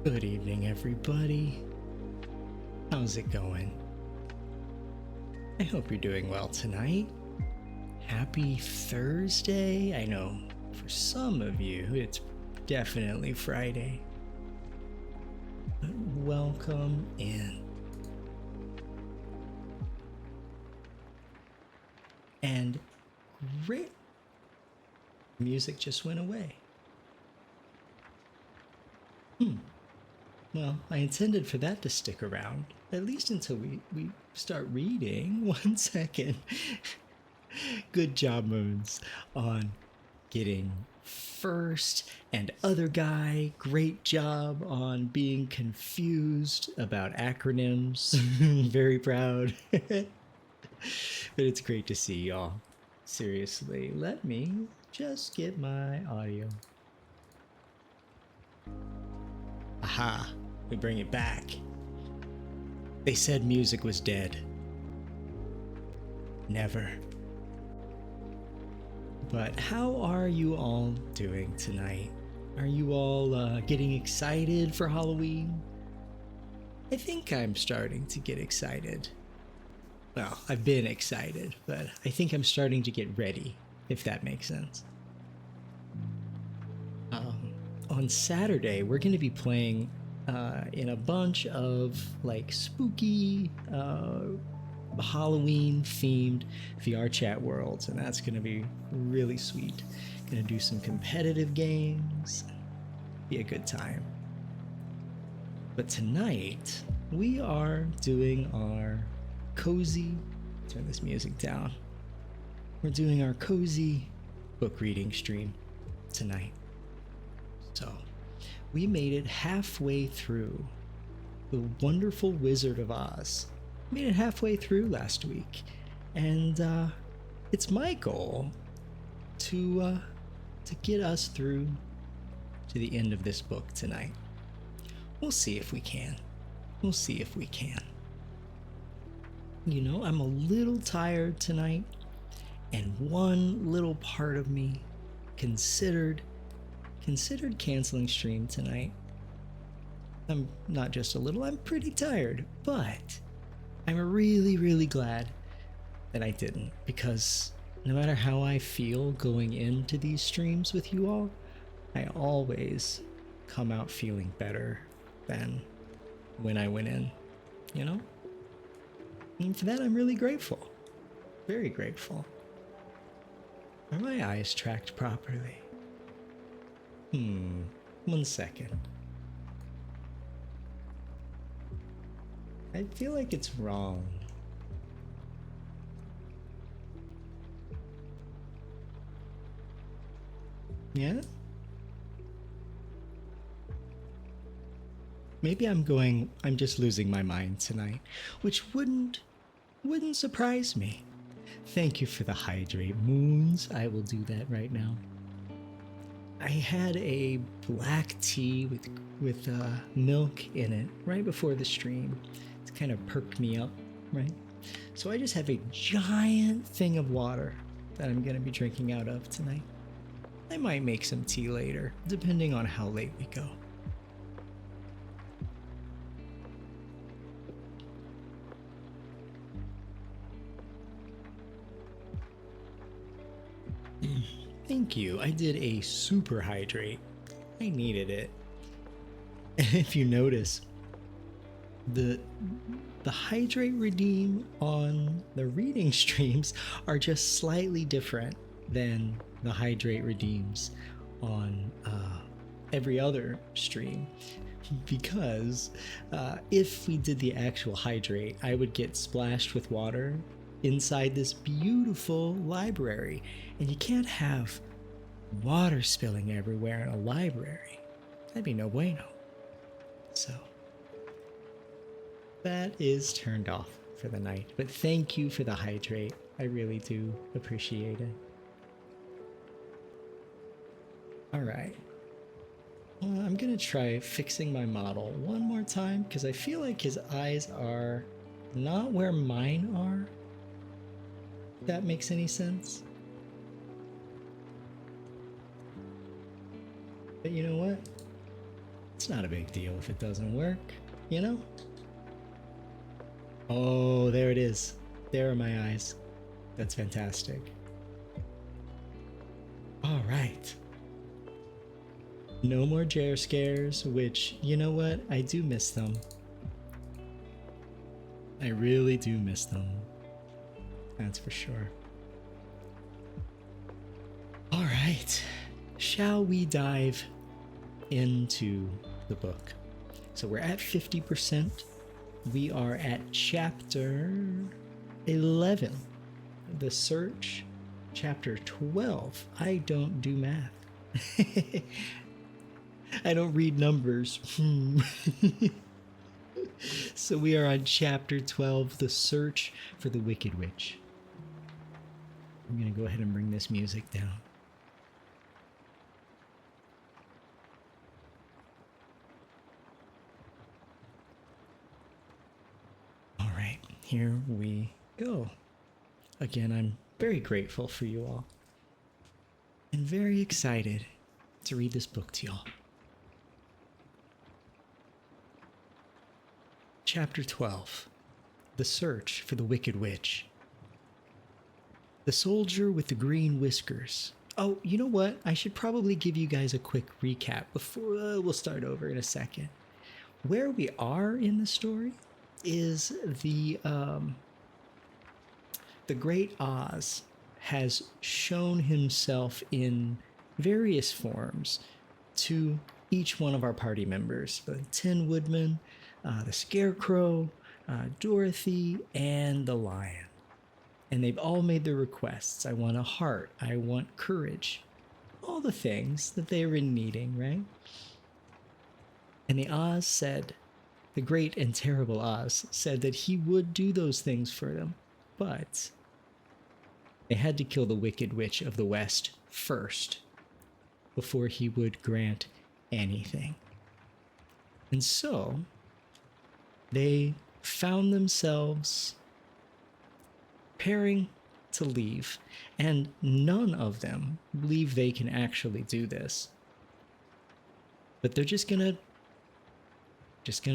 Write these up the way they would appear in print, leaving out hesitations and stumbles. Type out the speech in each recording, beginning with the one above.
Good evening, everybody. How's it going? I hope you're doing well tonight. Happy Thursday. I know for some of you, it's definitely Friday. But welcome in. And great. Music just went away. Well, I intended for that to stick around, at least until we start reading. 1 second. Good job, Moons, on getting first and other guy. Great job on being confused about acronyms. Very proud. But it's great to see y'all. Seriously, let me just get my audio. Aha, we bring it back. They said music was dead. Never. But how are you all doing tonight? Are you all getting excited for Halloween? I think I'm starting to get excited. Well, I've been excited, but I think I'm starting to get ready, if that makes sense. On Saturday, we're going to be playing in a bunch of like spooky Halloween themed VR chat worlds, and that's going to be really sweet. Going to do some competitive games, be a good time. But tonight we are doing our cozy, turn this music down. We're doing our cozy book reading stream tonight. So we made it halfway through The Wonderful Wizard of Oz. Made it halfway through last week, and it's my goal to get us through to the end of this book tonight. We'll see if we can. We'll see if we can. You know, I'm a little tired tonight, and one little part of me considered canceling stream tonight. I'm not just a little, I'm pretty tired, but I'm really, really glad that I didn't, because no matter how I feel going into these streams with you all, I always come out feeling better than when I went in, you know? And for that, I'm really grateful. Very grateful. Are my eyes tracked properly? 1 second. I feel like it's wrong. Yeah? Maybe I'm just losing my mind tonight, which wouldn't surprise me. Thank you for the hydrate, Moons. I will do that right now. I had a black tea with milk in it right before the stream to kind of perk me up, right? So I just have a giant thing of water that I'm going to be drinking out of tonight. I might make some tea later, depending on how late we go. Thank you. I did a super hydrate. I needed it. And if you notice, the hydrate redeem on the reading streams are just slightly different than the hydrate redeems on every other stream, because if we did the actual hydrate, I would get splashed with water inside this beautiful library, and you can't have water spilling everywhere in a library. That'd be no bueno. So that is turned off for the night, but thank you for the hydrate. I really do appreciate it. All right. I'm gonna try fixing my model one more time, because I feel like his eyes are not where mine are. If that makes any sense. But you know what? It's not a big deal if it doesn't work, you know? Oh, there it is. There are my eyes. That's fantastic. All right. No more jare scares, which, you know what? I do miss them. I really do miss them. That's for sure. All right. Shall we dive into the book? So we're at 50%. We are at chapter 11. The Search, chapter 12. I don't do math. I don't read numbers. So we are on chapter 12, The Search for the Wicked Witch. I'm going to go ahead and bring this music down. All right, here we go. Again, I'm very grateful for you all and very excited to read this book to y'all. Chapter 12, The Search for the Wicked Witch. The soldier with the green whiskers. Oh, you know what? I should probably give you guys a quick recap before we'll start over in a second. Where we are in the story is the Great Oz has shown himself in various forms to each one of our party members, the Tin Woodman, the Scarecrow, Dorothy, and the Lion. And they've all made their requests. I want a heart. I want courage. All the things that they were needing, right? And the Oz said, the great and terrible Oz said that he would do those things for them, but they had to kill the Wicked Witch of the West first before he would grant anything. And so they found themselves preparing to leave, and none of them believe they can actually do this. But they're just gonna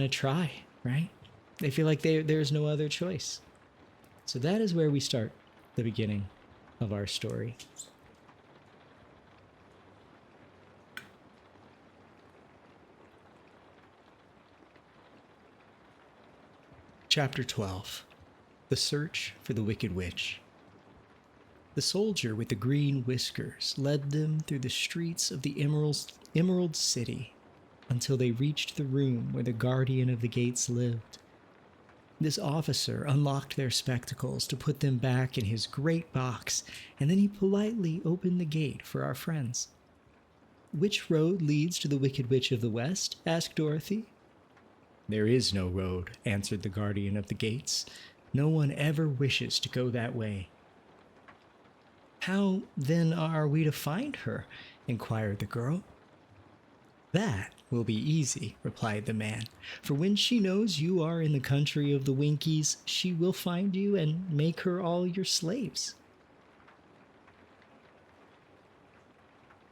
try, right? They feel like there's no other choice. So that is where we start the beginning of our story. Chapter 12, The Search for the Wicked Witch. The soldier with the green whiskers led them through the streets of the Emerald City until they reached the room where the guardian of the gates lived. This officer unlocked their spectacles to put them back in his great box, and then he politely opened the gate for our friends. "Which road leads to the Wicked Witch of the West?" asked Dorothy. "There is no road," answered the guardian of the gates. "No one ever wishes to go that way." "How, then, are we to find her?" inquired the girl. "That will be easy," replied the man, "for when she knows you are in the country of the Winkies, she will find you and make her all your slaves."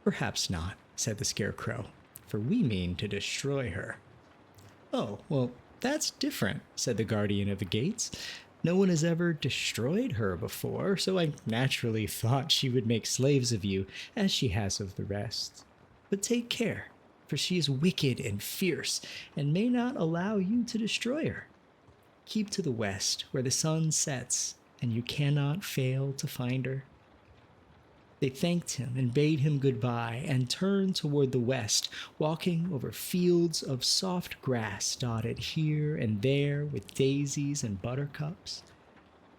"Perhaps not," said the Scarecrow, "for we mean to destroy her." "Oh, well, that's different," said the guardian of the gates. "No one has ever destroyed her before, so I naturally thought she would make slaves of you, as she has of the rest. But take care, for she is wicked and fierce, and may not allow you to destroy her. Keep to the west, where the sun sets, and you cannot fail to find her." They thanked him and bade him goodbye and turned toward the west, walking over fields of soft grass dotted here and there with daisies and buttercups.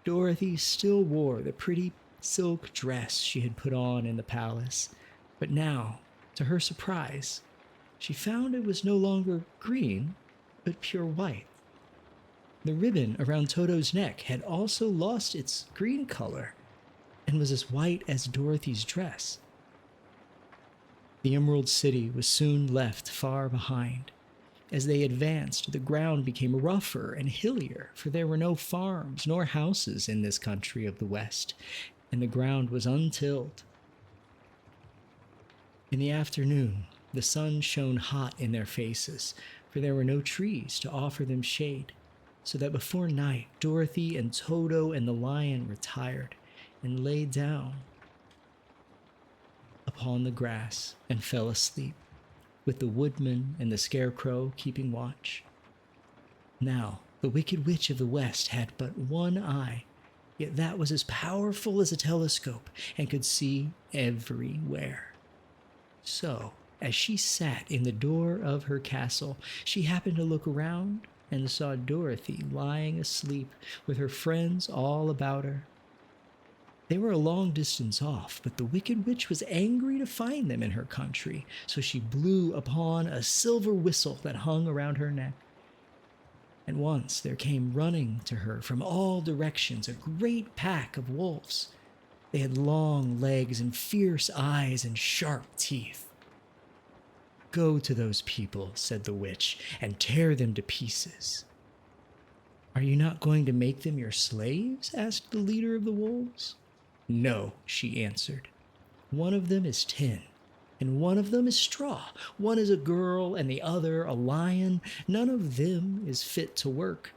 Dorothy still wore the pretty silk dress she had put on in the palace, but now, to her surprise, she found it was no longer green, but pure white. The ribbon around Toto's neck had also lost its green color and was as white as Dorothy's dress. The Emerald City was soon left far behind. As they advanced, the ground became rougher and hillier, for there were no farms nor houses in this country of the West, and the ground was untilled. In the afternoon, The sun shone hot in their faces, for there were no trees to offer them shade, so that before night Dorothy and Toto and the lion retired and lay down upon the grass and fell asleep, with the woodman and the scarecrow keeping watch. Now, the Wicked Witch of the West had but one eye, yet that was as powerful as a telescope and could see everywhere. So, as she sat in the door of her castle, she happened to look around and saw Dorothy lying asleep with her friends all about her. They were a long distance off, but the Wicked Witch was angry to find them in her country, so she blew upon a silver whistle that hung around her neck. And once there came running to her from all directions a great pack of wolves. They had long legs and fierce eyes and sharp teeth. "Go to those people," said the witch, "and tear them to pieces." "Are you not going to make them your slaves?" asked the leader of the wolves. "No," she answered. "One of them is tin, and one of them is straw. One is a girl, and the other a lion. None of them is fit to work,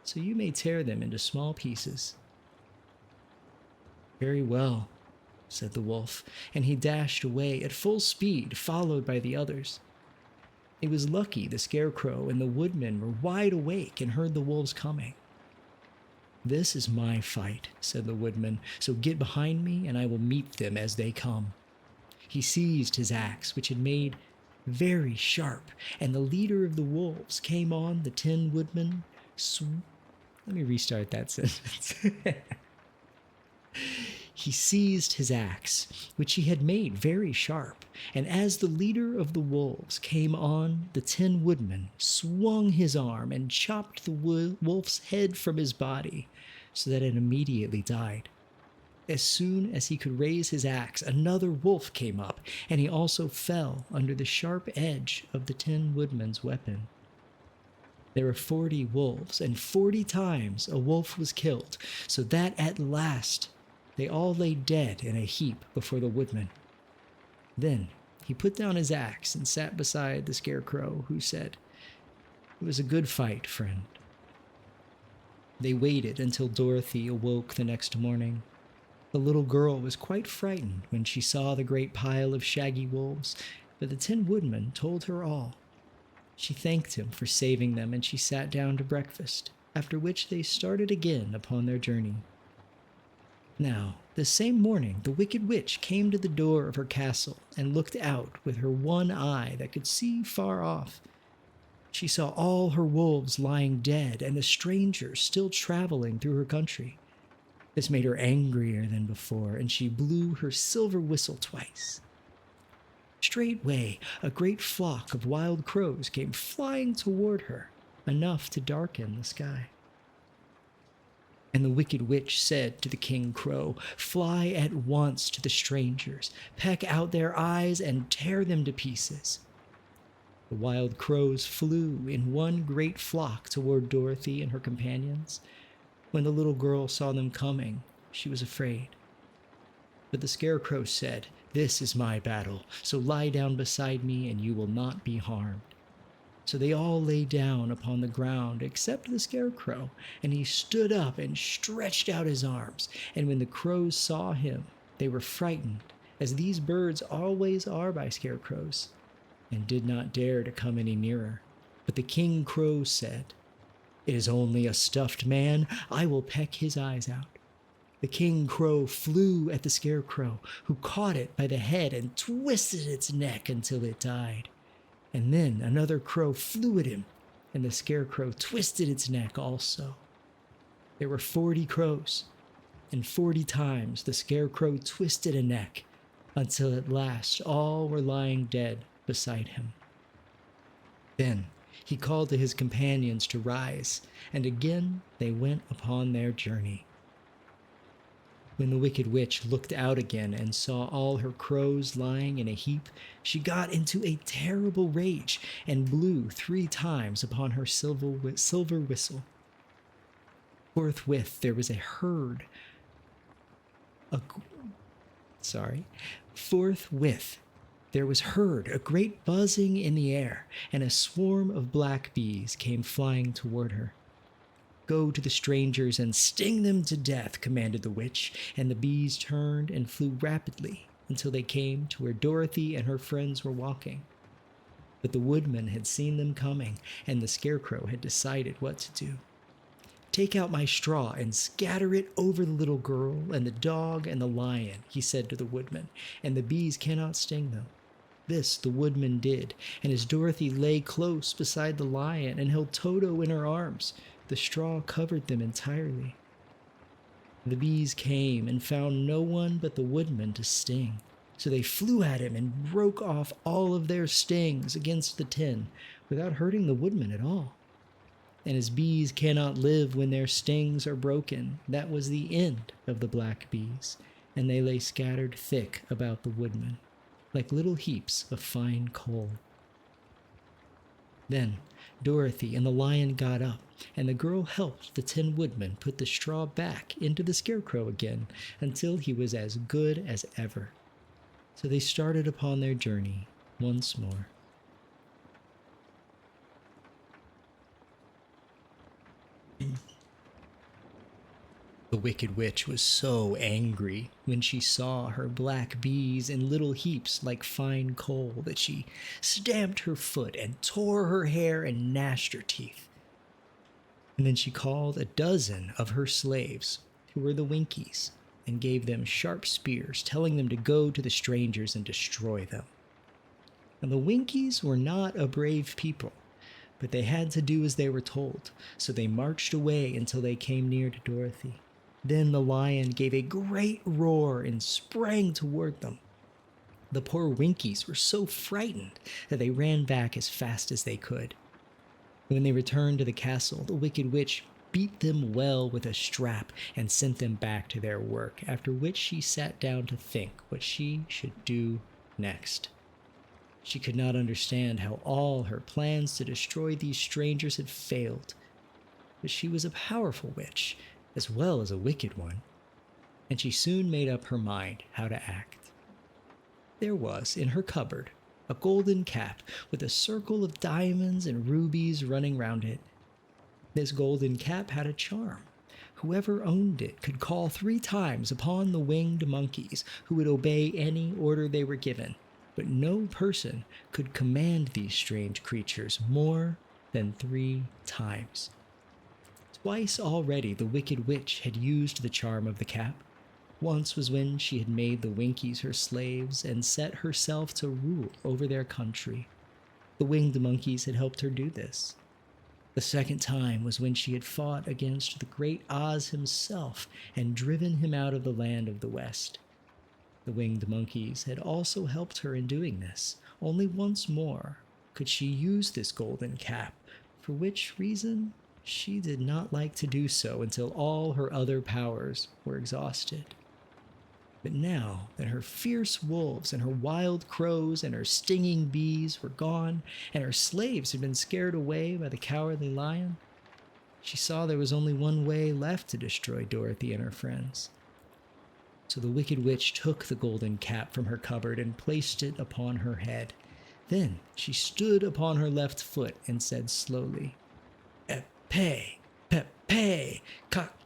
so you may tear them into small pieces." "Very well," said the wolf, and he dashed away at full speed, followed by the others. It was lucky the scarecrow and the woodman were wide awake and heard the wolves coming. "This is my fight," said the woodman, "so get behind me and I will meet them as they come." He seized his axe, which had made very sharp, and the leader of the wolves came on the Tin Woodman. Let me restart that sentence. He seized his axe, which he had made very sharp, and as the leader of the wolves came on, the Tin Woodman swung his arm and chopped the wolf's head from his body, so that it immediately died. As soon as he could raise his axe, another wolf came up, and he also fell under the sharp edge of the Tin Woodman's weapon. There were 40 wolves, and 40 times a wolf was killed, so that at last they all lay dead in a heap before the woodman. Then he put down his axe and sat beside the scarecrow, who said, "It was a good fight, friend." They waited until Dorothy awoke the next morning. The little girl was quite frightened when she saw the great pile of shaggy wolves, but the Tin Woodman told her all. She thanked him for saving them, and she sat down to breakfast, after which they started again upon their journey. Now, the same morning, the Wicked Witch came to the door of her castle and looked out with her one eye that could see far off. She saw all her wolves lying dead and the strangers still traveling through her country. This made her angrier than before, and she blew her silver whistle twice. Straightway, a great flock of wild crows came flying toward her, enough to darken the sky. And the Wicked Witch said to the King Crow, "Fly at once to the strangers, peck out their eyes, and tear them to pieces." The wild crows flew in one great flock toward Dorothy and her companions. When the little girl saw them coming, she was afraid. But the Scarecrow said, "This is my battle, so lie down beside me and you will not be harmed." So they all lay down upon the ground except the Scarecrow, and he stood up and stretched out his arms. And when the crows saw him, they were frightened, as these birds always are by scarecrows, and did not dare to come any nearer. But the King Crow said, "It is only a stuffed man. I will peck his eyes out." The King Crow flew at the Scarecrow, who caught it by the head and twisted its neck until it died. And then another crow flew at him, and the Scarecrow twisted its neck also. There were 40 crows, and 40 times the Scarecrow twisted a neck, until at last all were lying dead beside him. Then he called to his companions to rise, and again they went upon their journey. When the Wicked Witch looked out again and saw all her crows lying in a heap, she got into a terrible rage and blew 3 times upon her silver whistle. Forthwith there was a herd. Forthwith there was heard a great buzzing in the air, and a swarm of black bees came flying toward her. "Go to the strangers and sting them to death," commanded the witch, and the bees turned and flew rapidly until they came to where Dorothy and her friends were walking. But the woodman had seen them coming, and the scarecrow had decided what to do. "Take out my straw and scatter it over the little girl and the dog and the lion," he said to the woodman, "and the bees cannot sting them." This the woodman did, and as Dorothy lay close beside the lion and held Toto in her arms, the straw covered them entirely. The bees came and found no one but the woodman to sting, so they flew at him and broke off all of their stings against the tin without hurting the woodman at all. And as bees cannot live when their stings are broken, that was the end of the black bees, and they lay scattered thick about the woodman, like little heaps of fine coal. Then Dorothy and the lion got up, and the girl helped the Tin Woodman put the straw back into the scarecrow again until he was as good as ever. So they started upon their journey once more. The Wicked Witch was so angry when she saw her black bees in little heaps like fine coal that she stamped her foot and tore her hair and gnashed her teeth. And then she called a dozen of her slaves, who were the Winkies, and gave them sharp spears, telling them to go to the strangers and destroy them. And the Winkies were not a brave people, but they had to do as they were told, so they marched away until they came near to Dorothy. Then the lion gave a great roar and sprang toward them. The poor Winkies were so frightened that they ran back as fast as they could. When they returned to the castle, the Wicked Witch beat them well with a strap and sent them back to their work, after which she sat down to think what she should do next. She could not understand how all her plans to destroy these strangers had failed, but she was a powerful witch, as well as a wicked one, and she soon made up her mind how to act. There was, in her cupboard, a golden cap with a circle of diamonds and rubies running round it. This golden cap had a charm. Whoever owned it could call 3 times upon the winged monkeys, who would obey any order they were given, but no person could command these strange creatures more than 3 times. Twice already the Wicked Witch had used the charm of the cap. Once was when she had made the Winkies her slaves and set herself to rule over their country. The winged monkeys had helped her do this. The second time was when she had fought against the great Oz himself and driven him out of the land of the West. The winged monkeys had also helped her in doing this. Only once more could she use this golden cap, for which reason she did not like to do so until all her other powers were exhausted. But now that her fierce wolves and her wild crows and her stinging bees were gone, and her slaves had been scared away by the cowardly lion, she saw there was only one way left to destroy Dorothy and her friends. So the Wicked Witch took the golden cap from her cupboard and placed it upon her head. Then she stood upon her left foot and said slowly, "Epe, pepe,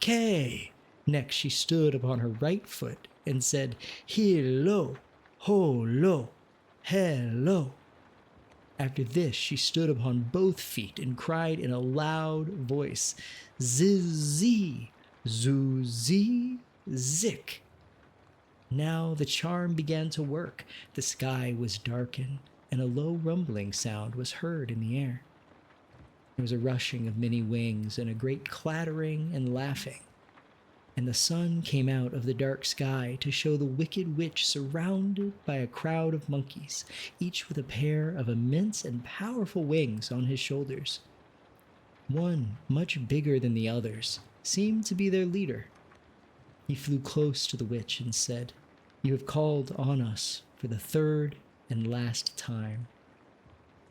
kake." Next she stood upon her right foot and said, "Hilo, holo, hello." After this she stood upon both feet and cried in a loud voice, "Zizi, zuzi, zik." Now the charm began to work. The sky was darkened, and a low rumbling sound was heard in the air. There was a rushing of many wings and a great clattering and laughing. And the sun came out of the dark sky to show the Wicked Witch surrounded by a crowd of monkeys, each with a pair of immense and powerful wings on his shoulders. One, much bigger than the others, seemed to be their leader. He flew close to the witch and said, "You have called on us for the 3rd and last time.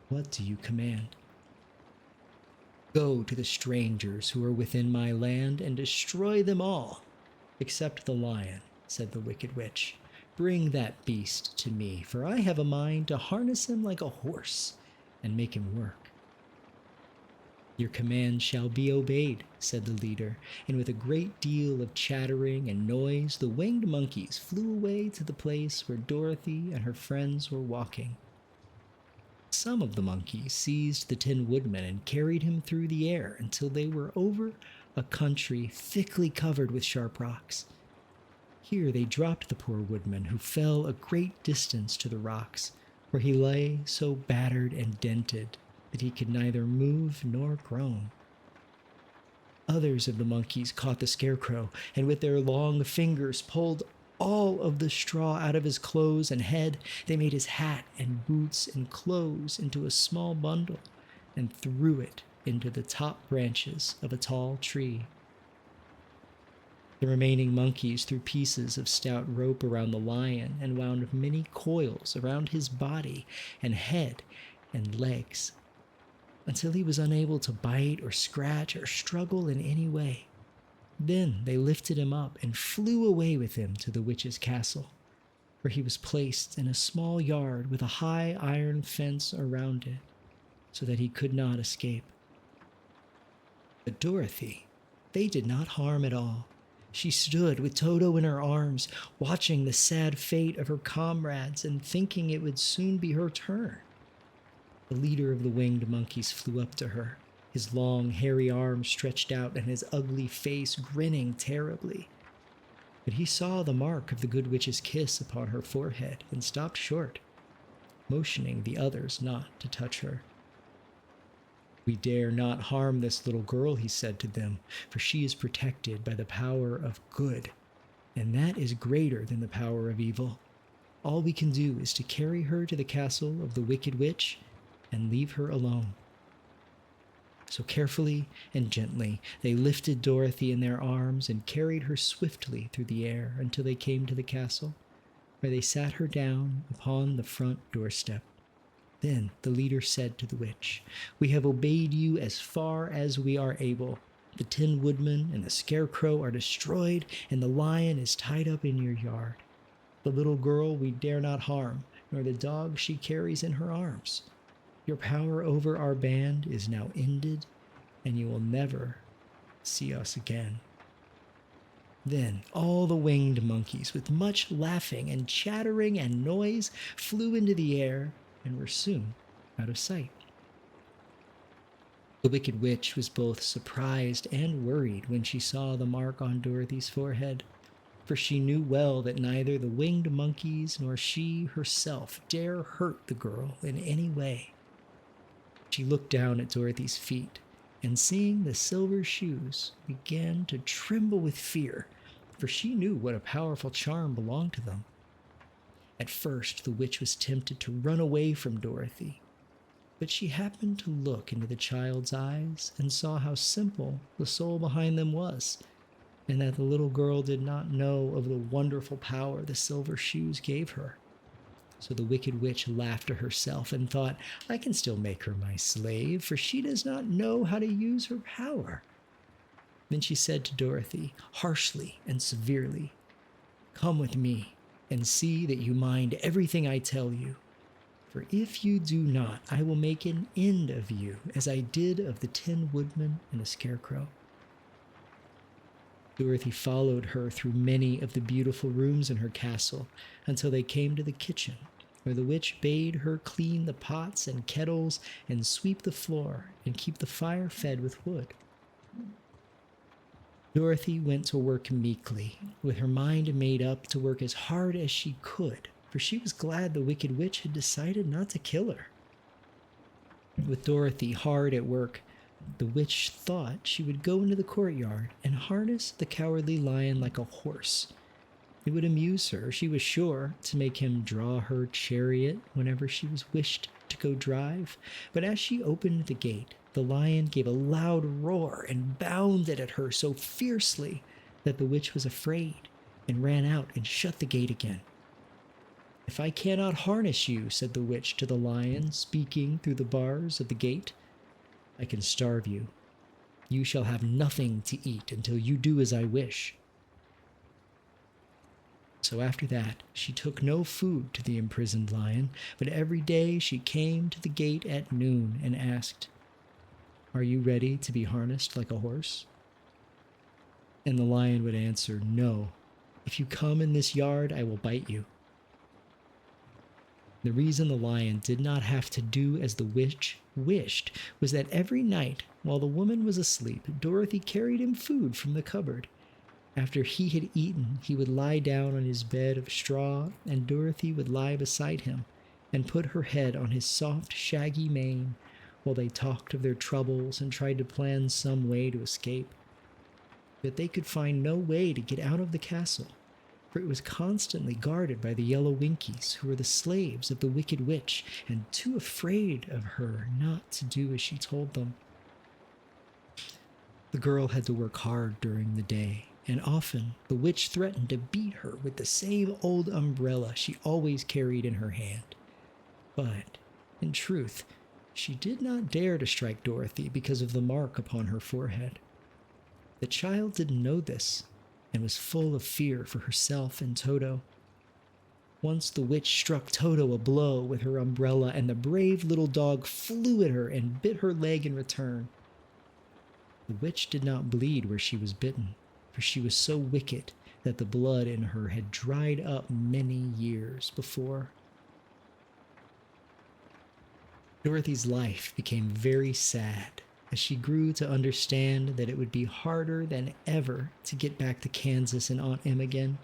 What do you command?" "Go to the strangers who are within my land and destroy them all, except the lion," said the Wicked Witch. Bring that beast to me, for I have a mind to harness him like a horse and make him work." "Your command shall be obeyed," said the leader, and with a great deal of chattering and noise, the winged monkeys flew away to the place where Dorothy and her friends were walking. Some of the monkeys seized the Tin Woodman and carried him through the air until they were over a country thickly covered with sharp rocks. Here they dropped the poor woodman, who fell a great distance to the rocks, where he lay so battered and dented that he could neither move nor groan. Others of the monkeys caught the Scarecrow, and with their long fingers pulled all of the straw out of his clothes and head. They made his hat and boots and clothes into a small bundle and threw it into the top branches of a tall tree. The remaining monkeys threw pieces of stout rope around the lion and wound many coils around his body and head and legs, until he was unable to bite or scratch or struggle in any way. Then they lifted him up and flew away with him to the witch's castle, where he was placed in a small yard with a high iron fence around it, so that he could not escape. But Dorothy, they did not harm at all. She stood with Toto in her arms, watching the sad fate of her comrades and thinking it would soon be her turn. The leader of the winged monkeys flew up to her, his long, hairy arms stretched out and his ugly face grinning terribly. But he saw the mark of the good witch's kiss upon her forehead and stopped short, motioning the others not to touch her. "We dare not harm this little girl," he said to them, "for she is protected by the power of good, and that is greater than the power of evil. All we can do is to carry her to the castle of the Wicked Witch and leave her alone." So carefully and gently, they lifted Dorothy in their arms and carried her swiftly through the air until they came to the castle, where they sat her down upon the front doorstep. Then the leader said to the witch, "We have obeyed you as far as we are able. The Tin Woodman and the Scarecrow are destroyed, and the lion is tied up in your yard. The little girl we dare not harm, nor the dog she carries in her arms. Your power over our band is now ended, and you will never see us again." Then all the winged monkeys, with much laughing and chattering and noise, flew into the air and were soon out of sight. The Wicked Witch was both surprised and worried when she saw the mark on Dorothy's forehead, for she knew well that neither the winged monkeys nor she herself dare hurt the girl in any way. She looked down at Dorothy's feet, and seeing the silver shoes, began to tremble with fear, for she knew what a powerful charm belonged to them. At first, the witch was tempted to run away from Dorothy, but she happened to look into the child's eyes and saw how simple the soul behind them was, and that the little girl did not know of the wonderful power the silver shoes gave her. So the Wicked Witch laughed to herself and thought, "I can still make her my slave, for she does not know how to use her power." Then she said to Dorothy, harshly and severely, "Come with me and see that you mind everything I tell you. For if you do not, I will make an end of you, as I did of the Tin Woodman and the Scarecrow." Dorothy followed her through many of the beautiful rooms in her castle until they came to the kitchen, where the witch bade her clean the pots and kettles and sweep the floor and keep the fire fed with wood. Dorothy went to work meekly, with her mind made up to work as hard as she could, for she was glad the Wicked Witch had decided not to kill her. With Dorothy hard at work, the witch thought she would go into the courtyard and harness the Cowardly Lion like a horse. It would amuse her, she was sure, to make him draw her chariot whenever she was wished to go drive. But as she opened the gate, the lion gave a loud roar and bounded at her so fiercely that the witch was afraid and ran out and shut the gate again. "If I cannot harness you," said the witch to the lion, speaking through the bars of the gate, "I can starve you. You shall have nothing to eat until you do as I wish." So after that, she took no food to the imprisoned lion, but every day she came to the gate at noon and asked, "Are you ready to be harnessed like a horse?" And the lion would answer, "No. If you come in this yard, I will bite you." The reason the lion did not have to do as the witch wished was that every night, while the woman was asleep, Dorothy carried him food from the cupboard. After he had eaten, he would lie down on his bed of straw, and Dorothy would lie beside him and put her head on his soft, shaggy mane while they talked of their troubles and tried to plan some way to escape. But they could find no way to get out of the castle, for it was constantly guarded by the yellow Winkies, who were the slaves of the Wicked Witch and too afraid of her not to do as she told them. The girl had to work hard during the day, and often the witch threatened to beat her with the same old umbrella she always carried in her hand. But, in truth, she did not dare to strike Dorothy because of the mark upon her forehead. The child didn't know this, and was full of fear for herself and Toto. Once the witch struck Toto a blow with her umbrella, and the brave little dog flew at her and bit her leg in return. The witch did not bleed where she was bitten, for she was so wicked that the blood in her had dried up many years before. Dorothy's life became very sad as she grew to understand that it would be harder than ever to get back to Kansas and Aunt Em again.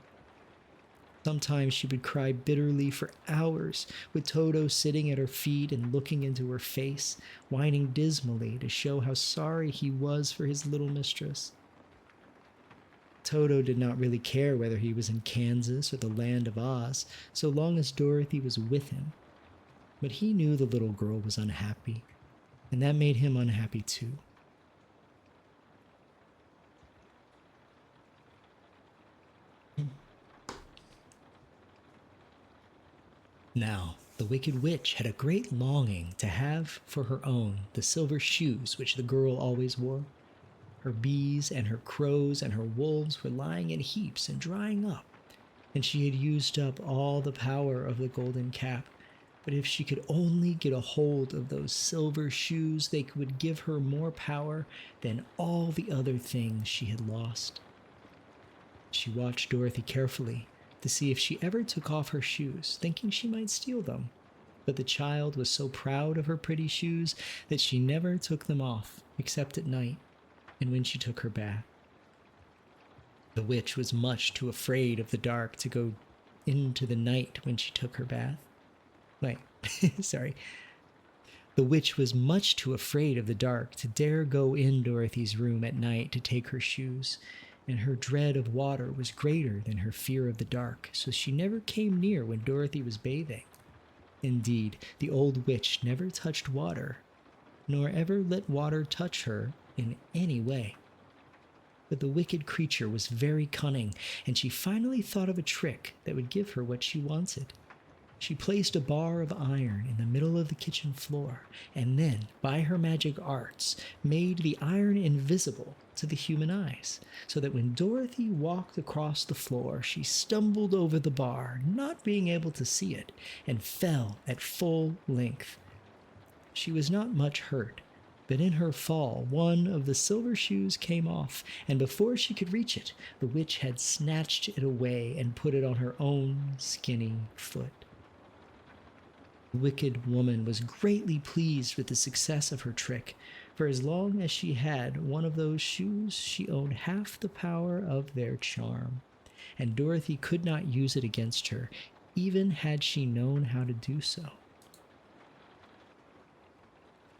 Sometimes she would cry bitterly for hours, with Toto sitting at her feet and looking into her face, whining dismally to show how sorry he was for his little mistress. Toto did not really care whether he was in Kansas or the land of Oz, so long as Dorothy was with him. But he knew the little girl was unhappy, and that made him unhappy too. Now, the Wicked Witch had a great longing to have for her own the silver shoes which the girl always wore. Her bees and her crows and her wolves were lying in heaps and drying up, and she had used up all the power of the golden cap. But if she could only get a hold of those silver shoes, they would give her more power than all the other things she had lost. She watched Dorothy carefully to see if she ever took off her shoes, thinking she might steal them. But the child was so proud of her pretty shoes that she never took them off, except at night and when she took her bath. The witch was much too afraid of the dark to go into the night when she took her bath. Sorry. The witch was much too afraid of the dark to dare go in Dorothy's room at night to take her shoes, and her dread of water was greater than her fear of the dark, so she never came near when Dorothy was bathing. Indeed, the old witch never touched water, nor ever let water touch her in any way. But the wicked creature was very cunning, and she finally thought of a trick that would give her what she wanted. She placed a bar of iron in the middle of the kitchen floor, and then, by her magic arts, made the iron invisible to the human eyes, so that when Dorothy walked across the floor, she stumbled over the bar, not being able to see it, and fell at full length. She was not much hurt, but in her fall, one of the silver shoes came off, and before she could reach it, the witch had snatched it away and put it on her own skinny foot. The wicked woman was greatly pleased with the success of her trick, for as long as she had one of those shoes, she owned half the power of their charm, and Dorothy could not use it against her, even had she known how to do so.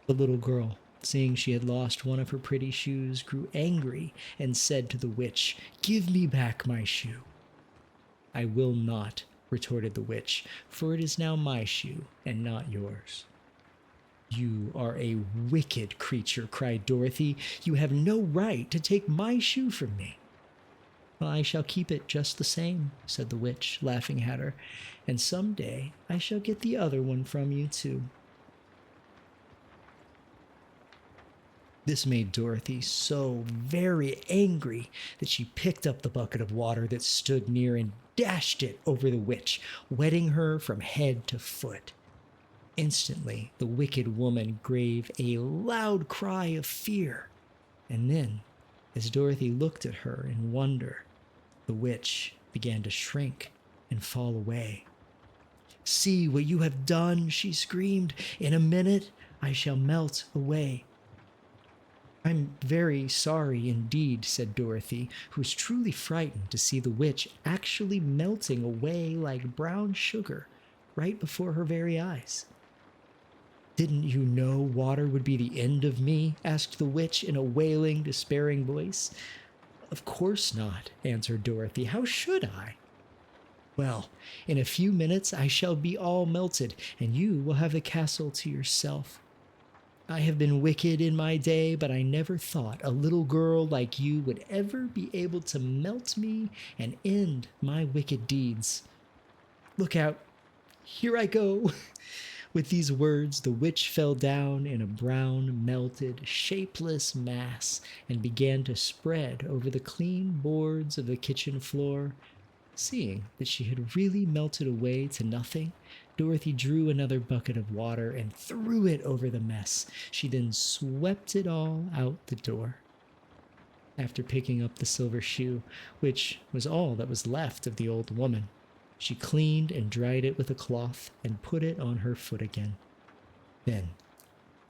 The little girl, seeing she had lost one of her pretty shoes, grew angry and said to the witch, "Give me back my shoe." "I will not," retorted the witch, "for it is now my shoe and not yours." "You are a wicked creature," cried Dorothy. "You have no right to take my shoe from me." "Well, I shall keep it just the same," said the witch, laughing at her, "and some day I shall get the other one from you too." This made Dorothy so very angry that she picked up the bucket of water that stood near and dashed it over the witch, wetting her from head to foot. Instantly, the wicked woman gave a loud cry of fear, and then, as Dorothy looked at her in wonder, the witch began to shrink and fall away. "See what you have done," she screamed. "In a minute, I shall melt away." "I'm very sorry indeed," said Dorothy, who was truly frightened to see the witch actually melting away like brown sugar right before her very eyes. "Didn't you know water would be the end of me?" asked the witch in a wailing, despairing voice. "Of course not," answered Dorothy. "How should I?" "Well, in a few minutes I shall be all melted, and you will have the castle to yourself. I have been wicked in my day, but I never thought a little girl like you would ever be able to melt me and end my wicked deeds. Look out, here I go." With these words, the witch fell down in a brown, melted, shapeless mass and began to spread over the clean boards of the kitchen floor. Seeing that she had really melted away to nothing, Dorothy drew another bucket of water and threw it over the mess. She then swept it all out the door. After picking up the silver shoe, which was all that was left of the old woman, she cleaned and dried it with a cloth and put it on her foot again. Then,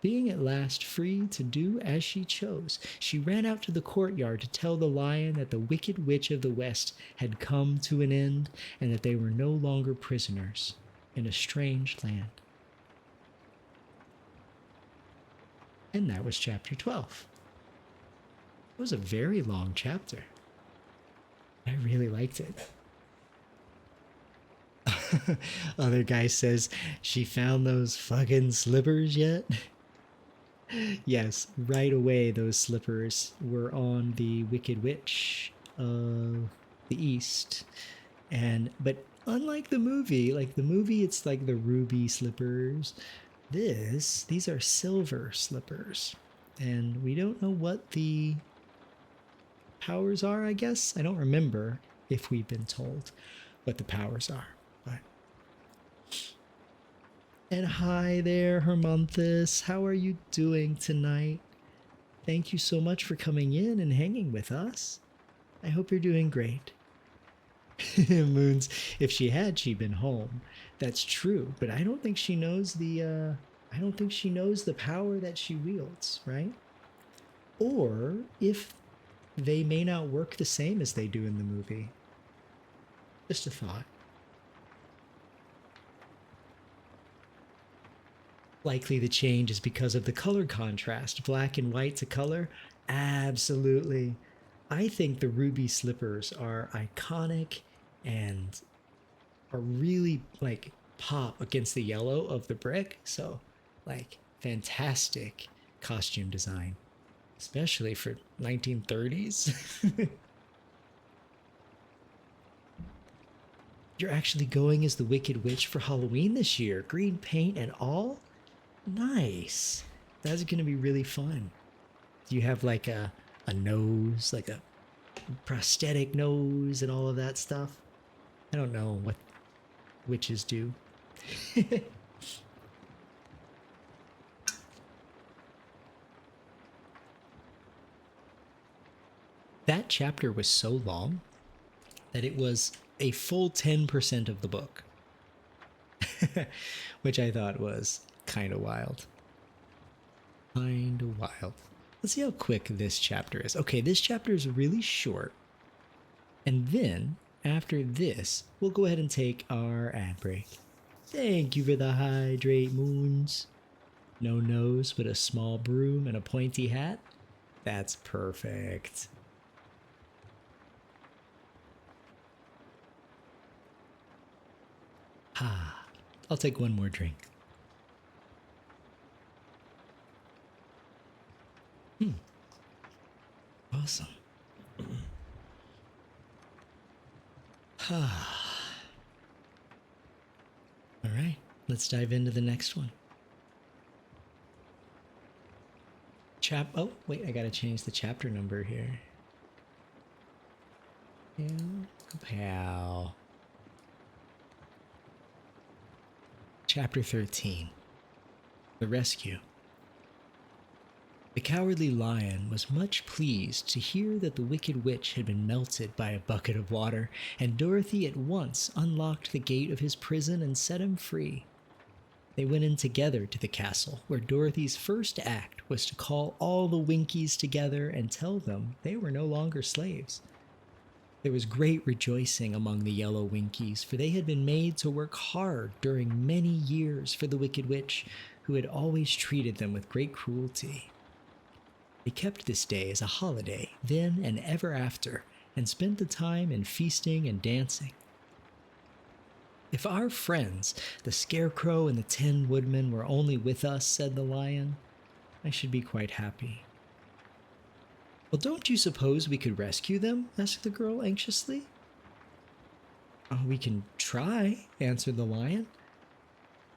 being at last free to do as she chose, she ran out to the courtyard to tell the lion that the Wicked Witch of the West had come to an end and that they were no longer prisoners in a strange land. And that was chapter 12. It was a very long chapter. I really liked it. Other guy says, "She found those fucking slippers yet?" Yes, right away those slippers were on the Wicked Witch of the East. But unlike the movie, like the movie it's like the ruby slippers. These are silver slippers. And we don't know what the powers are, I guess. I don't remember if we've been told what the powers are. And hi there, Hermonthus. How are you doing tonight? Thank you so much for coming in and hanging with us. I hope you're doing great. Moons, if she'd been home. That's true, but I don't think she knows the power that she wields, right? Or if they may not work the same as they do in the movie. Just a thought. Likely the change is because of the color contrast, black and white to color. Absolutely. I think the ruby slippers are iconic and are really like pop against the yellow of the brick. So like fantastic costume design, especially for 1930s. You're actually going as the Wicked Witch for Halloween this year. Green paint and all? Nice. That's going to be really fun. Do you have like a nose, like a prosthetic nose and all of that stuff? I don't know what witches do. That chapter was so long that it was a full 10% of the book, which I thought was kind of wild. Kind of wild. Let's see how quick this chapter is. Okay, this chapter is really short. And then, after this, we'll go ahead and take our ad break. Thank you for the hydrate, Moons. No nose, but a small broom and a pointy hat? That's perfect. Ah, I'll take one more drink. Awesome. All right, let's dive into the next one. Oh, wait, I gotta change the chapter number here. Yeah, pal. Chapter 13. The Rescue. The Cowardly Lion was much pleased to hear that the Wicked Witch had been melted by a bucket of water, and Dorothy at once unlocked the gate of his prison and set him free. They went in together to the castle, where Dorothy's first act was to call all the Winkies together and tell them they were no longer slaves. There was great rejoicing among the yellow Winkies, for they had been made to work hard during many years for the Wicked Witch, who had always treated them with great cruelty. They kept this day as a holiday, then and ever after, and spent the time in feasting and dancing. "If our friends, the Scarecrow and the Tin Woodman, were only with us," said the Lion, "I should be quite happy." "Well, don't you suppose we could rescue them?" asked the girl anxiously. "Oh, we can try," answered the Lion.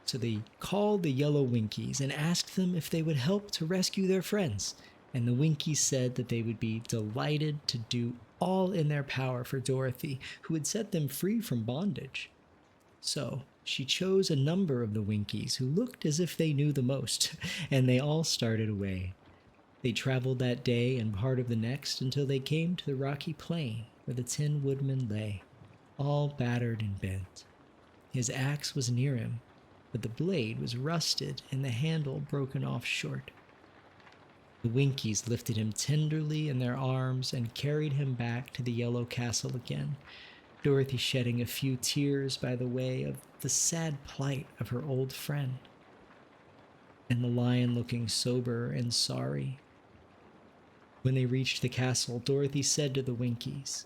So they called the yellow Winkies and asked them if they would help to rescue their friends, and the Winkies said that they would be delighted to do all in their power for Dorothy, who had set them free from bondage. So she chose a number of the Winkies who looked as if they knew the most, and they all started away. They traveled that day and part of the next until they came to the rocky plain where the Tin Woodman lay, all battered and bent. His axe was near him, but the blade was rusted and the handle broken off short. The Winkies lifted him tenderly in their arms and carried him back to the yellow castle again, Dorothy shedding a few tears by the way of the sad plight of her old friend, and the Lion looking sober and sorry. When they reached the castle, Dorothy said to the Winkies,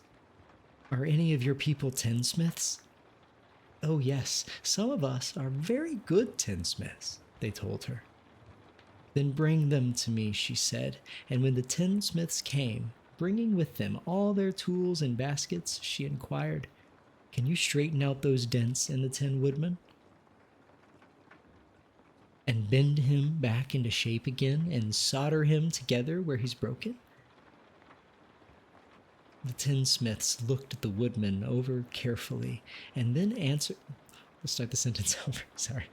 "Are any of your people tinsmiths?" "Oh yes, some of us are very good tinsmiths," they told her. "Then bring them to me," she said, and when the tinsmiths came, bringing with them all their tools and baskets, she inquired, "Can you straighten out those dents in the Tin Woodman? And bend him back into shape again and solder him together where he's broken?" The tinsmiths looked at the woodman over carefully and then answered. Let's start the sentence over. Sorry.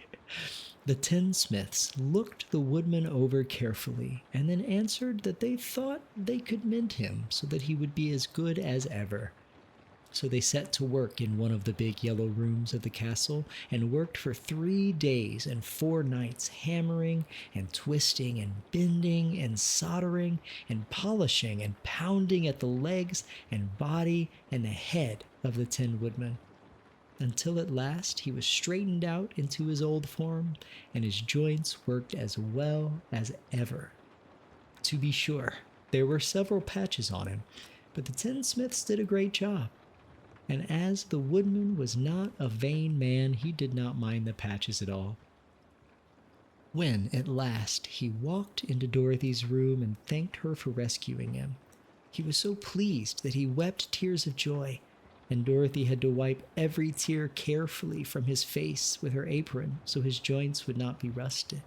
The tinsmiths looked the woodman over carefully and then answered that they thought they could mend him so that he would be as good as ever. So they set to work in one of the big yellow rooms of the castle and worked for 3 days and 4 nights, hammering and twisting and bending and soldering and polishing and pounding at the legs and body and the head of the Tin Woodman, until at last he was straightened out into his old form and his joints worked as well as ever. To be sure, there were several patches on him, but the tinsmiths did a great job. And as the woodman was not a vain man, he did not mind the patches at all. When, at last, he walked into Dorothy's room and thanked her for rescuing him, he was so pleased that he wept tears of joy, and Dorothy had to wipe every tear carefully from his face with her apron so his joints would not be rusted.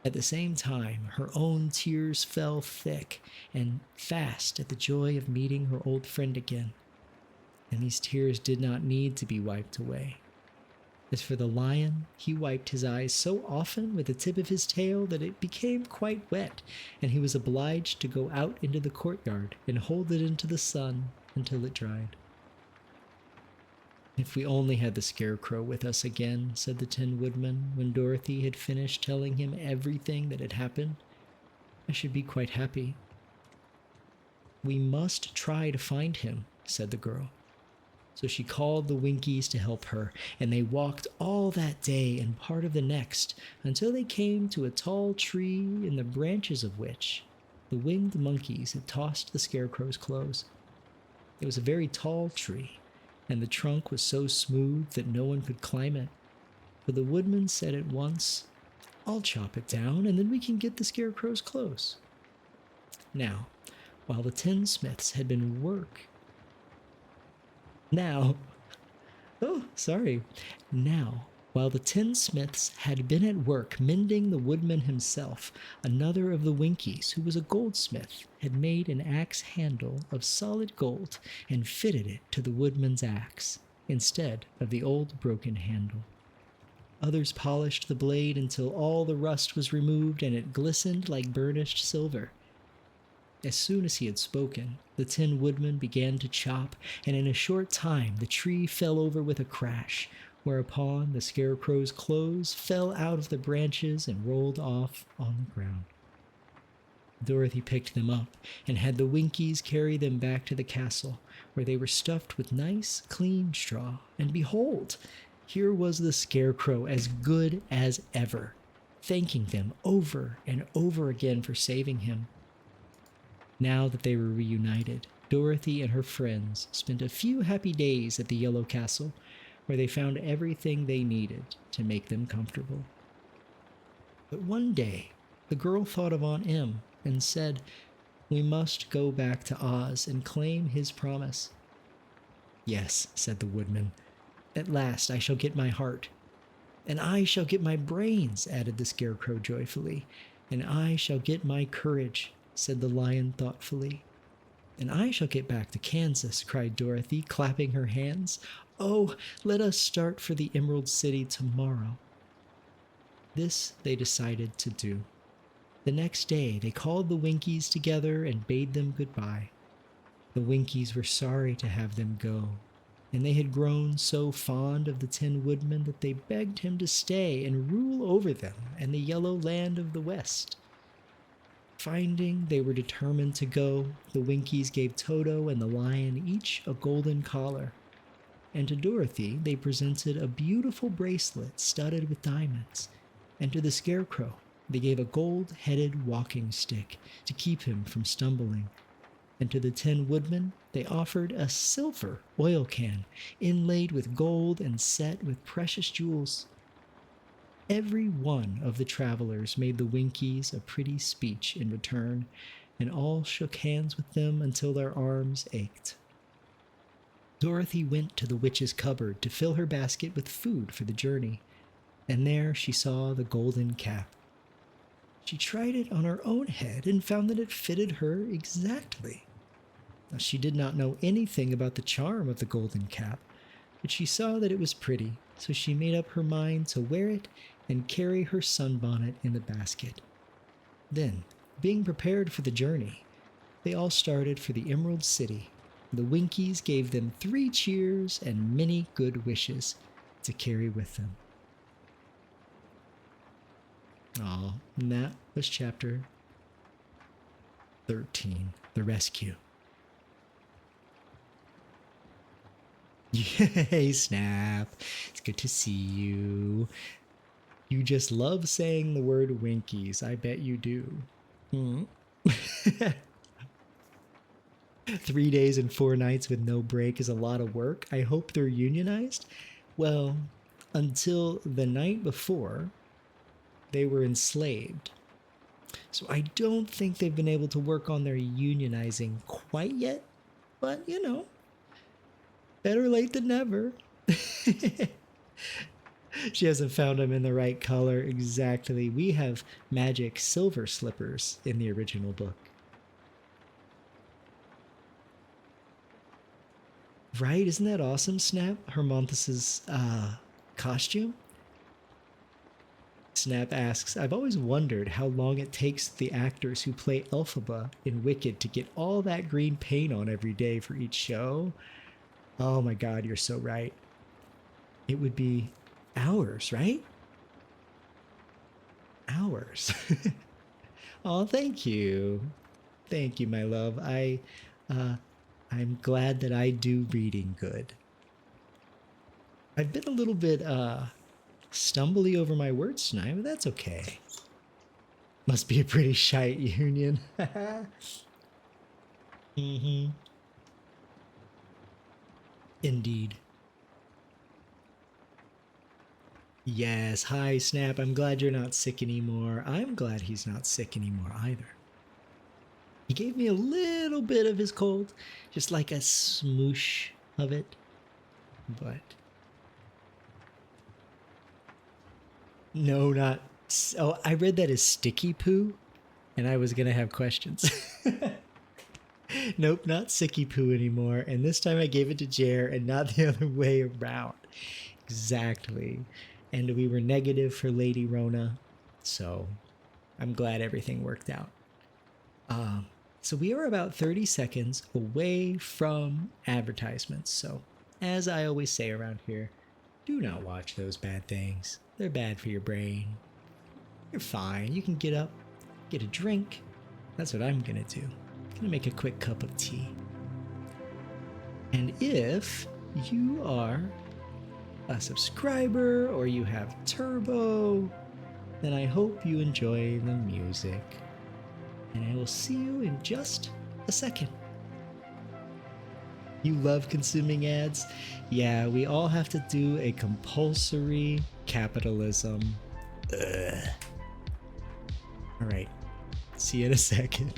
At the same time, her own tears fell thick and fast at the joy of meeting her old friend again. And these tears did not need to be wiped away. As for the Lion, he wiped his eyes so often with the tip of his tail that it became quite wet, and he was obliged to go out into the courtyard and hold it into the sun until it dried. "If we only had the Scarecrow with us again," said the Tin Woodman, when Dorothy had finished telling him everything that had happened, "I should be quite happy." "We must try to find him," said the girl. So she called the Winkies to help her, and they walked all that day and part of the next until they came to a tall tree in the branches of which the winged monkeys had tossed the Scarecrow's clothes. It was a very tall tree, and the trunk was so smooth that no one could climb it. But the woodman said at once, "I'll chop it down, and then we can get the Scarecrow's clothes." Now, while the tinsmiths had been Now, while the tinsmiths had been at work mending the woodman himself, another of the Winkies, who was a goldsmith, had made an axe handle of solid gold and fitted it to the woodman's axe, instead of the old broken handle. Others polished the blade until all the rust was removed and it glistened like burnished silver. As soon as he had spoken, the Tin Woodman began to chop, and in a short time the tree fell over with a crash, whereupon the Scarecrow's clothes fell out of the branches and rolled off on the ground. Dorothy picked them up and had the Winkies carry them back to the castle, where they were stuffed with nice, clean straw. And behold, here was the Scarecrow as good as ever, thanking them over and over again for saving him. Now that they were reunited, Dorothy and her friends spent a few happy days at the Yellow Castle, where they found everything they needed to make them comfortable. But one day, the girl thought of Aunt Em and said, "We must go back to Oz and claim his promise." "Yes," said the Woodman. "At last I shall get my heart." "And I shall get my brains," added the Scarecrow joyfully. "And I shall get my courage," said the Lion thoughtfully. "And I shall get back to Kansas," cried Dorothy, clapping her hands. "Oh, let us start for the Emerald City tomorrow." This they decided to do. The next day, they called the Winkies together and bade them goodbye. The Winkies were sorry to have them go, and they had grown so fond of the Tin Woodman that they begged him to stay and rule over them and the yellow land of the West. Finding they were determined to go, the Winkies gave Toto and the Lion each a golden collar, and to Dorothy they presented a beautiful bracelet studded with diamonds, and to the Scarecrow they gave a gold-headed walking stick to keep him from stumbling, and to the Tin Woodman they offered a silver oil can inlaid with gold and set with precious jewels. Every one of the travelers made the Winkies a pretty speech in return, and all shook hands with them until their arms ached. Dorothy went to the witch's cupboard to fill her basket with food for the journey, and there she saw the golden cap. She tried it on her own head and found that it fitted her exactly. Now, she did not know anything about the charm of the golden cap, but she saw that it was pretty, so she made up her mind to wear it and carry her sunbonnet in the basket. Then, being prepared for the journey, they all started for the Emerald City. The Winkies gave them 3 cheers and many good wishes to carry with them. Oh, and that was chapter 13, The Rescue. Yay, Snap. It's good to see you. You just love saying the word Winkies. I bet you do. 3 days and 4 nights with no break is a lot of work. I hope they're unionized. Well, until the night before, they were enslaved. So I don't think they've been able to work on their unionizing quite yet. But, you know, better late than never. She hasn't found them in the right color exactly. We have magic silver slippers in the original book. Right? Isn't that awesome, Snap? Hermonthus's costume? Snap asks, "I've always wondered how long it takes the actors who play Elphaba in Wicked to get all that green paint on every day for each show." Oh my god, you're so right. It would be hours, right? Hours. Oh, thank you. Thank you, my love. I'm glad that I do reading good. I've been a little bit stumbly over my words tonight, but that's okay. Must be a pretty shite union. Mm-hmm. Indeed. Yes, hi Snap. I'm glad you're not sick anymore. I'm glad he's not sick anymore either. He gave me a little bit of his cold, just like a smoosh of it, but no, not. Oh, I read that as sticky poo, and I was gonna have questions. Nope, not sicky poo anymore. And this time I gave it to Jer and not the other way around. Exactly. and we were negative for Lady Rona, so I'm glad everything worked out. So we are about 30 seconds away from advertisements. So, as I always say around here, do not watch those bad things. They're bad for your brain. You're fine. You can get up, get a drink. That's what I'm gonna do. I'm gonna make a quick cup of tea. And if you are a subscriber or you have Turbo, then I hope you enjoy the music. And I will see you in just a second. You love consuming ads? Yeah, we all have to do a compulsory capitalism. Ugh. All right, see you in a second.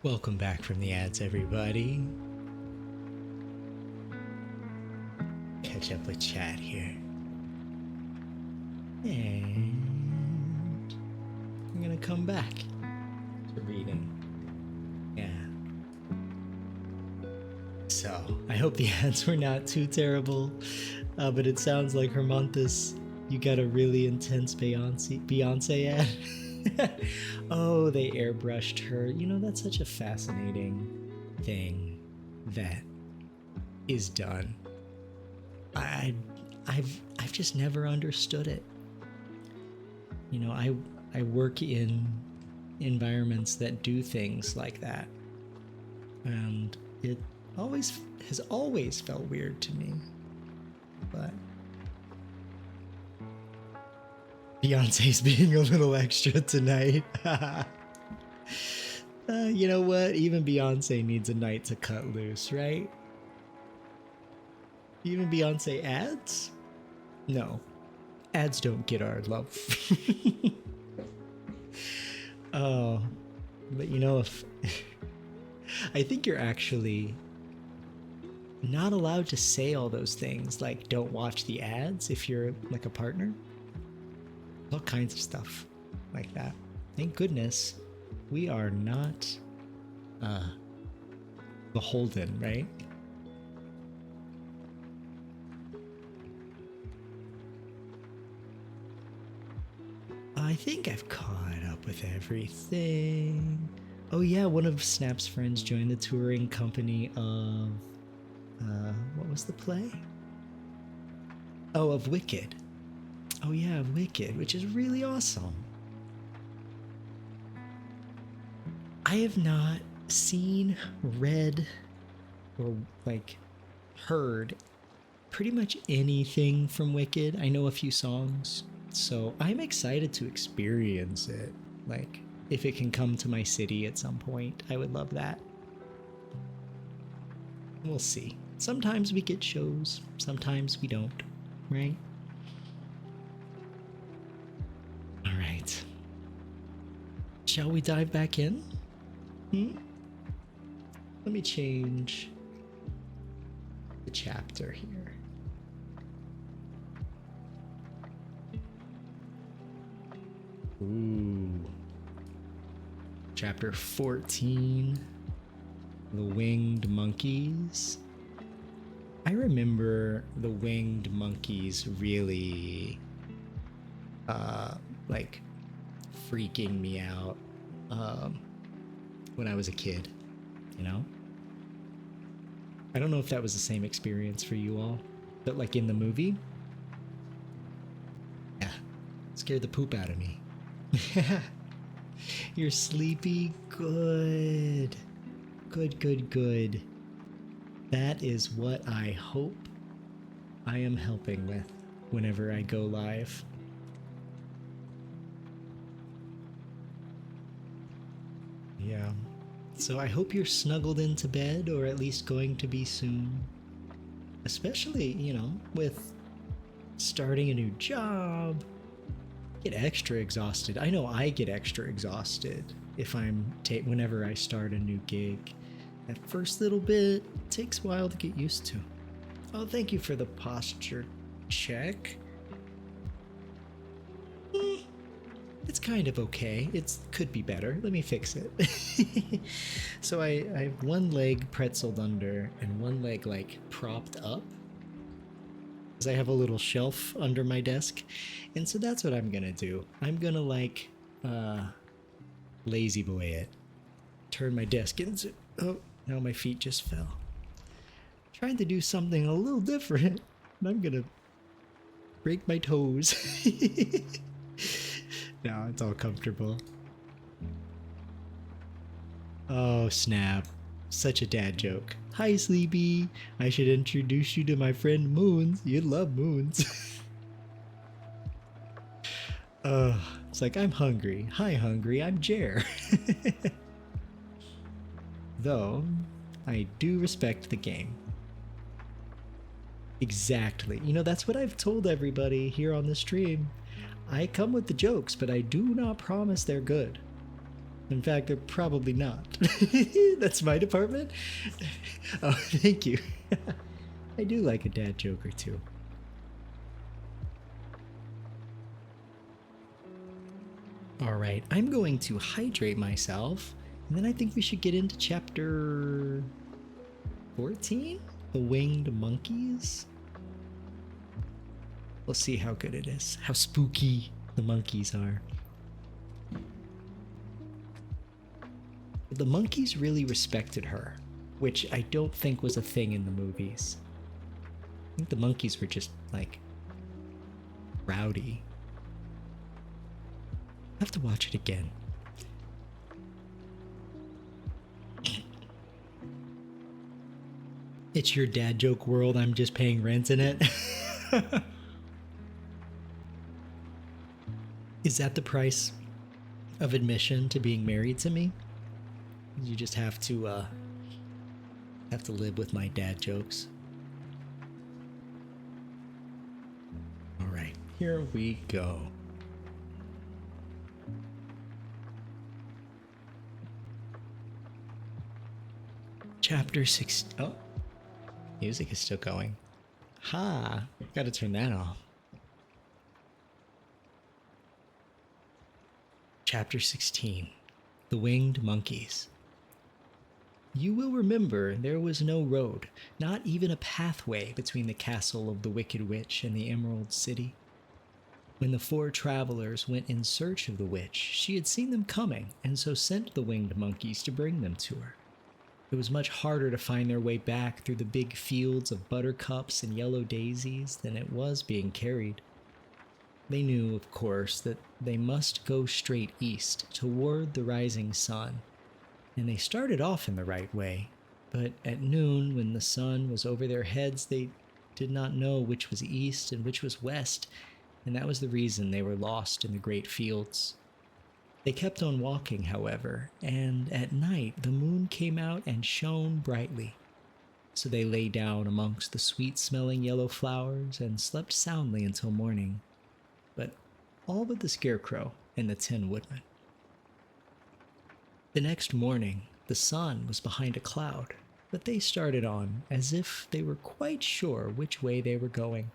Welcome back from the ads, everybody. Catch up with chat here. And I'm gonna come back to reading. Yeah. So, I hope the ads were not too terrible. But it sounds like Hermonthus, you got a really intense Beyonce ad. Oh, they airbrushed her. You know, that's such a fascinating thing that is done. I've just never understood it. You know, I work in environments that do things like that, and it has always felt weird to me. But Beyonce's being a little extra tonight. You know what? Even Beyonce needs a night to cut loose, right? Even Beyonce ads? No. Ads don't get our love. Oh, but you know, if I think you're actually not allowed to say all those things, like don't watch the ads if you're like a partner. All kinds of stuff like that. Thank goodness we are not beholden, right? I think I've caught up with everything. Oh yeah, one of Snap's friends joined the touring company of what was the play? Oh, of Wicked. Oh yeah, of Wicked, which is really awesome. I have not seen, read, or like heard pretty much anything from Wicked. I know a few songs, so I'm excited to experience it. Like, if it can come to my city at some point, I would love that. We'll see. Sometimes we get shows, sometimes we don't, right? All right. Shall we dive back in? Let me change the chapter here. Ooh. Chapter 14, The Winged Monkeys. I remember the winged monkeys really, like, freaking me out when I was a kid, you know? I don't know if that was the same experience for you all, but like in the movie, yeah, it scared the poop out of me. You're sleepy? Good. Good. That is what I hope I am helping with whenever I go live. Yeah. So I hope you're snuggled into bed, or at least going to be soon. Especially, you know, with starting a new job. Get extra exhausted. I know I get extra exhausted if whenever I start a new gig. That first little bit takes a while to get used to. Oh, thank you for the posture check. It's kind of okay. It could be better. Let me fix it. So I have one leg pretzeled under and one leg like propped up, because I have a little shelf under my desk. And so that's what I'm gonna do. I'm gonna like lazy boy it. Turn my desk into, oh, now my feet just fell. Trying to do something a little different, and I'm gonna break my toes. No, it's all comfortable. Oh, snap. Such a dad joke. Hi, Sleepy. I should introduce you to my friend Moons. You'd love Moons. It's like, I'm hungry. Hi, hungry. I'm Jer. Though, I do respect the game. Exactly. You know, that's what I've told everybody here on the stream. I come with the jokes, but I do not promise they're good. In fact, they're probably not. That's my department? Oh, thank you. I do like a dad joke or two. Alright, I'm going to hydrate myself, and then I think we should get into chapter 14? The Winged Monkeys? We'll see how good it is, how spooky the monkeys are. The monkeys really respected her, which I don't think was a thing in the movies. I think the monkeys were just, like, rowdy. I have to watch it again. It's your dad joke world, I'm just paying rent in it. Is that the price of admission to being married to me? You just have to live with my dad jokes. All right, here we go. Chapter 6. Oh, music is still going. Ha! Gotta turn that off. Chapter 16. The Winged Monkeys. You will remember there was no road, not even a pathway between the castle of the Wicked Witch and the Emerald City. When the four travelers went in search of the witch, she had seen them coming and so sent the winged monkeys to bring them to her. It was much harder to find their way back through the big fields of buttercups and yellow daisies than it was being carried. They knew, of course, that they must go straight east toward the rising sun, and they started off in the right way, but at noon, when the sun was over their heads, they did not know which was east and which was west, and that was the reason they were lost in the great fields. They kept on walking, however, and at night the moon came out and shone brightly. So they lay down amongst the sweet-smelling yellow flowers and slept soundly until morning. But all but the Scarecrow and the Tin Woodman. The next morning, the sun was behind a cloud, but they started on as if they were quite sure which way they were going.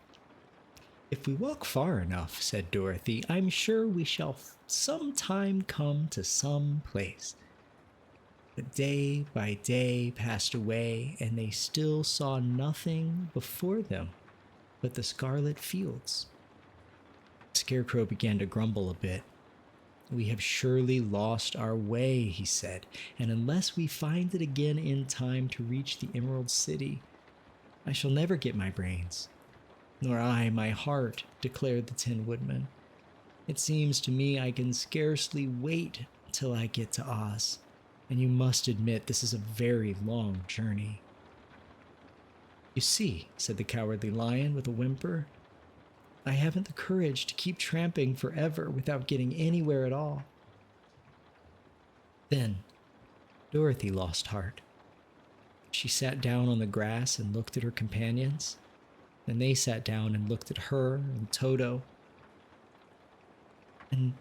"If we walk far enough," said Dorothy, "I'm sure we shall sometime come to some place." But day by day passed away, and they still saw nothing before them but the scarlet fields. Scarecrow began to grumble a bit. "We have surely lost our way," he said, "and unless we find it again in time to reach the Emerald City, I shall never get my brains." "Nor I my heart," declared the Tin Woodman. "It seems to me I can scarcely wait till I get to Oz, and you must admit this is a very long journey." "You see," said the Cowardly Lion with a whimper, "I haven't the courage to keep tramping forever without getting anywhere at all." Then Dorothy lost heart. She sat down on the grass and looked at her companions. Then they sat down and looked at her and Toto. And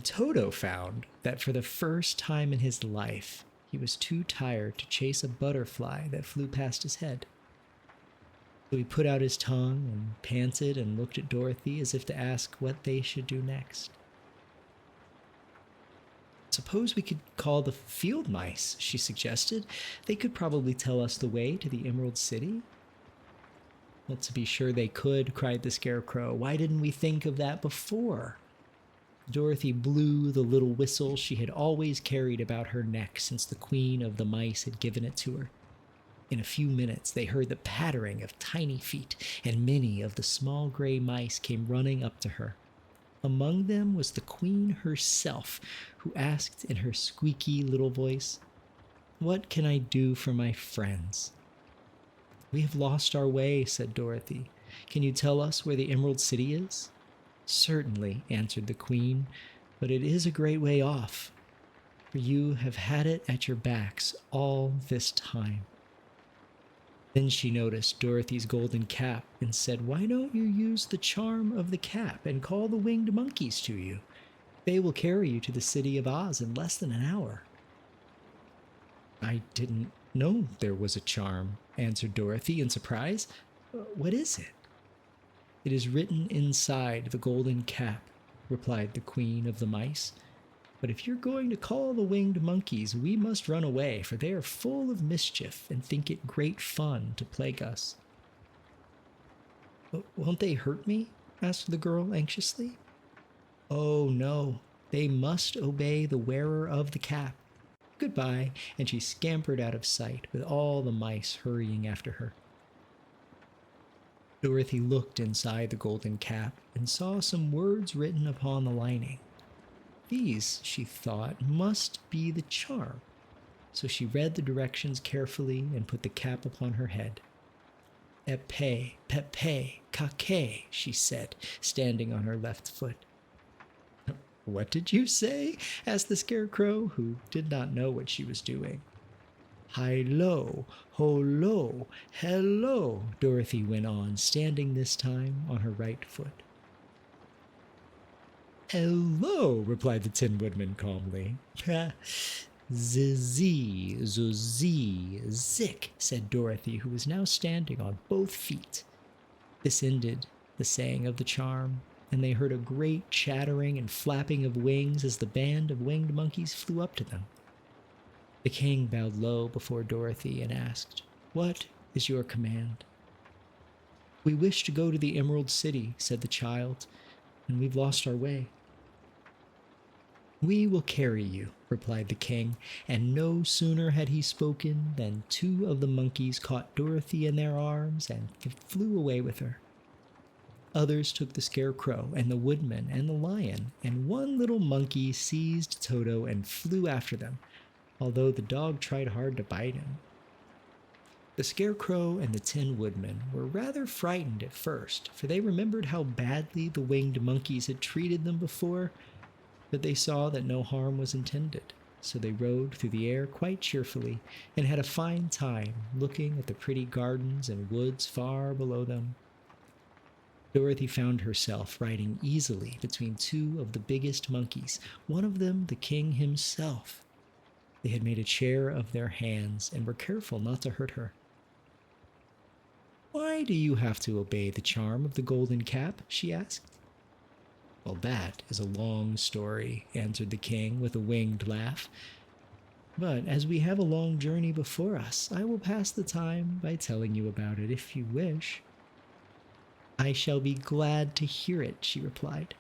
Toto found that for the first time in his life, he was too tired to chase a butterfly that flew past his head. So he put out his tongue and panted and looked at Dorothy as if to ask what they should do next. "Suppose we could call the field mice," she suggested. "They could probably tell us the way to the Emerald City." "Well, to be sure they could," cried the Scarecrow. "Why didn't we think of that before?" Dorothy blew the little whistle she had always carried about her neck since the Queen of the Mice had given it to her. In a few minutes they heard the pattering of tiny feet, and many of the small gray mice came running up to her. Among them was the Queen herself, who asked in her squeaky little voice, "What can I do for my friends?" "We have lost our way," said Dorothy. "Can you tell us where the Emerald City is?" "Certainly," answered the Queen, "but it is a great way off, for you have had it at your backs all this time." Then she noticed Dorothy's golden cap and said, "Why don't you use the charm of the cap and call the winged monkeys to you? They will carry you to the city of Oz in less than an hour." "I didn't know there was a charm," answered Dorothy in surprise. "What is it?" "It is written inside the golden cap," replied the Queen of the Mice. "But if you're going to call the winged monkeys, we must run away, for they are full of mischief and think it great fun to plague us." "Won't they hurt me?" asked the girl anxiously. "Oh, no. They must obey the wearer of the cap. Goodbye," and she scampered out of sight, with all the mice hurrying after her. Dorothy looked inside the golden cap and saw some words written upon the lining. These, she thought, must be the charm, so she read the directions carefully and put the cap upon her head. "Epe, pepe, kake," she said, standing on her left foot. "What did you say?" asked the Scarecrow, who did not know what she was doing. "Hi-lo, ho-lo, hello," Dorothy went on, standing this time on her right foot. "Hello," replied the Tin Woodman calmly. "Zizzy, zuzzy, zick," said Dorothy, who was now standing on both feet. This ended the saying of the charm, and they heard a great chattering and flapping of wings as the band of winged monkeys flew up to them. The king bowed low before Dorothy and asked, "What is your command?" "We wish to go to the Emerald City," said the child, "and we've lost our way." "We will carry you," replied the king, and no sooner had he spoken than two of the monkeys caught Dorothy in their arms and flew away with her. Others took the Scarecrow and the Woodman and the Lion, and one little monkey seized Toto and flew after them, although the dog tried hard to bite him. The Scarecrow and the Tin Woodman were rather frightened at first, for they remembered how badly the winged monkeys had treated them before, but they saw that no harm was intended, so they rode through the air quite cheerfully and had a fine time looking at the pretty gardens and woods far below them. Dorothy found herself riding easily between two of the biggest monkeys, one of them the king himself. They had made a chair of their hands and were careful not to hurt her. "Why do you have to obey the charm of the golden cap?" she asked. "Well, that is a long story," answered the king with a winged laugh. "But as we have a long journey before us, I will pass the time by telling you about it if you wish." "I shall be glad to hear it," she replied.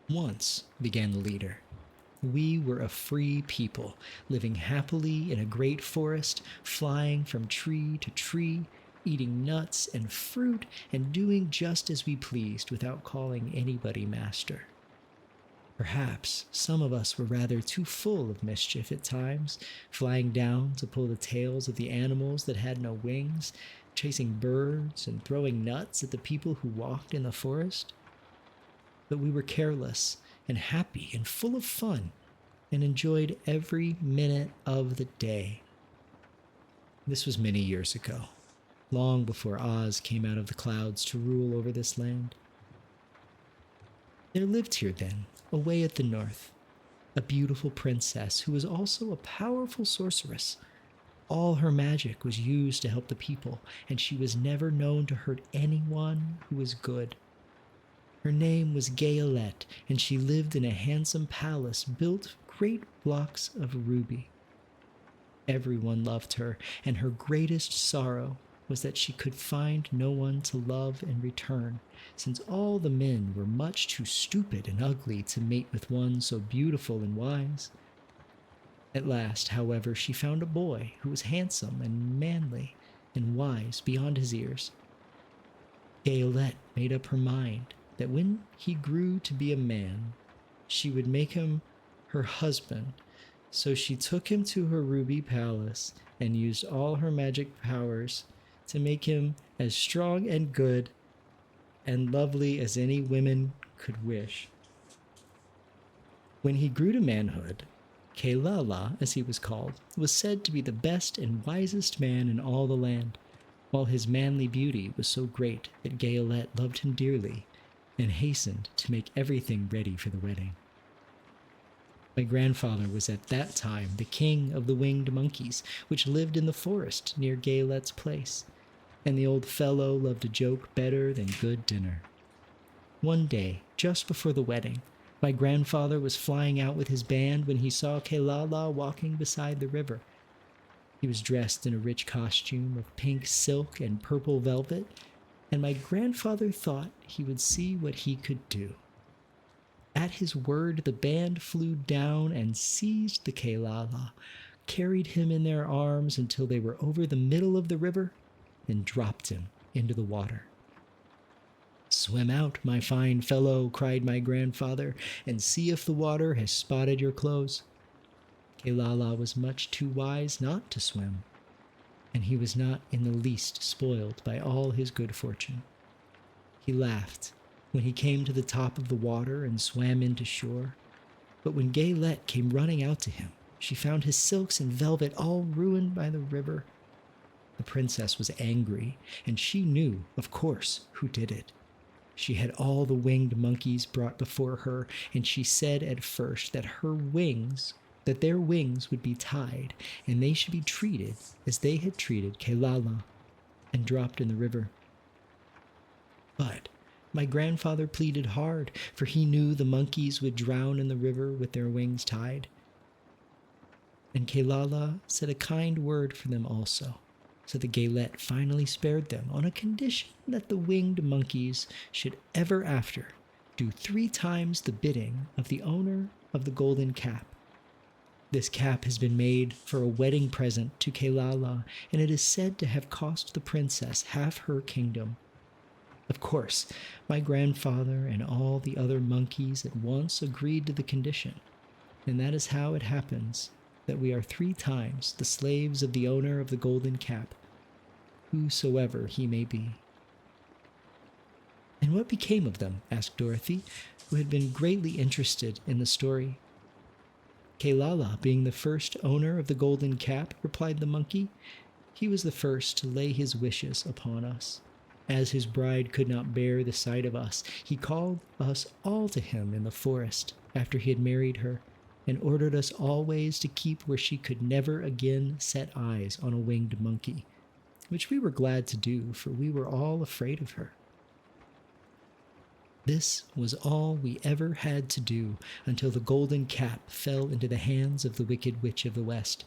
"Once," began the leader, "we were a free people, living happily in a great forest, flying from tree to tree, eating nuts and fruit, and doing just as we pleased without calling anybody master. Perhaps some of us were rather too full of mischief at times, flying down to pull the tails of the animals that had no wings, chasing birds and throwing nuts at the people who walked in the forest. But we were careless and happy and full of fun, and enjoyed every minute of the day." This was many years ago, long before Oz came out of the clouds to rule over this land. There lived here then, away at the north, a beautiful princess who was also a powerful sorceress. All her magic was used to help the people, and she was never known to hurt anyone who was good. Her name was Gayolette, and she lived in a handsome palace built of great blocks of ruby. Everyone loved her, and her greatest sorrow was that she could find no one to love in return, since all the men were much too stupid and ugly to mate with one so beautiful and wise. At last, however, she found a boy who was handsome and manly and wise beyond his years. Gayolette made up her mind that when he grew to be a man, she would make him her husband, so she took him to her ruby palace and used all her magic powers to make him as strong and good and lovely as any women could wish. When he grew to manhood, Kaylala, as he was called, was said to be the best and wisest man in all the land, while his manly beauty was so great that Gayolette loved him dearly and hastened to make everything ready for the wedding. My grandfather was at that time the king of the winged monkeys, which lived in the forest near Gaylet's place, and the old fellow loved a joke better than good dinner. One day, just before the wedding, my grandfather was flying out with his band when he saw Kelala walking beside the river. He was dressed in a rich costume of pink silk and purple velvet, and my grandfather thought he would see what he could do. At his word, the band flew down and seized the Kelala, carried him in their arms until they were over the middle of the river, and dropped him into the water. "Swim out, my fine fellow," cried my grandfather, "and see if the water has spotted your clothes." Kelala was much too wise not to swim, and he was not in the least spoiled by all his good fortune. He laughed when he came to the top of the water and swam into shore, but when Gaylet came running out to him, she found his silks and velvet all ruined by the river. The princess was angry, and she knew, of course, who did it. She had all the winged monkeys brought before her, and she said at first that their wings would be tied, and they should be treated as they had treated Kelala, and dropped in the river. But my grandfather pleaded hard, for he knew the monkeys would drown in the river with their wings tied. And Kelala said a kind word for them also, so that Gaylet finally spared them on a condition that the winged monkeys should ever after do 3 times the bidding of the owner of the golden cap. This cap has been made for a wedding present to Kelala, and it is said to have cost the princess half her kingdom. Of course, my grandfather and all the other monkeys at once agreed to the condition, and that is how it happens that we are 3 times the slaves of the owner of the golden cap, whosoever he may be. "And what became of them?" asked Dorothy, who had been greatly interested in the story. "Kelala being the first owner of the golden cap," replied the monkey, "he was the first to lay his wishes upon us. As his bride could not bear the sight of us, he called us all to him in the forest after he had married her, and ordered us always to keep where she could never again set eyes on a winged monkey, which we were glad to do, for we were all afraid of her. This was all we ever had to do until the golden cap fell into the hands of the Wicked Witch of the West,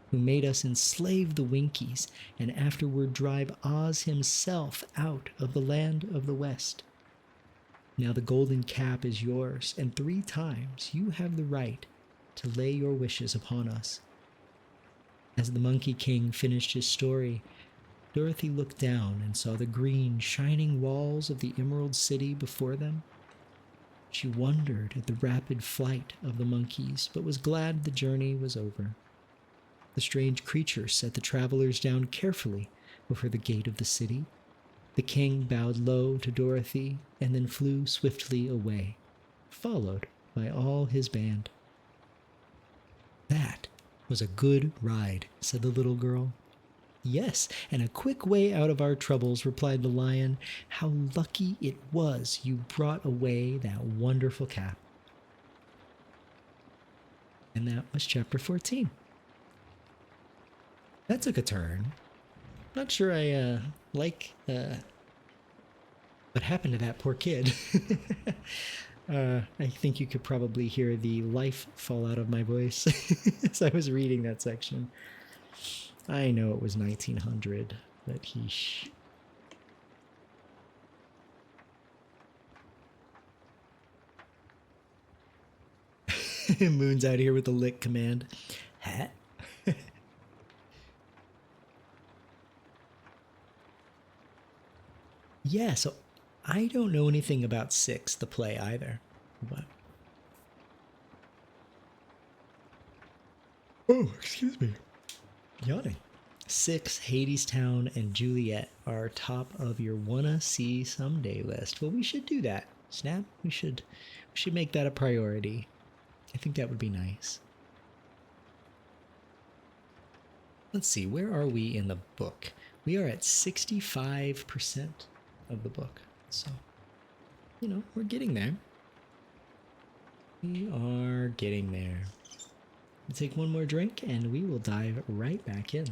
who made us enslave the Winkies and afterward drive Oz himself out of the land of the West. Now the golden cap is yours, and 3 times you have the right to lay your wishes upon us." As the Monkey King finished his story, Dorothy looked down and saw the green, shining walls of the Emerald City before them. She wondered at the rapid flight of the monkeys, but was glad the journey was over. The strange creature set the travelers down carefully before the gate of the city. The king bowed low to Dorothy and then flew swiftly away, followed by all his band. "That was a good ride," said the little girl. "Yes, and a quick way out of our troubles," replied the lion. "How lucky it was you brought away that wonderful cap." And that was chapter 14. That took a turn. Not sure I like what happened to that poor kid. I think you could probably hear the life fall out of my voice as I was reading that section. I know it was 1900, but heesh. Moon's out here with the lick command. Hat. Yeah, so I don't know anything about 6, the play, either. But... Oh, excuse me. Yawning. 6, Hadestown and Juliet are top of your wanna see someday list. Well, we should do that. Snap, we should make that a priority. I think that would be nice. Let's see, where are we in the book? We are at 65% of the book. So you know, we're getting there. We are getting there. We'll take one more drink and we will dive right back in.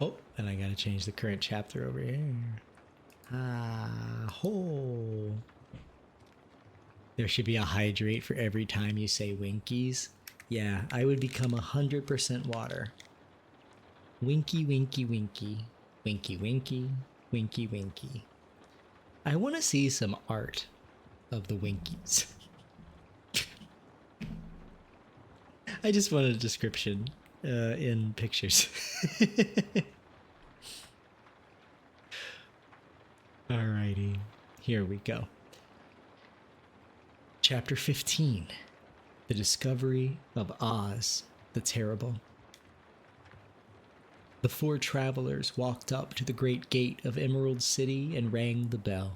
Oh, and I gotta change the current chapter over here. Ah, ho. There should be a hydrate for every time you say winkies. Yeah, I would become 100% water. Winky, winky, winky. Winky, winky. Winky, winky. I want to see some art of the winkies. I just want a description in pictures. Alrighty, here we go. Chapter 15, The Discovery of Oz the Terrible. The four travelers walked up to the great gate of Emerald City and rang the bell.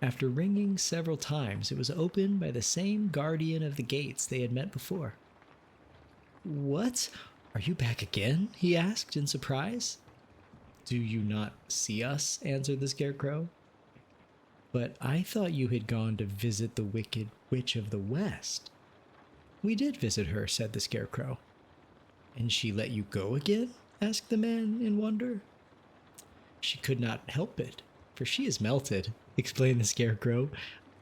After ringing several times, it was opened by the same guardian of the gates they had met before. "What? Are you back again?" he asked in surprise. "Do you not see us?" answered the Scarecrow. "But I thought you had gone to visit the Wicked Witch of the West." "We did visit her," said the Scarecrow. "And she let you go again?" asked the man in wonder. "She could not help it, for she is melted," explained the Scarecrow.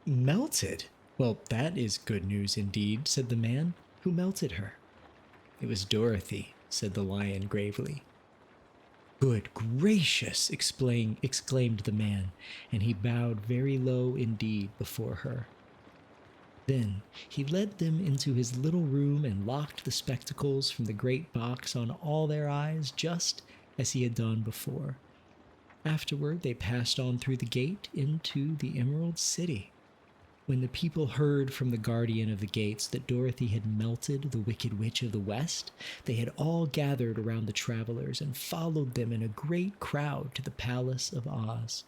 "Melted? Well, that is good news indeed," said the man. "Who melted her?" "It was Dorothy," said the lion gravely. "Good gracious!" exclaimed the man, and he bowed very low indeed before her. Then he led them into his little room and locked the spectacles from the great box on all their eyes, just as he had done before. Afterward, they passed on through the gate into the Emerald City. When the people heard from the guardian of the gates that Dorothy had melted the Wicked Witch of the West, they had all gathered around the travelers and followed them in a great crowd to the Palace of Oz.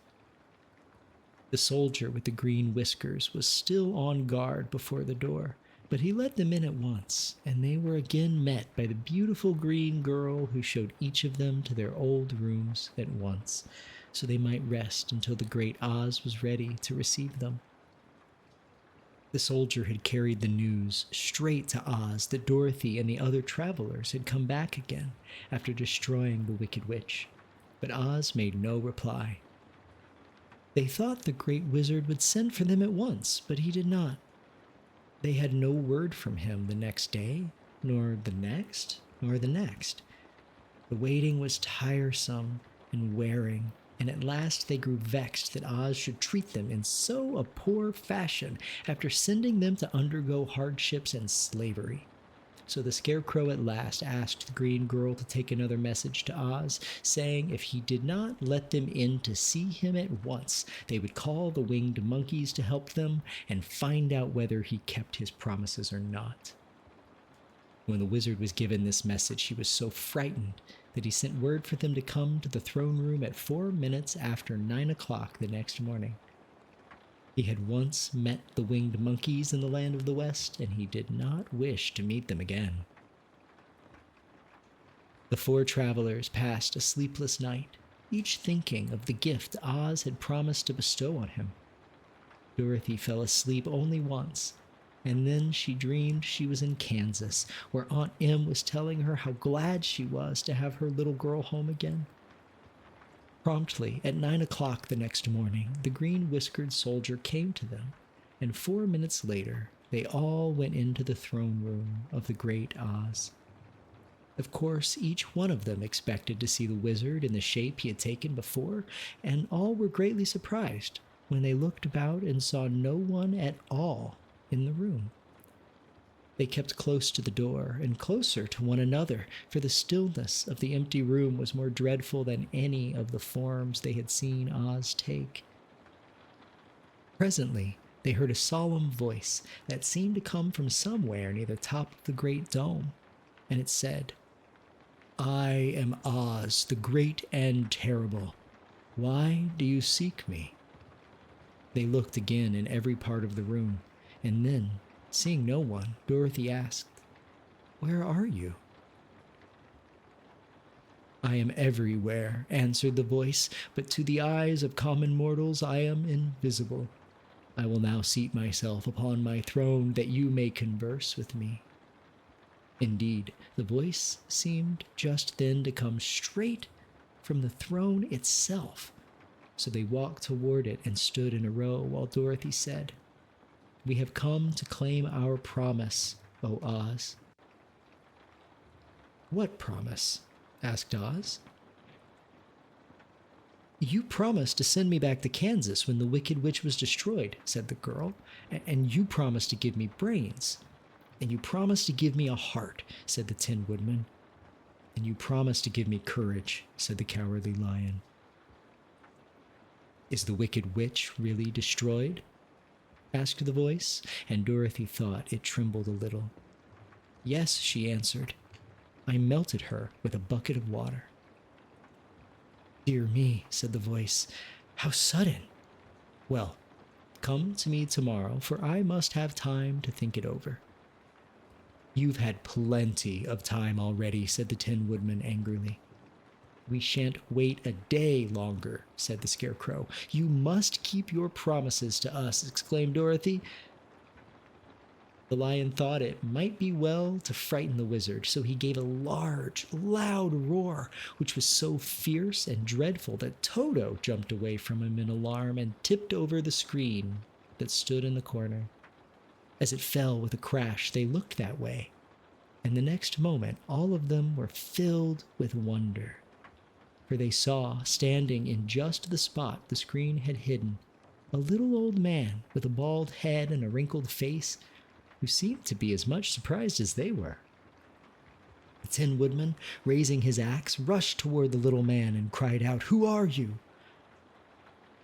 The soldier with the green whiskers was still on guard before the door, but he let them in at once, and they were again met by the beautiful green girl who showed each of them to their old rooms at once, so they might rest until the great Oz was ready to receive them. The soldier had carried the news straight to Oz that Dorothy and the other travelers had come back again after destroying the Wicked Witch, but Oz made no reply. They thought the great wizard would send for them at once, but he did not. They had no word from him the next day, nor the next, nor the next. The waiting was tiresome and wearing, and at last they grew vexed that Oz should treat them in so a poor fashion after sending them to undergo hardships and slavery. So the Scarecrow at last asked the green girl to take another message to Oz, saying if he did not let them in to see him at once, they would call the winged monkeys to help them and find out whether he kept his promises or not. When the wizard was given this message, he was so frightened that he sent word for them to come to the throne room at 4 minutes after 9 o'clock the next morning. He had once met the winged monkeys in the land of the West, and he did not wish to meet them again. The four travelers passed a sleepless night, each thinking of the gift Oz had promised to bestow on him. Dorothy fell asleep only once, and then she dreamed she was in Kansas, where Aunt Em was telling her how glad she was to have her little girl home again. Promptly at 9 o'clock the next morning, the green-whiskered soldier came to them, and 4 minutes later, they all went into the throne room of the great Oz. Of course, each one of them expected to see the wizard in the shape he had taken before, and all were greatly surprised when they looked about and saw no one at all in the room. They kept close to the door and closer to one another, for the stillness of the empty room was more dreadful than any of the forms they had seen Oz take. Presently, they heard a solemn voice that seemed to come from somewhere near the top of the great dome, and it said, "I am Oz, the great and terrible. Why do you seek me?" They looked again in every part of the room, and then, seeing no one, Dorothy asked, "Where are you?" "I am everywhere," answered the voice, "but to the eyes of common mortals I am invisible. I will now seat myself upon my throne that you may converse with me." Indeed, the voice seemed just then to come straight from the throne itself. So they walked toward it and stood in a row while Dorothy said, "We have come to claim our promise, O Oz." "What promise?" asked Oz. "You promised to send me back to Kansas when the Wicked Witch was destroyed," said the girl. "And you promised to give me brains. And you promised to give me a heart," said the Tin Woodman. "And you promised to give me courage," said the Cowardly Lion. "Is the Wicked Witch really destroyed?" asked the voice, and Dorothy thought it trembled a little. "Yes," she answered. "I melted her with a bucket of water." "Dear me," said the voice, "how sudden! Well, come to me tomorrow, for I must have time to think it over." "You've had plenty of time already," said the Tin Woodman angrily. "We shan't wait a day longer," said the Scarecrow. "You must keep your promises to us," exclaimed Dorothy. The lion thought it might be well to frighten the wizard, so he gave a large, loud roar, which was so fierce and dreadful that Toto jumped away from him in alarm and tipped over the screen that stood in the corner. As it fell with a crash, they looked that way, and the next moment all of them were filled with wonder, for they saw, standing in just the spot the screen had hidden, a little old man with a bald head and a wrinkled face, who seemed to be as much surprised as they were. The Tin Woodman, raising his axe, rushed toward the little man and cried out, "Who are you?"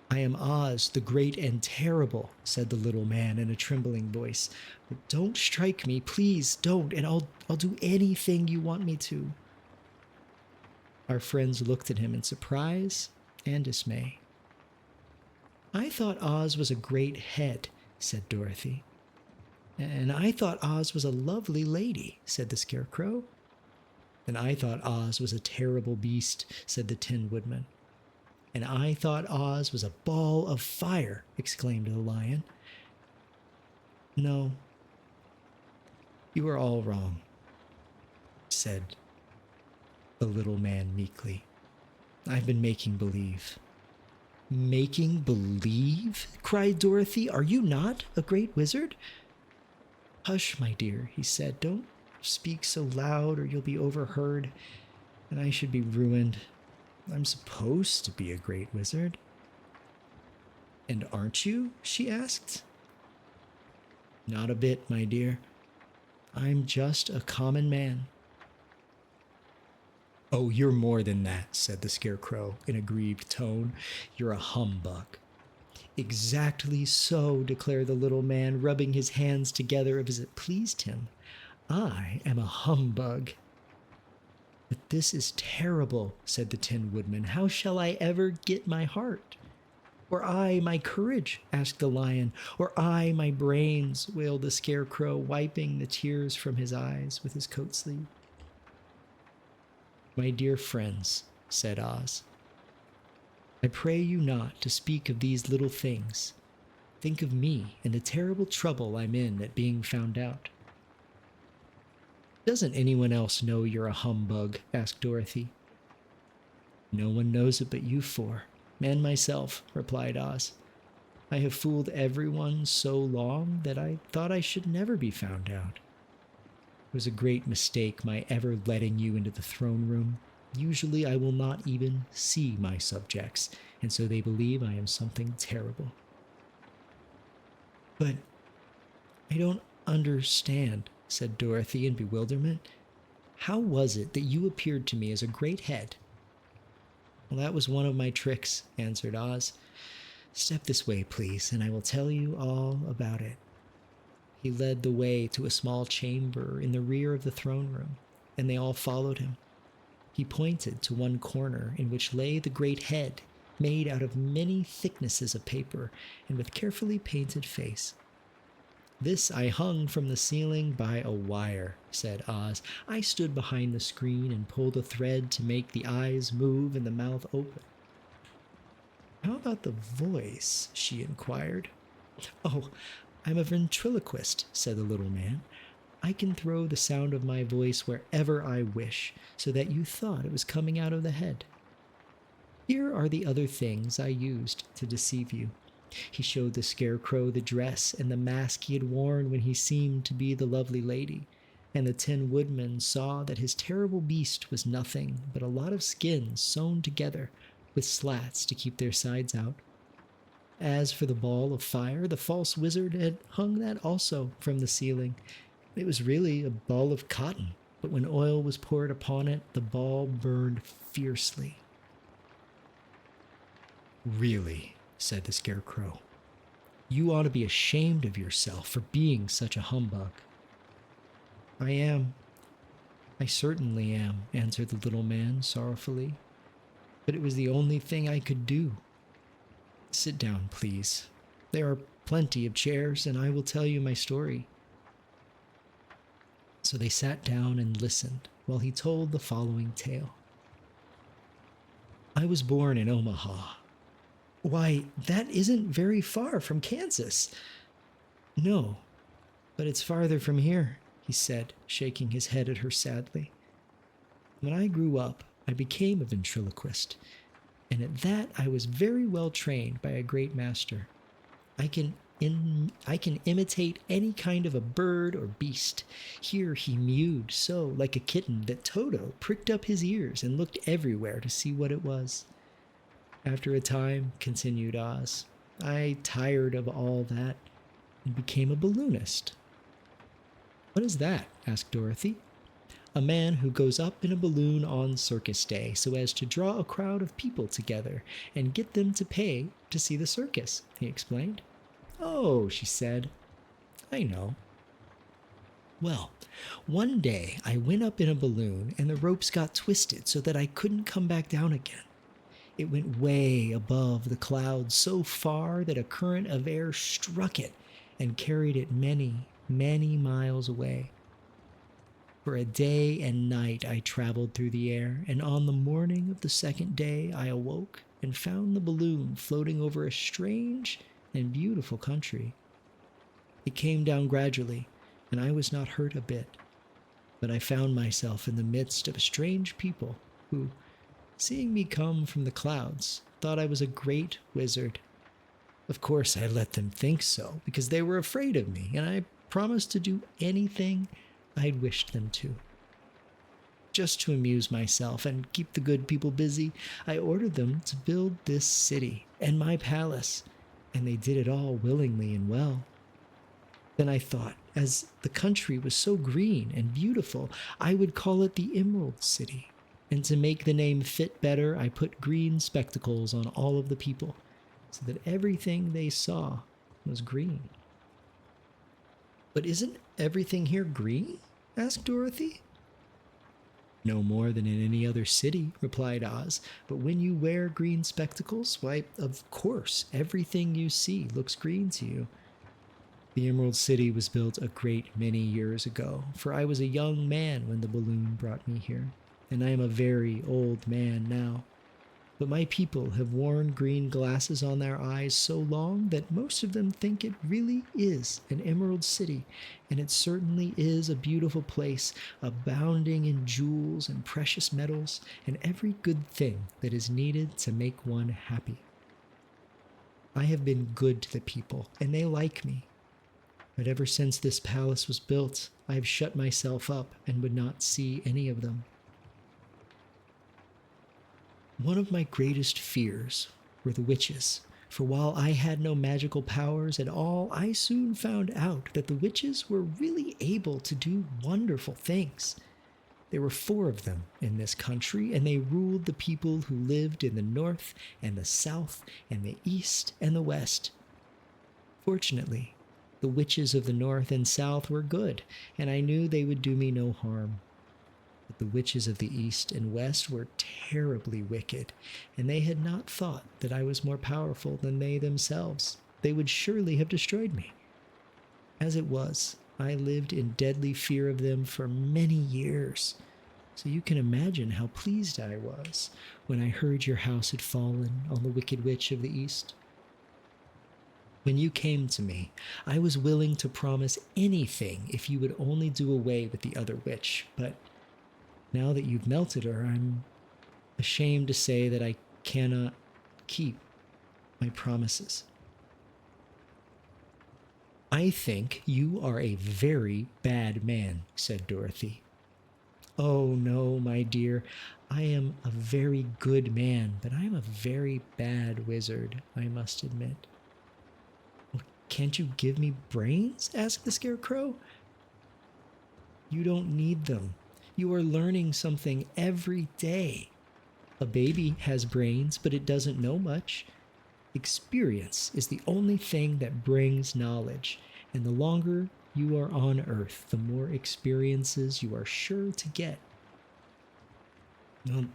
"I am Oz, the Great and Terrible," said the little man in a trembling voice. "But don't strike me, please don't, and I'll do anything you want me to." Our friends looked at him in surprise and dismay. "I thought Oz was a great head," said Dorothy. "And I thought Oz was a lovely lady," said the Scarecrow. "And I thought Oz was a terrible beast," said the Tin Woodman. "And I thought Oz was a ball of fire," exclaimed the lion. "No, you are all wrong," said the little man meekly. "I've been making believe." "Making believe?" cried Dorothy. "Are you not a great wizard?" "Hush, my dear," he said. "Don't speak so loud or you'll be overheard, and I should be ruined. I'm supposed to be a great wizard." "And aren't you?" she asked. "Not a bit, my dear. I'm just a common man." "Oh, you're more than that," said the Scarecrow in a grieved tone. "You're a humbug." "Exactly so," declared the little man, rubbing his hands together as it pleased him. "I am a humbug." "But this is terrible," said the Tin Woodman. "How shall I ever get my heart?" "Or I my courage?" asked the lion. "Or I my brains?" wailed the Scarecrow, wiping the tears from his eyes with his coat sleeve. "My dear friends," said Oz, "I pray you not to speak of these little things. Think of me and the terrible trouble I'm in at being found out." "Doesn't anyone else know you're a humbug?" asked Dorothy. "No one knows it but you four, and myself," replied Oz. "I have fooled everyone so long that I thought I should never be found out. It was a great mistake my ever letting you into the throne room. Usually I will not even see my subjects, and so they believe I am something terrible." "But I don't understand," said Dorothy in bewilderment. "How was it that you appeared to me as a great head?" "Well, that was one of my tricks," answered Oz. "Step this way, please, and I will tell you all about it." He led the way to a small chamber in the rear of the throne room, and they all followed him. He pointed to one corner in which lay the great head, made out of many thicknesses of paper and with carefully painted face. This I hung from the ceiling by a wire, said Oz. I stood behind the screen and pulled a thread to make the eyes move and the mouth open. How about the voice? She inquired. Oh, I'm a ventriloquist, said the little man. I can throw the sound of my voice wherever I wish, so that you thought it was coming out of the head. Here are the other things I used to deceive you. He showed the Scarecrow the dress and the mask he had worn when he seemed to be the lovely lady, and the Tin Woodman saw that his terrible beast was nothing but a lot of skins sewn together with slats to keep their sides out. As for the ball of fire, the false wizard had hung that also from the ceiling. It was really a ball of cotton, but when oil was poured upon it, the ball burned fiercely. Really, said the Scarecrow, you ought to be ashamed of yourself for being such a humbug. I am. I certainly am, answered the little man sorrowfully. But it was the only thing I could do. Sit down, please. There are plenty of chairs, and I will tell you my story. So they sat down and listened while he told the following tale. I was born in Omaha. Why, that isn't very far from Kansas. No, but it's farther from here, he said, shaking his head at her sadly. When I grew up, I became a ventriloquist, and at that I was very well trained by a great master. I can imitate any kind of a bird or beast. Here he mewed so like a kitten that Toto pricked up his ears and looked everywhere to see what it was. After a time, continued Oz, I tired of all that and became a balloonist. What is that? Asked Dorothy. A man who goes up in a balloon on circus day so as to draw a crowd of people together and get them to pay to see the circus, he explained. Oh, she said, I know. Well, one day I went up in a balloon and the ropes got twisted so that I couldn't come back down again. It went way above the clouds so far that a current of air struck it and carried it many, many miles away. For a day and night I traveled through the air, and on the morning of the second day I awoke and found the balloon floating over a strange and beautiful country. It came down gradually, and I was not hurt a bit, but I found myself in the midst of a strange people who, seeing me come from the clouds, thought I was a great wizard. Of course I let them think so, because they were afraid of me, and I promised to do anything I'd wished them to. Just to amuse myself and keep the good people busy, I ordered them to build this city and my palace, and they did it all willingly and well. Then I thought, as the country was so green and beautiful, I would call it the Emerald City, and to make the name fit better, I put green spectacles on all of the people, so that everything they saw was green. But isn't everything here green? Asked Dorothy. No more than in any other city, replied Oz, but when you wear green spectacles, why, of course, everything you see looks green to you. The Emerald City was built a great many years ago, for I was a young man when the balloon brought me here, and I am a very old man now. But my people have worn green glasses on their eyes so long that most of them think it really is an Emerald City, and it certainly is a beautiful place, abounding in jewels and precious metals and every good thing that is needed to make one happy. I have been good to the people, and they like me. But ever since this palace was built, I have shut myself up and would not see any of them. One of my greatest fears were the witches, for while I had no magical powers at all, I soon found out that the witches were really able to do wonderful things. There were 4 of them in this country, and they ruled the people who lived in the north and the south and the east and the west. Fortunately, the witches of the north and south were good, and I knew they would do me no harm. But The witches of the east and west were terribly wicked, and they had not thought that I was more powerful than they themselves. They would surely have destroyed me. As it was, I lived in deadly fear of them for many years. So you can imagine how pleased I was when I heard your house had fallen on the wicked witch of the east. When you came to me, I was willing to promise anything if you would only do away with the other witch, but now that you've melted her, I'm ashamed to say that I cannot keep my promises. I think you are a very bad man, said Dorothy. Oh, no, my dear. I am a very good man, but I am a very bad wizard, I must admit. Well, can't you give me brains? Asked the Scarecrow. You don't need them. You are learning something every day. A baby has brains, but it doesn't know much. Experience is the only thing that brings knowledge, and the longer you are on Earth, the more experiences you are sure to get. Well,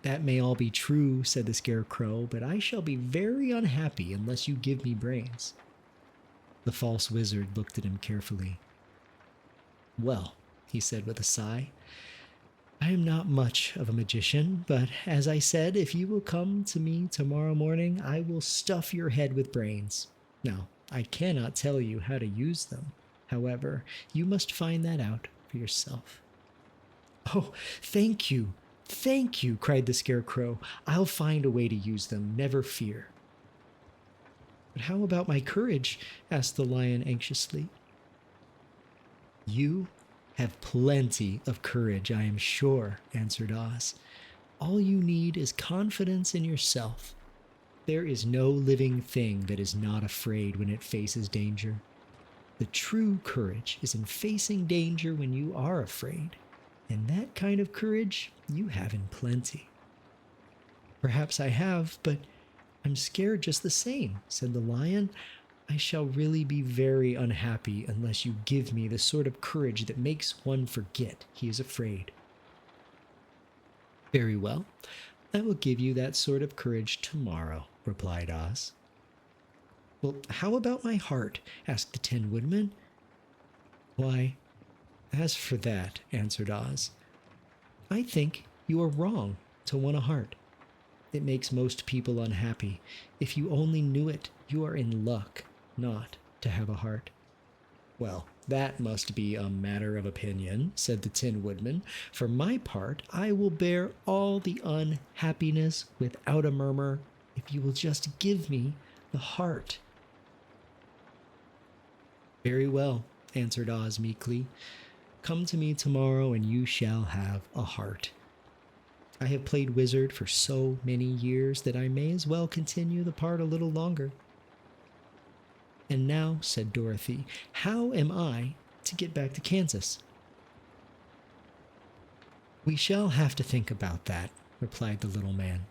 that may all be true, said the Scarecrow, but I shall be very unhappy unless you give me brains. The false wizard looked at him carefully. Well, he said with a sigh, I am not much of a magician, but as I said, if you will come to me tomorrow morning, I will stuff your head with brains. Now, I cannot tell you how to use them. However, you must find that out for yourself. Oh, thank you, cried the Scarecrow. I'll find a way to use them, never fear. But how about my courage? Asked the lion anxiously. You have plenty of courage, I am sure, answered Oz. All you need is confidence in yourself. There is no living thing that is not afraid when it faces danger. The true courage is in facing danger when you are afraid, and that kind of courage you have in plenty. Perhaps I have, but I'm scared just the same, said the lion. I shall really be very unhappy unless you give me the sort of courage that makes one forget he is afraid. Very well. I will give you that sort of courage tomorrow, replied Oz. Well, how about my heart? Asked the Tin Woodman. Why, as for that, answered Oz, I think you are wrong to want a heart. It makes most people unhappy. If you only knew it, you are in luck not to have a heart. Well, that must be a matter of opinion, said the Tin Woodman. For my part, I will bear all the unhappiness without a murmur if you will just give me the heart. Very well, answered Oz meekly. Come to me tomorrow and you shall have a heart. I have played wizard for so many years that I may as well continue the part a little longer. And now, said Dorothy, how am I to get back to Kansas? We shall have to think about that, replied the little man.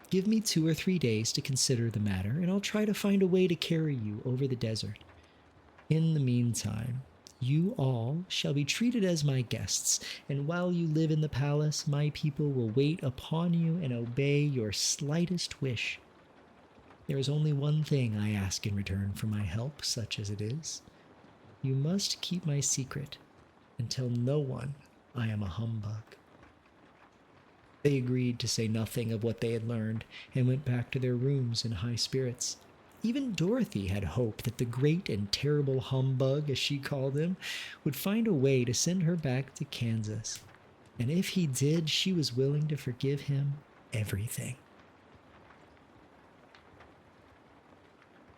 Give me 2 or 3 days to consider the matter, and I'll try to find a way to carry you over the desert. In the meantime, you all shall be treated as my guests, and while you live in the palace, my people will wait upon you and obey your slightest wish. There is only one thing I ask in return for my help, such as it is. You must keep my secret and tell no one I am a humbug. They agreed to say nothing of what they had learned and went back to their rooms in high spirits. Even Dorothy had hope that the great and terrible humbug, as she called him, would find a way to send her back to Kansas. And if he did, she was willing to forgive him everything.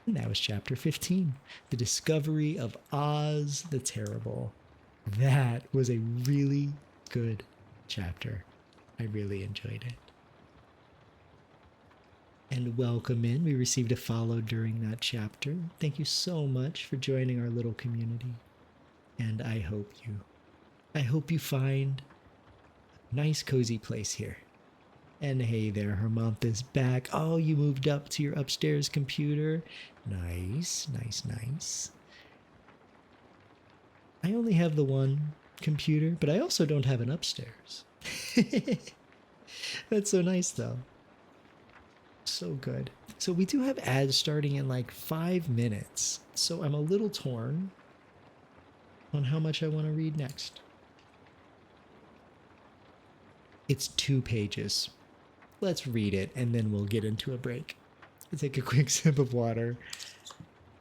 And that was chapter 15, The Discovery of Oz the Terrible. That was a really good chapter. I really enjoyed it. And welcome in. We received a follow during that chapter. Thank you so much for joining our little community. And I hope you find a nice cozy place here. And hey there, Hermonth is back. Oh, you moved up to your upstairs computer. Nice, nice, nice. I only have the one computer, but I also don't have an upstairs. That's so nice, though. So good. So we do have ads starting in like 5 minutes. So I'm a little torn on how much I want to read next. It's 2 pages. Let's read it and then we'll get into a break. I'll take a quick sip of water.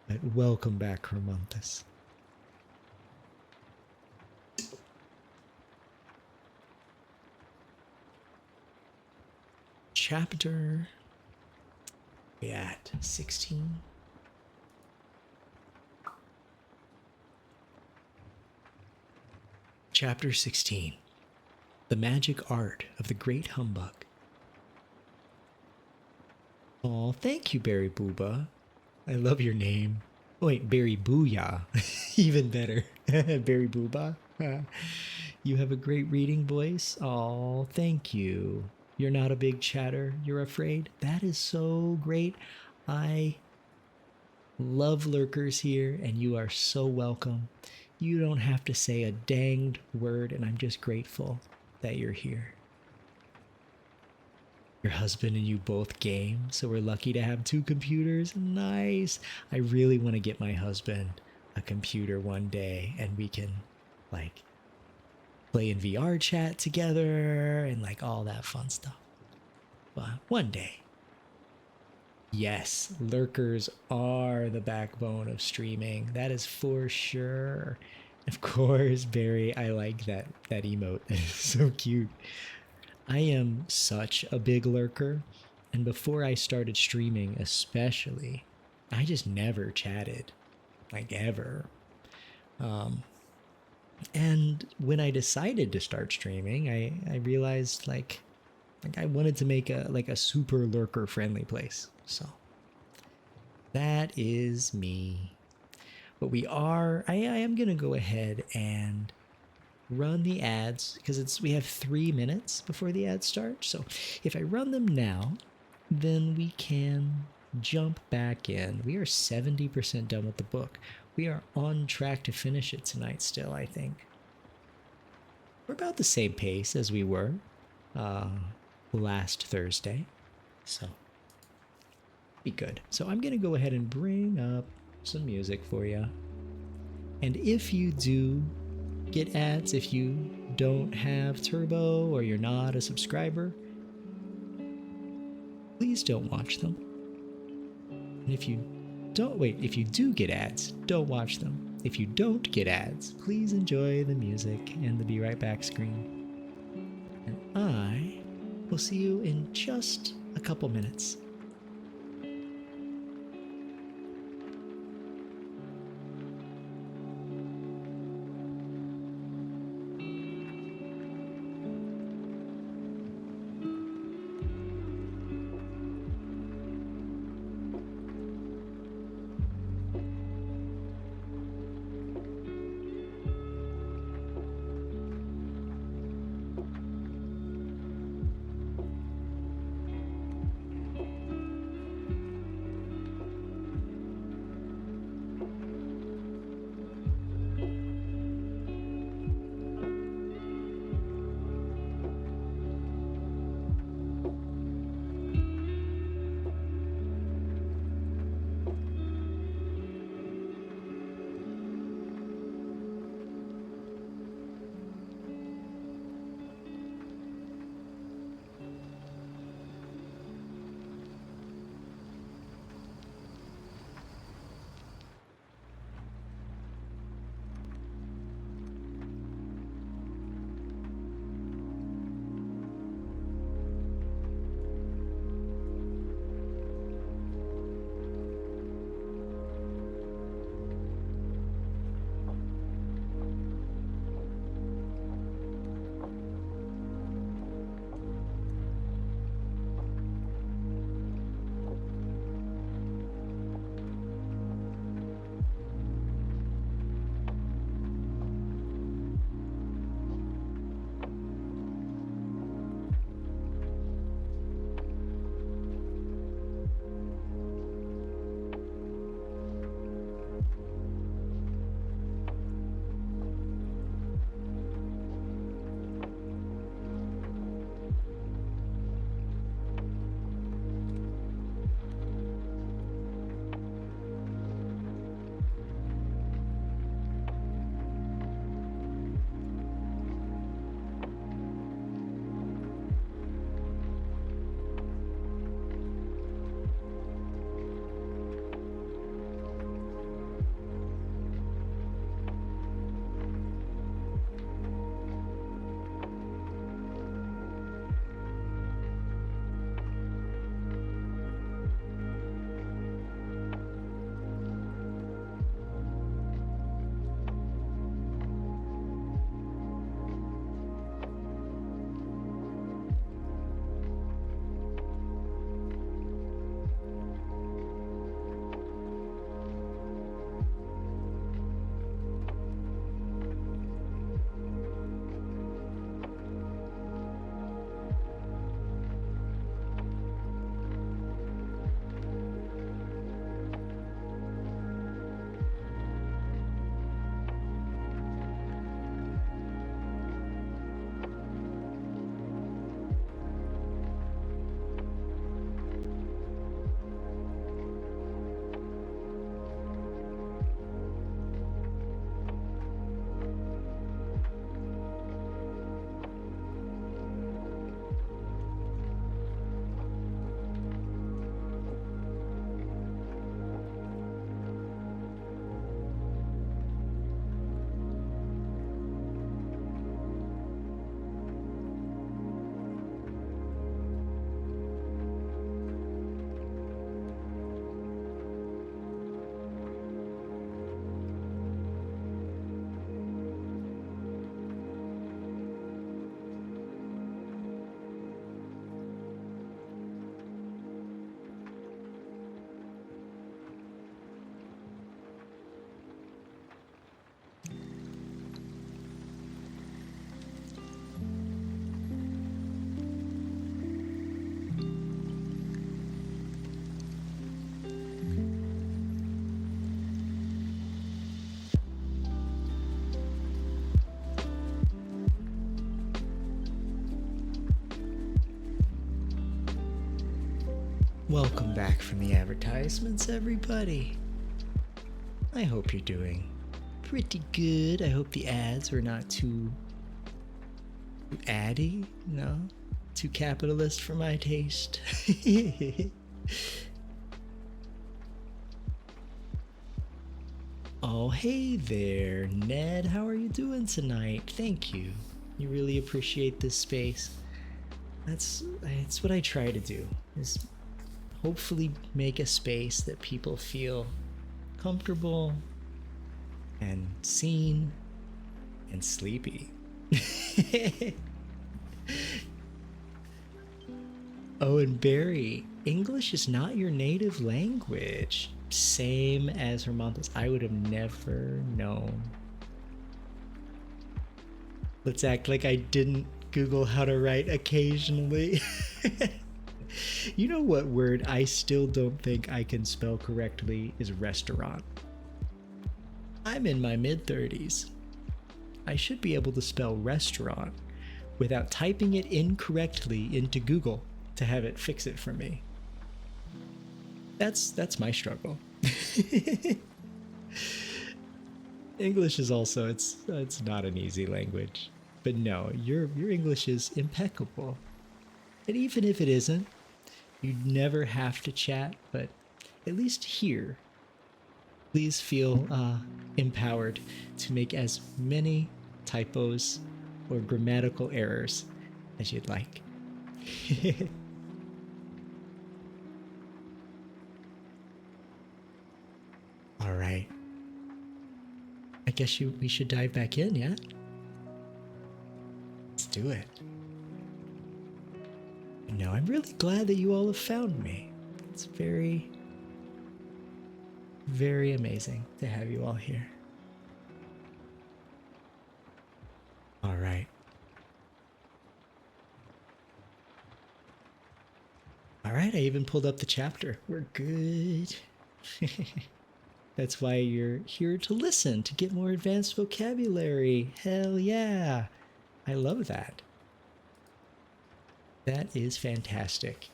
But welcome back, Hermonthus. Chapter, we at 16. Chapter 16. The Magic Art of the Great Humbug. Oh, thank you, Barry Booba. I love your name. Oh, wait, Barry Booyah. Even better. Barry Booba. You have a great reading voice. Oh, thank you. You're not a big chatter. You're afraid. That is so great. I love lurkers here, and you are so welcome. You don't have to say a danged word, and I'm just grateful that you're here. Your husband and you both game, so we're lucky to have 2 computers. Nice. I really want to get my husband a computer one day, and we can, like, play in VR chat together and, like, all that fun stuff. But one day. Yes, lurkers are the backbone of streaming. That is for sure. Of course, Barry, I like that emote. That is so cute. I am such a big lurker, and before I started streaming especially, I just never chatted, like ever. And when I decided to start streaming, I realized like I wanted to make a super lurker friendly place. So that is me. But I am gonna go ahead and run the ads because we have 3 minutes before the ads start. So if I run them now, then we can jump back in. We are 70% done with the book. We are on track to finish it tonight still, I think. We're about the same pace as we were last Thursday. So be good. So I'm going to go ahead and bring up some music for you. And if you do get ads, if you don't have Turbo or you're not a subscriber, please don't watch them. And if you do get ads, don't watch them. If you don't get ads, please enjoy the music and the Be Right Back screen. And I will see you in just a couple minutes. Welcome back from the advertisements, everybody. I hope you're doing pretty good. I hope the ads were not too addy, too capitalist for my taste. Oh, hey there, Ned. How are you doing tonight? Thank you. You really appreciate this space. That's what I try to do, is hopefully make a space that people feel comfortable and seen and sleepy. Oh, and Barry, English is not your native language. Same as Hermonthis. I would have never known. Let's act like I didn't Google how to write occasionally. You know what word I still don't think I can spell correctly is restaurant. I'm in my mid-30s. I should be able to spell restaurant without typing it incorrectly into Google to have it fix it for me. That's my struggle. English is also, it's not an easy language. But no, your English is impeccable. And even if it isn't, you'd never have to chat, but at least here, please feel empowered to make as many typos or grammatical errors as you'd like. All right. I guess we should dive back in, yeah? Let's do it. No, I'm really glad that you all have found me. It's very, very amazing to have you all here. All right. All right, I even pulled up the chapter. We're good. That's why you're here to listen, to get more advanced vocabulary. Hell yeah. I love that. That is fantastic.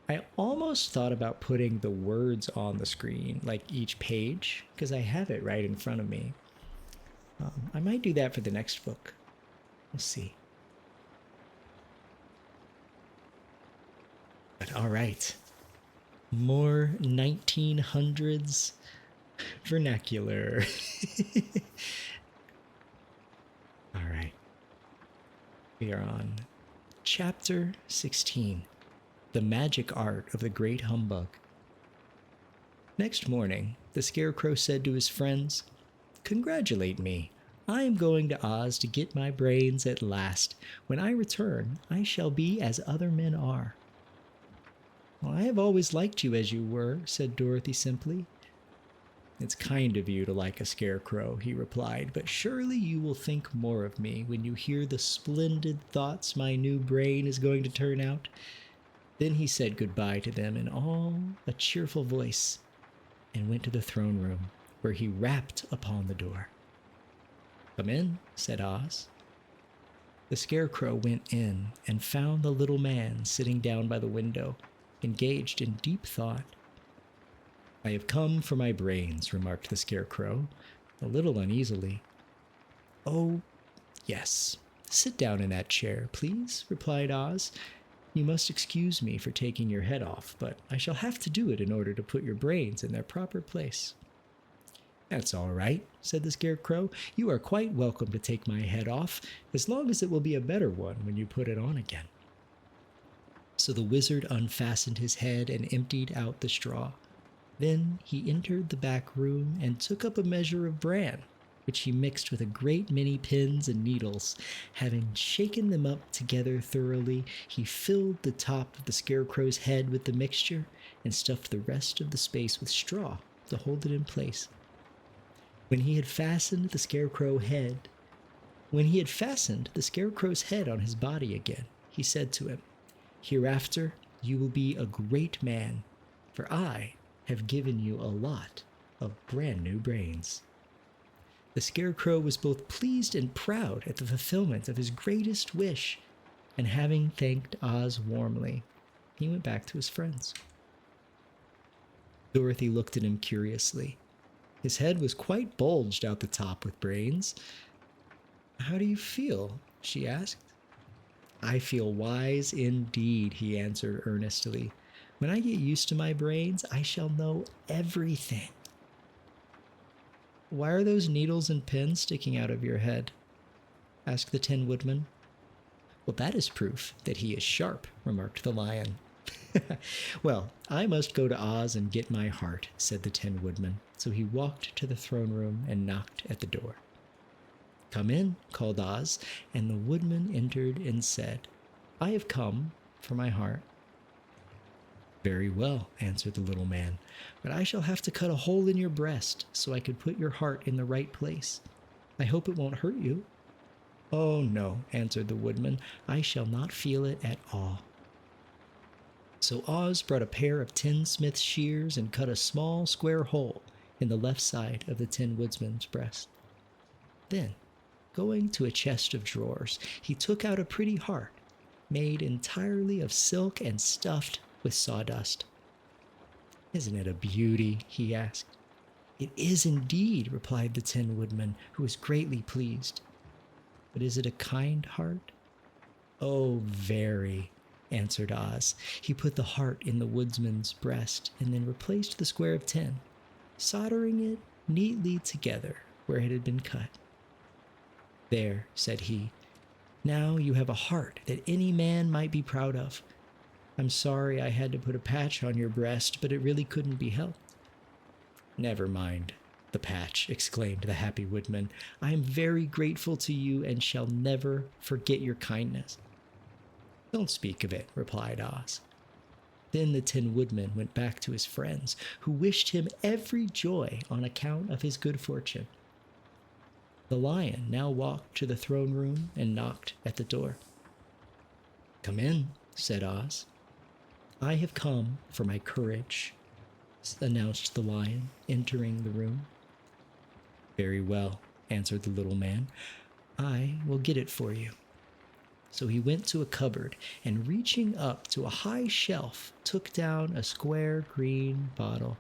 I almost thought about putting the words on the screen, like each page, because I have it right in front of me. I might do that for the next book. We'll see. But all right. More 1900s vernacular. All right. We are on Chapter 16, The Magic Art of the Great Humbug. Next morning, the Scarecrow said to his friends, "Congratulate me. I am going to Oz to get my brains at last. When I return, I shall be as other men are." "Well, I have always liked you as you were," said Dorothy simply. "It's kind of you to like a scarecrow," he replied, "but surely you will think more of me when you hear the splendid thoughts my new brain is going to turn out." Then he said goodbye to them in all a cheerful voice and went to the throne room, where he rapped upon the door. "Come in," said Oz. The Scarecrow went in and found the little man sitting down by the window, engaged in deep thought. "I have come for my brains," remarked the Scarecrow, a little uneasily. "Oh, yes. Sit down in that chair, please," replied Oz. "You must excuse me for taking your head off, but I shall have to do it in order to put your brains in their proper place." "That's all right," said the Scarecrow. "You are quite welcome to take my head off, as long as it will be a better one when you put it on again." So the wizard unfastened his head and emptied out the straw. Then he entered the back room and took up a measure of bran, which he mixed with a great many pins and needles. Having shaken them up together thoroughly, he filled the top of the Scarecrow's head with the mixture and stuffed the rest of the space with straw to hold it in place. When he had fastened the Scarecrow's head on his body again, he said to him, "Hereafter you will be a great man, for I have given you a lot of brand new brains." The Scarecrow was both pleased and proud at the fulfillment of his greatest wish, and having thanked Oz warmly, he went back to his friends. Dorothy looked at him curiously. His head was quite bulged out the top with brains. How do you feel? She asked. I feel wise indeed, he answered earnestly. When I get used to my brains, I shall know everything. Why are those needles and pins sticking out of your head? Asked the Tin Woodman. Well, that is proof that he is sharp, remarked the Lion. Well, I must go to Oz and get my heart, said the Tin Woodman. So he walked to the throne room and knocked at the door. Come in, called Oz, and the woodman entered and said, I have come for my heart. Very well, answered the little man, but I shall have to cut a hole in your breast so I could put your heart in the right place. I hope it won't hurt you. Oh, no, answered the woodman, I shall not feel it at all. So Oz brought a pair of tinsmith's shears and cut a small square hole in the left side of the Tin Woodman's breast. Then, going to a chest of drawers, he took out a pretty heart, made entirely of silk and stuffed with sawdust. Isn't it a beauty? He asked. It is indeed, replied the Tin Woodman, who was greatly pleased. But is it a kind heart? Oh, very, answered Oz. He put the heart in the woodsman's breast and then replaced the square of tin, soldering it neatly together where it had been cut. There, said he, now you have a heart that any man might be proud of. I'm sorry I had to put a patch on your breast, but it really couldn't be helped. Never mind the patch, exclaimed the happy woodman. I am very grateful to you and shall never forget your kindness. Don't speak of it, replied Oz. Then the Tin Woodman went back to his friends, who wished him every joy on account of his good fortune. The Lion now walked to the throne room and knocked at the door. Come in, said Oz. I have come for my courage, announced the Lion, entering the room. Very well, answered the little man. I will get it for you. So he went to a cupboard and, reaching up to a high shelf, took down a square green bottle,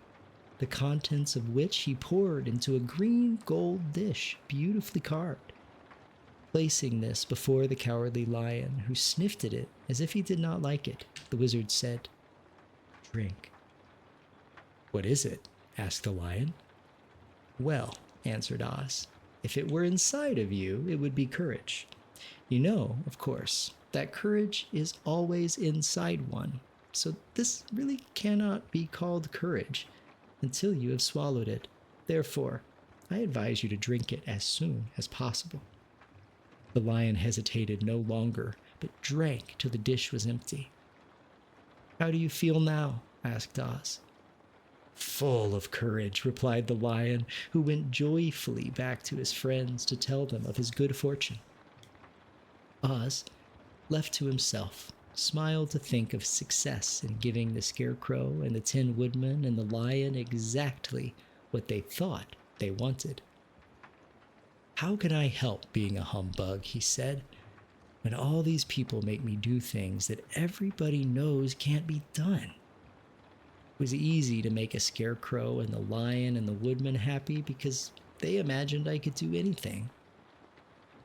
the contents of which he poured into a green gold dish, beautifully carved. Placing this before the Cowardly Lion, who sniffed at it as if he did not like it, the wizard said, Drink. What is it? Asked the Lion. Well, answered Oz, if it were inside of you, it would be courage. You know, of course, that courage is always inside one, so this really cannot be called courage until you have swallowed it. Therefore, I advise you to drink it as soon as possible. The Lion hesitated no longer, but drank till the dish was empty. How do you feel now? Asked Oz. Full of courage, replied the Lion, who went joyfully back to his friends to tell them of his good fortune. Oz, left to himself, smiled to think of success in giving the Scarecrow and the Tin Woodman and the Lion exactly what they thought they wanted. How can I help being a humbug, he said, when all these people make me do things that everybody knows can't be done? It was easy to make a Scarecrow and the Lion and the Woodman happy because they imagined I could do anything.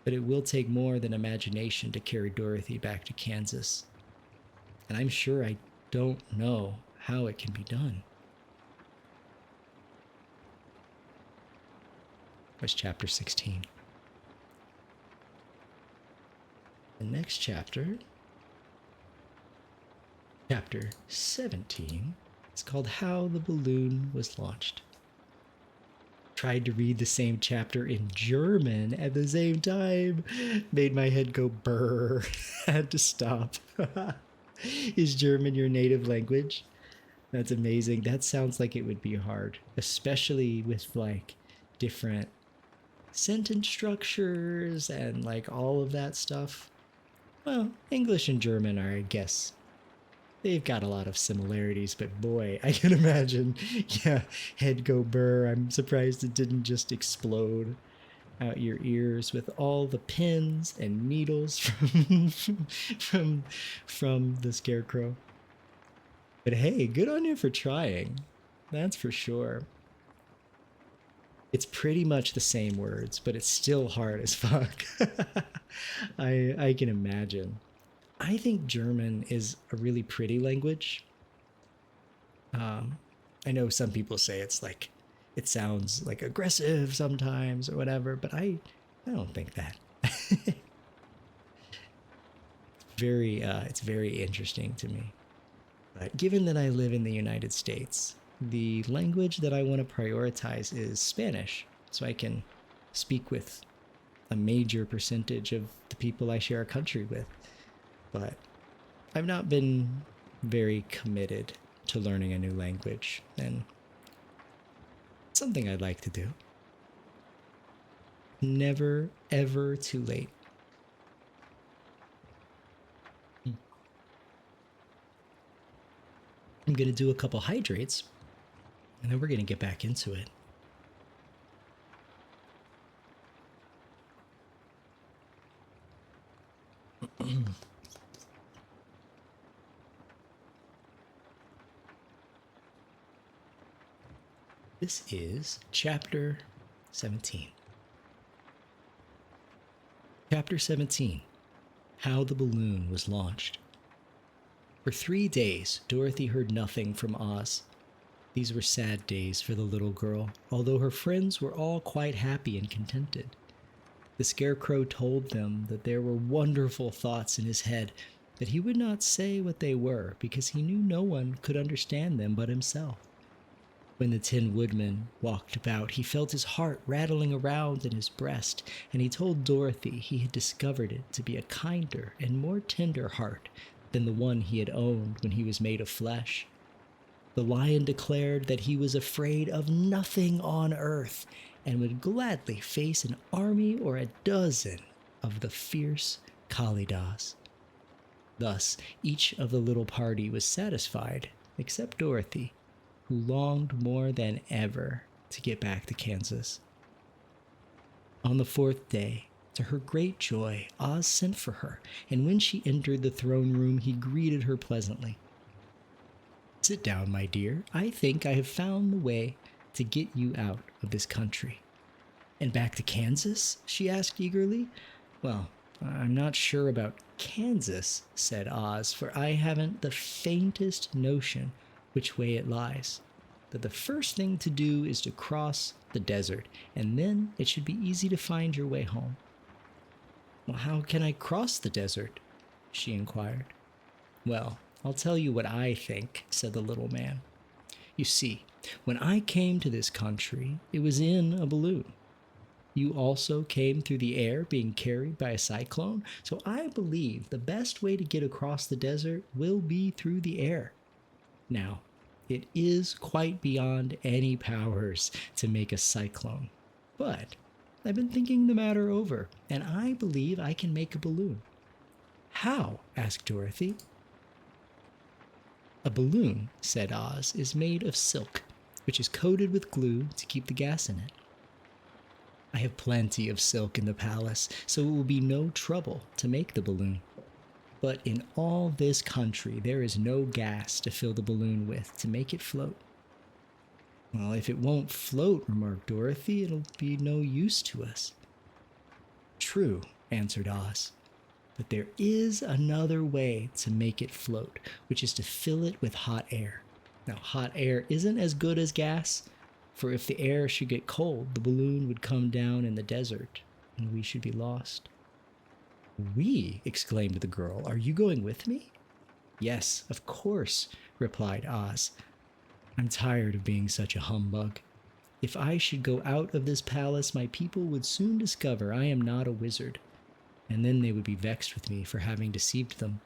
But it will take more than imagination to carry Dorothy back to Kansas. And I'm sure I don't know how it can be done. Was chapter 16. The next chapter, chapter 17, is called How the Balloon Was Launched. Tried to read the same chapter in German at the same time. Made my head go brrr. Had to stop. Is German your native language? That's amazing. That sounds like it would be hard, especially with like different sentence structures and like all of that stuff. Well, English and German are, I guess, they've got a lot of similarities, but boy, I can imagine, yeah, head go burr. I'm surprised it didn't just explode out your ears with all the pins and needles from the Scarecrow. But hey, good on you for trying. That's for sure. It's pretty much the same words, but it's still hard as fuck. I can imagine. I think German is a really pretty language. Um, I know some people say it's like it sounds like aggressive sometimes or whatever, but I don't think that. It's very interesting to me. But given that I live in the United States, the language that I want to prioritize is Spanish, so I can speak with a major percentage of the people I share a country with. But I've not been very committed to learning a new language, and it's something I'd like to do. Never, ever too late. I'm going to do a couple hydrates, and then we're going to get back into it. This is Chapter 17. Chapter 17, How the Balloon Was Launched. For 3 days, Dorothy heard nothing from Oz. These were sad days for the little girl, although her friends were all quite happy and contented. The Scarecrow told them that there were wonderful thoughts in his head, but he would not say what they were because he knew no one could understand them but himself. When the Tin Woodman walked about, he felt his heart rattling around in his breast, and he told Dorothy he had discovered it to be a kinder and more tender heart than the one he had owned when he was made of flesh. The lion declared that he was afraid of nothing on earth and would gladly face an army or a dozen of the fierce Kalidas. Thus, each of the little party was satisfied, except Dorothy, who longed more than ever to get back to Kansas. On the 4th day, to her great joy, Oz sent for her, and when she entered the throne room, he greeted her pleasantly. "Sit down, my dear. I think I have found the way to get you out of this country." "And back to Kansas?" she asked eagerly. "Well, I'm not sure about Kansas," said Oz, "for I haven't the faintest notion which way it lies. But the first thing to do is to cross the desert, and then it should be easy to find your way home." "Well, how can I cross the desert?" she inquired. "Well, I'll tell you what I think," said the little man. "You see, when I came to this country, it was in a balloon. You also came through the air being carried by a cyclone, so I believe the best way to get across the desert will be through the air. Now, it is quite beyond any powers to make a cyclone, but I've been thinking the matter over, and I believe I can make a balloon." "How?" asked Dorothy. "A balloon," said Oz, "is made of silk, which is coated with glue to keep the gas in it. I have plenty of silk in the palace, so it will be no trouble to make the balloon. But in all this country, there is no gas to fill the balloon with to make it float." "Well, if it won't float," remarked Dorothy, "it'll be no use to us." "True," answered Oz, "but there is another way to make it float, which is to fill it with hot air. Now, hot air isn't as good as gas, for if the air should get cold, the balloon would come down in the desert, and we should be lost." "We?" exclaimed the girl. "Are you going with me?" "Yes, of course," replied Oz. "I'm tired of being such a humbug. If I should go out of this palace, my people would soon discover I am not a wizard, and then they would be vexed with me for having deceived them.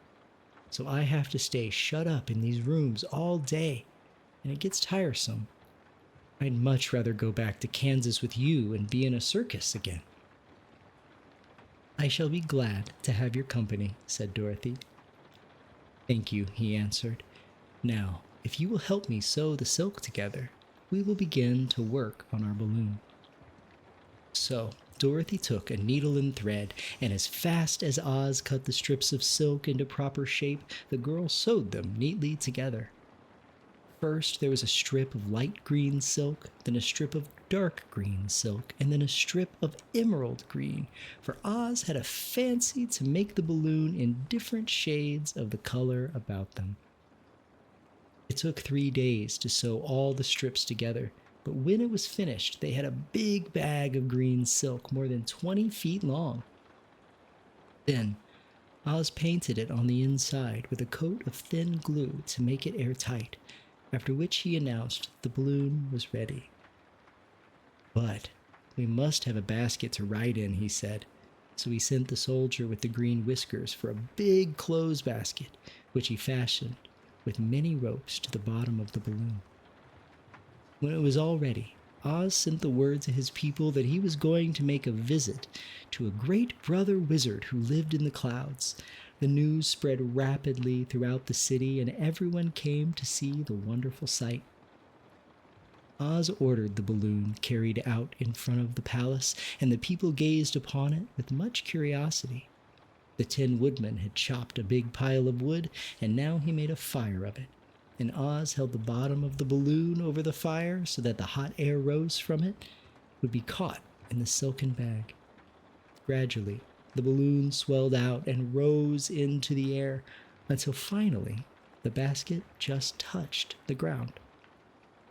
So I have to stay shut up in these rooms all day, and it gets tiresome. I'd much rather go back to Kansas with you and be in a circus again." "I shall be glad to have your company," said Dorothy. "Thank you," he answered. "Now, if you will help me sew the silk together, we will begin to work on our balloon." So Dorothy took a needle and thread, and as fast as Oz cut the strips of silk into proper shape, the girl sewed them neatly together. First, there was a strip of light green silk, then a strip of dark green silk, and then a strip of emerald green, for Oz had a fancy to make the balloon in different shades of the color about them. It took 3 days to sew all the strips together, but when it was finished, they had a big bag of green silk more than 20 feet long. Then, Oz painted it on the inside with a coat of thin glue to make it airtight, after which he announced the balloon was ready. But we must have a basket to ride in, he said, so he sent the soldier with the green whiskers for a big clothes basket, which he fashioned with many ropes to the bottom of the balloon. When it was all ready, Oz sent the word to his people that he was going to make a visit to a great brother wizard who lived in the clouds. The news spread rapidly throughout the city, and everyone came to see the wonderful sight. Oz ordered the balloon carried out in front of the palace, and the people gazed upon it with much curiosity. The Tin Woodman had chopped a big pile of wood, and now he made a fire of it, and Oz held the bottom of the balloon over the fire so that the hot air rose from it would be caught in the silken bag. Gradually, the balloon swelled out and rose into the air until finally the basket just touched the ground.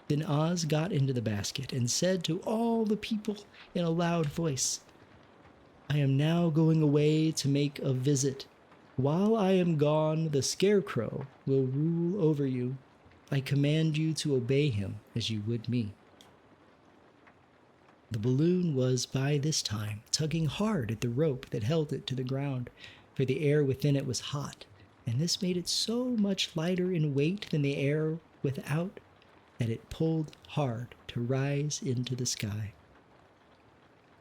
Then Oz got into the basket and said to all the people in a loud voice, "I am now going away to make a visit. While I am gone, the Scarecrow will rule over you. I command you to obey him as you would me." The balloon was by this time tugging hard at the rope that held it to the ground, for the air within it was hot, and this made it so much lighter in weight than the air without that it pulled hard to rise into the sky.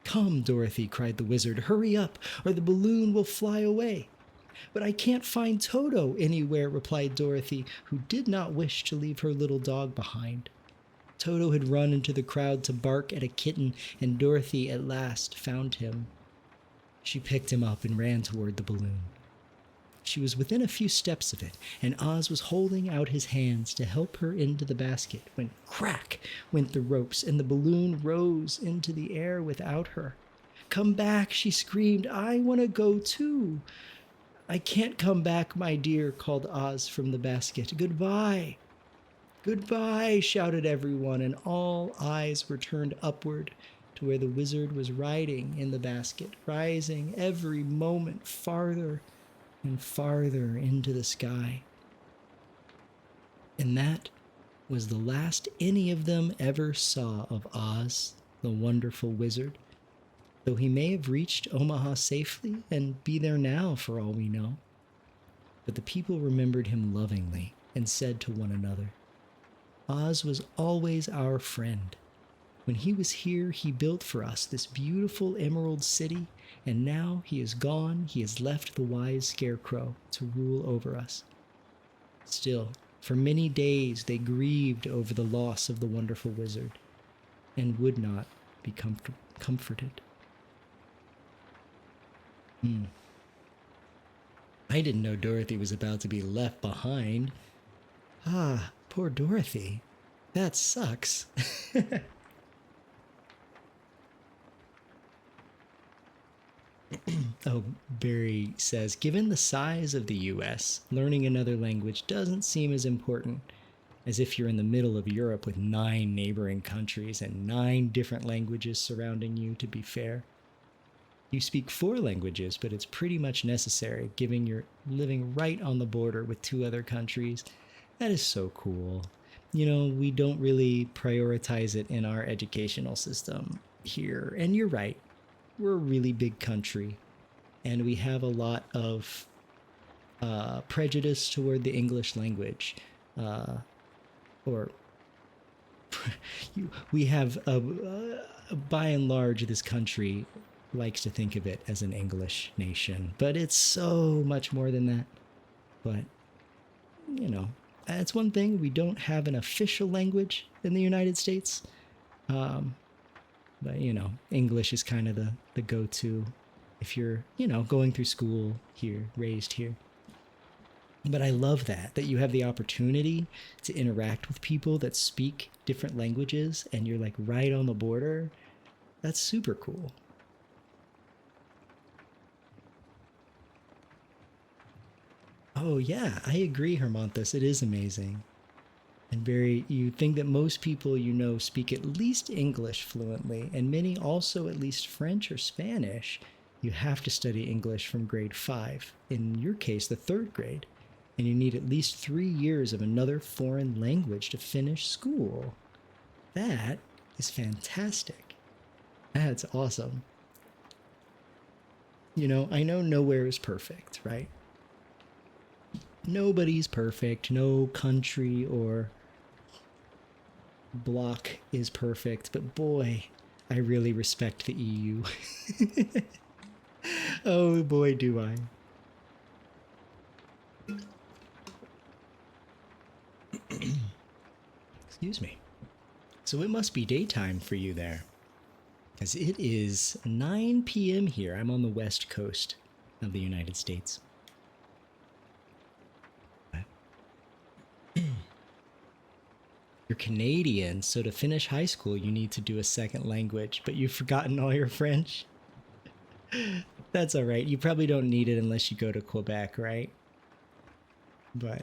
"Come, Dorothy," cried the wizard, "hurry up, or the balloon will fly away." "But I can't find Toto anywhere," replied Dorothy, who did not wish to leave her little dog behind. Toto had run into the crowd to bark at a kitten, and Dorothy at last found him. She picked him up and ran toward the balloon. She was within a few steps of it, and Oz was holding out his hands to help her into the basket, when crack went the ropes, and the balloon rose into the air without her. "Come back," she screamed. "I want to go too." "I can't come back, my dear," called Oz from the basket. "Goodbye." "Goodbye," shouted everyone, and all eyes were turned upward to where the wizard was riding in the basket, rising every moment farther and farther into the sky. And that was the last any of them ever saw of Oz, the wonderful wizard, though he may have reached Omaha safely and be there now for all we know. But the people remembered him lovingly and said to one another, "Oz was always our friend. When he was here, he built for us this beautiful emerald city, and now he is gone, he has left the wise Scarecrow to rule over us." Still, for many days they grieved over the loss of the wonderful wizard and would not be comforted. I didn't know Dorothy was about to be left behind. Ah, poor Dorothy. That sucks. Oh, Barry says, given the size of the U.S., learning another language doesn't seem as important as if you're in the middle of Europe with 9 neighboring countries and 9 different languages surrounding you, to be fair. You speak 4 languages, but it's pretty much necessary, given you're living right on the border with 2 other countries. That is so cool. You know, we don't really prioritize it in our educational system here. And you're right. We're a really big country, and we have a lot of prejudice toward the English language. We have, by and large, this country likes to think of it as an English nation, but it's so much more than that. But, you know, that's one thing. We don't have an official language in the United States. But, you know, English is kind of the go-to if you're, you know, going through school here, raised here. But I love that you have the opportunity to interact with people that speak different languages and you're like right on the border. That's super cool. Oh yeah, I agree, Hermonthus. It is amazing. And very, you think that most people you know speak at least English fluently, and many also at least French or Spanish. You have to study English from grade 5, in your case, the third grade, and you need at least 3 years of another foreign language to finish school. That is fantastic. That's awesome. You know, I know nowhere is perfect, right? Nobody's perfect. No country or block is perfect, but boy, I really respect the EU. Oh boy, do I. Excuse me. So it must be daytime for you there, because it is 9 p.m. here. I'm on the west coast of the United States. You're Canadian, so to finish high school, you need to do a second language, but you've forgotten all your French. That's all right. You probably don't need it unless you go to Quebec, right? But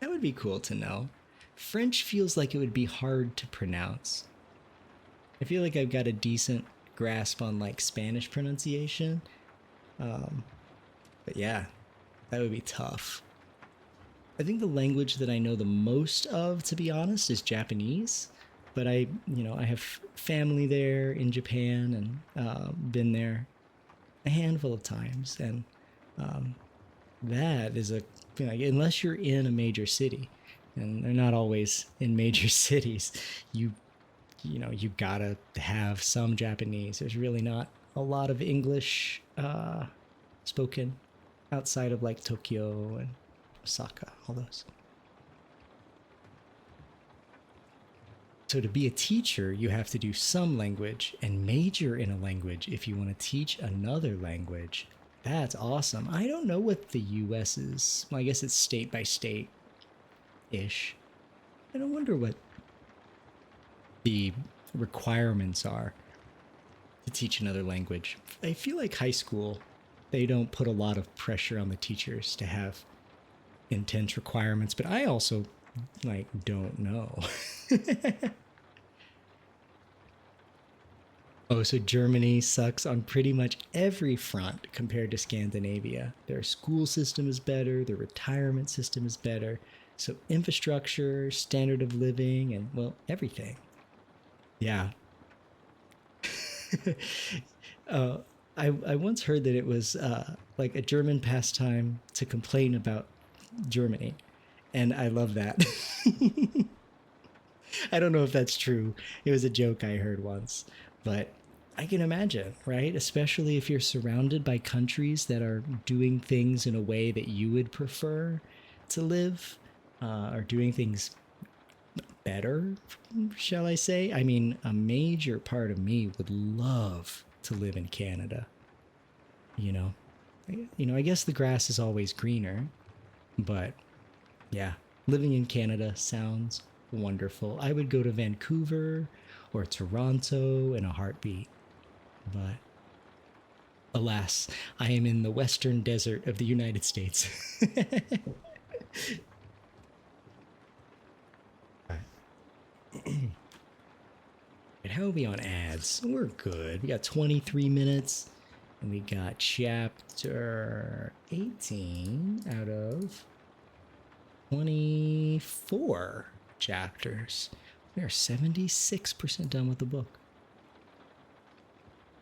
that would be cool to know. French feels like it would be hard to pronounce. I feel like I've got a decent grasp on like Spanish pronunciation. Um, but yeah, that would be tough. I think the language that I know the most of, to be honest, is Japanese. But I have family there in Japan and been there a handful of times. And um, that is unless you're in a major city, and they're not always in major cities, you gotta have some Japanese. There's really not a lot of English spoken outside of like Tokyo and Osaka, all those. So to be a teacher, you have to do some language and major in a language if you want to teach another language. That's awesome. I don't know what the US is. Well, I guess it's state by state ish. I don't wonder what the requirements are to teach another language. I feel like high school, they don't put a lot of pressure on the teachers to have intense requirements, but I also like don't know. Oh, so Germany sucks on pretty much every front compared to Scandinavia. Their school system is better, their retirement system is better. So infrastructure, standard of living, and well, everything. Yeah. uh, I once heard that it was like a German pastime to complain about Germany, and I love that. I don't know if that's true. It was a joke I heard once, but I can imagine, right? Especially if you're surrounded by countries that are doing things in a way that you would prefer to live, or doing things better, shall I say? I mean, a major part of me would love to live in Canada. You know, I guess the grass is always greener, but yeah, living in Canada sounds wonderful. I would go to Vancouver or Toronto in a heartbeat, but alas, I am in the western desert of the United States. And how are we on ads? We're good. We got 23 minutes, and we got chapter 18 out of 24 chapters. We are 76% done with the book.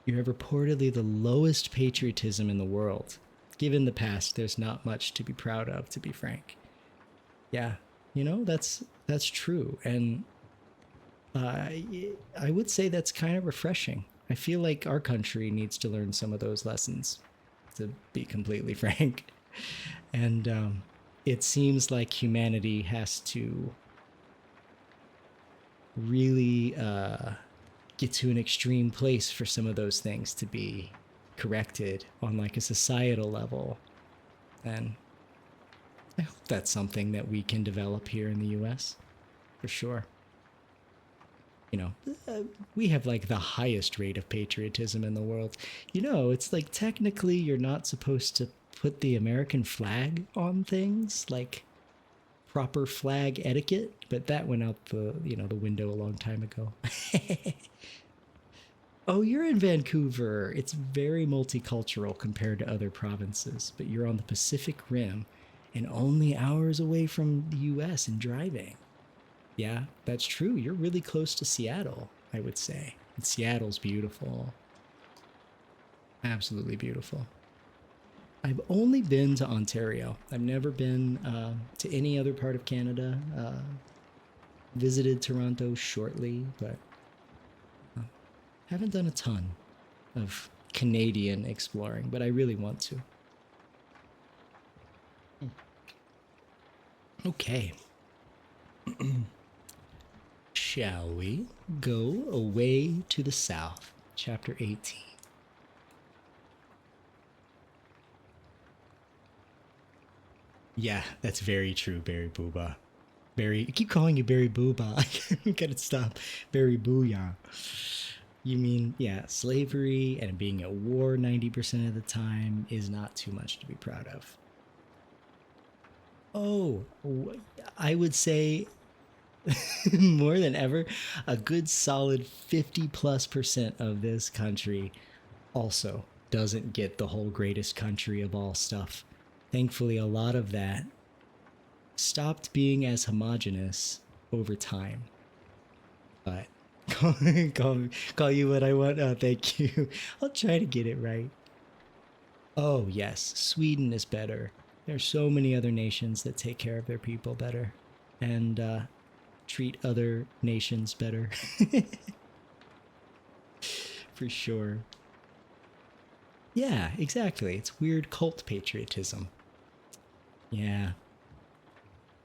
You have reportedly the lowest patriotism in the world. Given the past, there's not much to be proud of, to be frank. Yeah, that's true. And I would say that's kind of refreshing. I feel like our country needs to learn some of those lessons, to be completely frank. And it seems like humanity has to really get to an extreme place for some of those things to be corrected on like a societal level. And I hope that's something that we can develop here in the US, for sure. You know, we have like the highest rate of patriotism in the world. You know, it's like technically you're not supposed to put the American flag on things, like proper flag etiquette, but that went out the window a long time ago. Oh, you're in Vancouver. It's very multicultural compared to other provinces, but you're on the Pacific Rim and only hours away from the US in driving. Yeah, that's true. You're really close to Seattle, I would say. And Seattle's beautiful. Absolutely beautiful. I've only been to Ontario. I've never been to any other part of Canada. Visited Toronto shortly, but haven't done a ton of Canadian exploring, but I really want to. Okay. Shall we go away to the south? Chapter 18. Yeah, that's very true, Barry Booba. I keep calling you Barry Booba. I gotta stop. Barry Booyah. You mean, yeah, slavery and being at war 90% of the time is not too much to be proud of. Oh, I would say more than ever, a good solid 50+% of this country also doesn't get the whole greatest country of all stuff. Thankfully, a lot of that stopped being as homogenous over time. But call you what I want. Oh, thank you. I'll try to get it right. Oh, yes, Sweden is better. There are so many other nations that take care of their people better and treat other nations better. For sure. Yeah, exactly. It's weird cult patriotism. Yeah.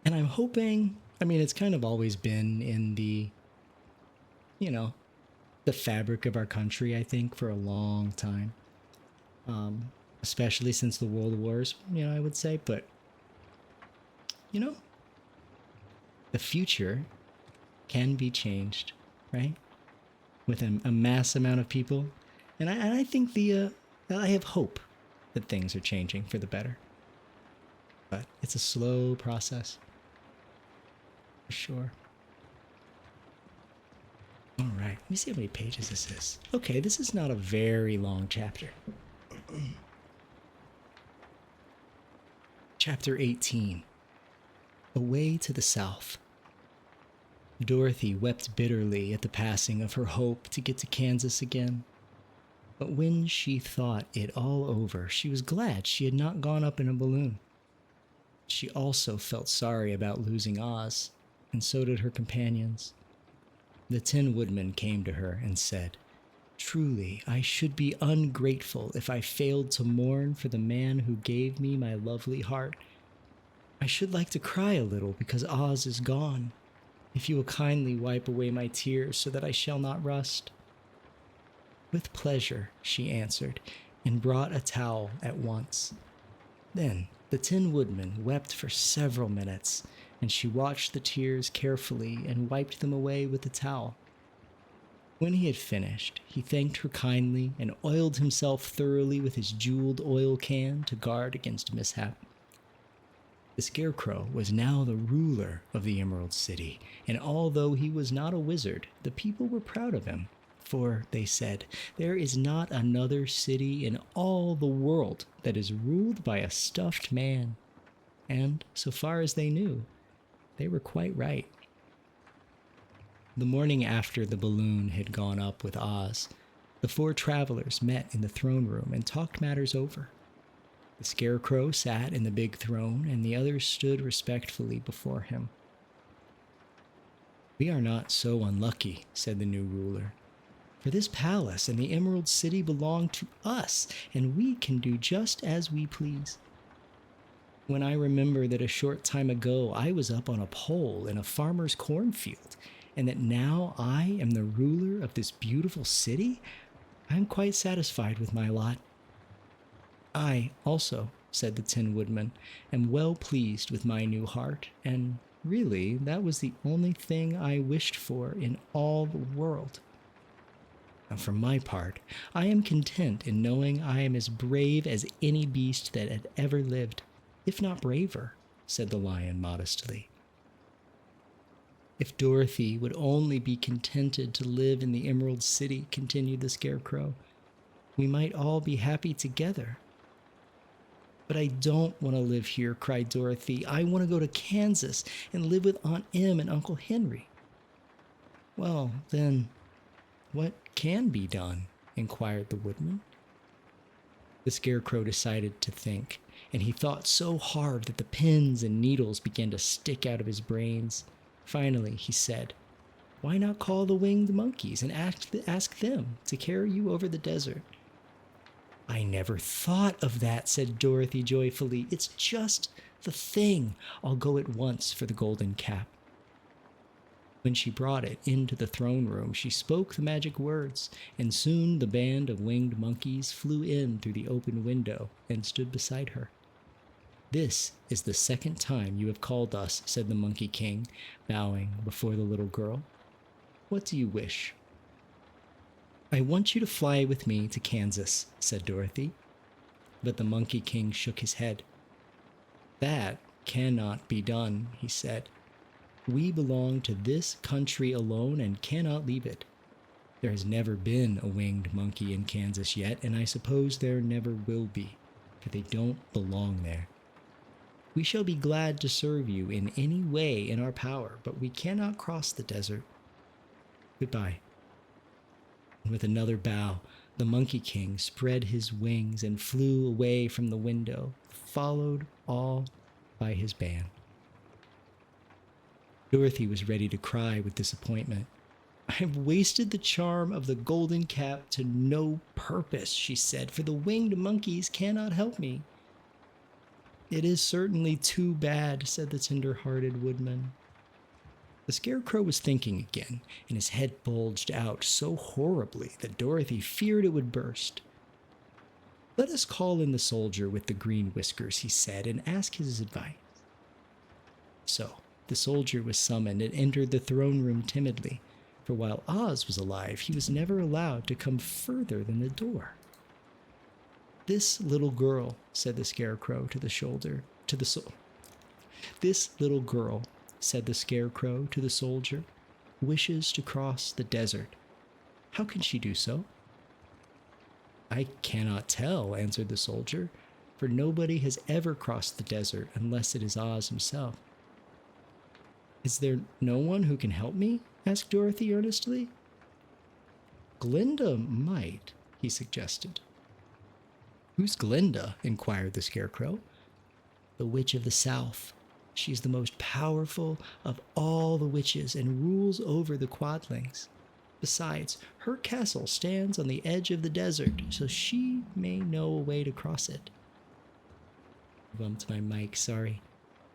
And I'm hoping, I mean, it's kind of always been in you know, the fabric of our country, I think, for a long time. Especially since the World Wars, I would say. But, you know, the future can be changed, right? With a mass amount of people. And I think I have hope that things are changing for the better. But it's a slow process. For sure. All right, let me see how many pages this is. Okay, this is not a very long chapter. Chapter 18. Away to the south. Dorothy wept bitterly at the passing of her hope to get to Kansas again. But when she thought it all over, she was glad she had not gone up in a balloon. She also felt sorry about losing Oz, and so did her companions. The Tin Woodman came to her and said, "Truly, I should be ungrateful if I failed to mourn for the man who gave me my lovely heart. I should like to cry a little because Oz is gone. If you will kindly wipe away my tears so that I shall not rust." "With pleasure," she answered, and brought a towel at once. Then the Tin Woodman wept for several minutes, and she watched the tears carefully and wiped them away with the towel. When he had finished, he thanked her kindly and oiled himself thoroughly with his jeweled oil can to guard against mishap. The Scarecrow was now the ruler of the Emerald City, and although he was not a wizard, the people were proud of him. For, they said, there is not another city in all the world that is ruled by a stuffed man. And, so far as they knew, they were quite right. The morning after the balloon had gone up with Oz, the four travelers met in the throne room and talked matters over. The Scarecrow sat in the big throne, and the others stood respectfully before him. "We are not so unlucky," said the new ruler. "For this palace and the Emerald City belong to us, and we can do just as we please. When I remember that a short time ago I was up on a pole in a farmer's cornfield, and that now I am the ruler of this beautiful city, I am quite satisfied with my lot. I, also, said the Tin Woodman, am well pleased with my new heart, and really, that was the only thing I wished for in all the world. Now, for my part, I am content in knowing I am as brave as any beast that had ever lived, if not braver, said the Lion modestly. If Dorothy would only be contented to live in the Emerald City, continued the Scarecrow, we might all be happy together. But I don't want to live here, cried Dorothy. I want to go to Kansas and live with Aunt Em and Uncle Henry. Well, then, what can be done? Inquired the Woodman. The Scarecrow decided to think, and he thought so hard that the pins and needles began to stick out of his brains. Finally, he said, why not call the winged monkeys and ask them to carry you over the desert? I never thought of that, said Dorothy joyfully. It's just the thing. I'll go at once for the golden cap. When she brought it into the throne room, she spoke the magic words, and soon the band of winged monkeys flew in through the open window and stood beside her. This is the second time you have called us, said the Monkey King, bowing before the little girl. What do you wish? I want you to fly with me to Kansas, said Dorothy. But the Monkey King shook his head. That cannot be done, he said. We belong to this country alone and cannot leave it. There has never been a winged monkey in Kansas yet, and I suppose there never will be, for they don't belong there. We shall be glad to serve you in any way in our power, but we cannot cross the desert. Goodbye. And with another bow, the Monkey King spread his wings and flew away from the window, followed all by his band. Dorothy was ready to cry with disappointment. I have wasted the charm of the golden cap to no purpose, she said, for the winged monkeys cannot help me. It is certainly too bad, said the tender-hearted Woodman. The Scarecrow was thinking again, and his head bulged out so horribly that Dorothy feared it would burst. Let us call in the soldier with the green whiskers, he said, and ask his advice. So the soldier was summoned and entered the throne room timidly, for while Oz was alive, he was never allowed to come further than the door. This little girl, said the Scarecrow This little girl, said the Scarecrow to the soldier, wishes to cross the desert. How can she do so? I cannot tell, answered the soldier, for nobody has ever crossed the desert unless it is Oz himself. Is there no one who can help me? Asked Dorothy earnestly. Glinda might, he suggested. Who's Glinda? Inquired the Scarecrow. The Witch of the South. She's the most powerful of all the witches and rules over the Quadlings. Besides, her castle stands on the edge of the desert, so she may know a way to cross it. Bumped my mic, sorry.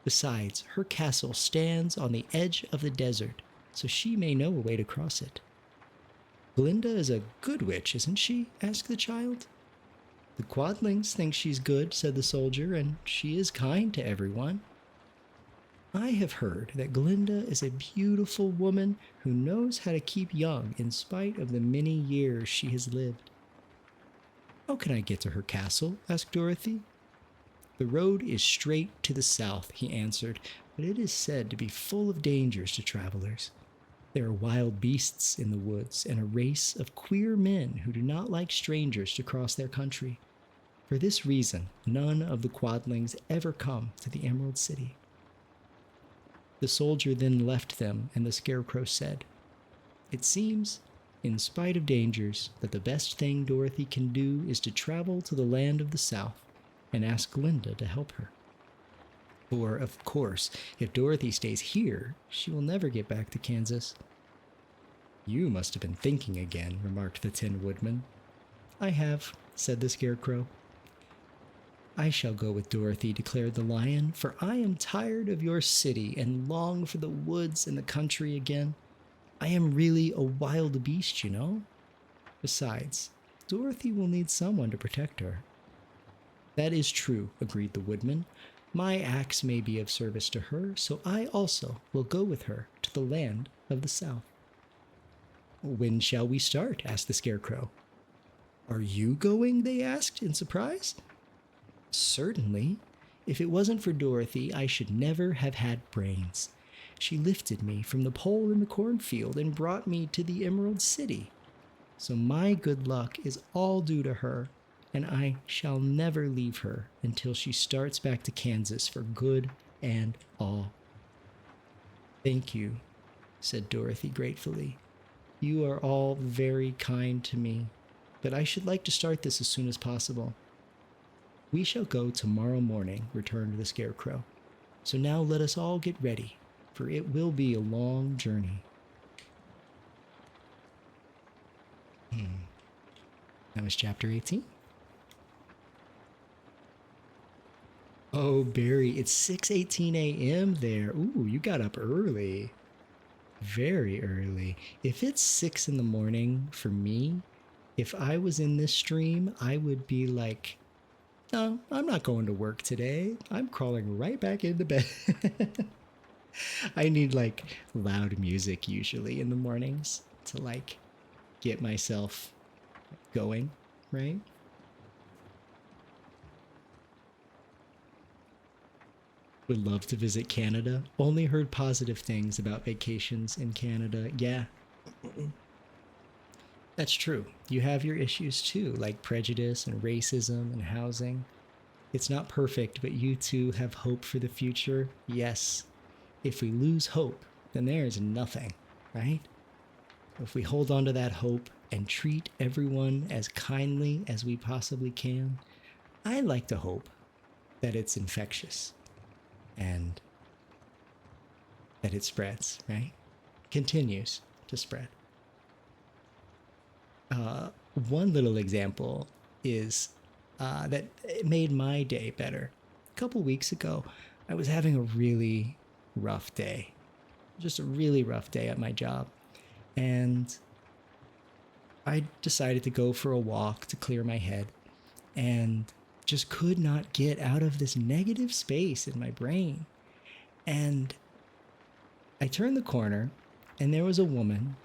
Besides, her castle stands on the edge of the desert, so she may know a way to cross it. Glinda is a good witch, isn't she? Asked the child. The Quadlings think she's good, said the soldier, and she is kind to everyone. I have heard that Glinda is a beautiful woman who knows how to keep young in spite of the many years she has lived. How can I get to her castle? Asked Dorothy. The road is straight to the south, he answered, but it is said to be full of dangers to travelers. There are wild beasts in the woods and a race of queer men who do not like strangers to cross their country. For this reason, none of the Quadlings ever come to the Emerald City. The soldier then left them, and the Scarecrow said, It seems, in spite of dangers, that the best thing Dorothy can do is to travel to the land of the South and ask Glinda to help her. For, of course, if Dorothy stays here, she will never get back to Kansas. You must have been thinking again, remarked the Tin Woodman. I have, said the Scarecrow. I shall go with Dorothy, declared the Lion, for I am tired of your city and long for the woods and the country again. I am really a wild beast, you know. Besides, Dorothy will need someone to protect her. That is true, agreed the woodman. My axe may be of service to her, so I also will go with her to the land of the south. When shall we start? Asked the scarecrow. Are you going? They asked in surprise. Certainly. If it wasn't for Dorothy, I should never have had brains. She lifted me from the pole in the cornfield and brought me to the Emerald City. So my good luck is all due to her, and I shall never leave her until she starts back to Kansas for good and all. Thank you, said Dorothy gratefully. You are all very kind to me, but I should like to start this as soon as possible. We shall go tomorrow morning, returned the scarecrow. So now let us all get ready, for it will be a long journey. That was chapter 18. Oh, Barry, it's 6:18 a.m. there. Ooh, you got up early. Very early. If it's 6 in the morning for me, if I was in this stream, I would be like, no, I'm not going to work today. I'm crawling right back into bed. I need like loud music usually in the mornings to like get myself going, right? Would love to visit Canada. Only heard positive things about vacations in Canada. Yeah. That's true. You have your issues too, like prejudice and racism and housing. It's not perfect, but you too have hope for the future. Yes. If we lose hope, then there is nothing, right? If we hold on to that hope and treat everyone as kindly as we possibly can, I like to hope that it's infectious and that it spreads, right? Continues to spread. One little example is that it made my day better. A couple weeks ago, I was having a really rough day, just a really rough day at my job. And I decided to go for a walk to clear my head and just could not get out of this negative space in my brain. And I turned the corner and there was a woman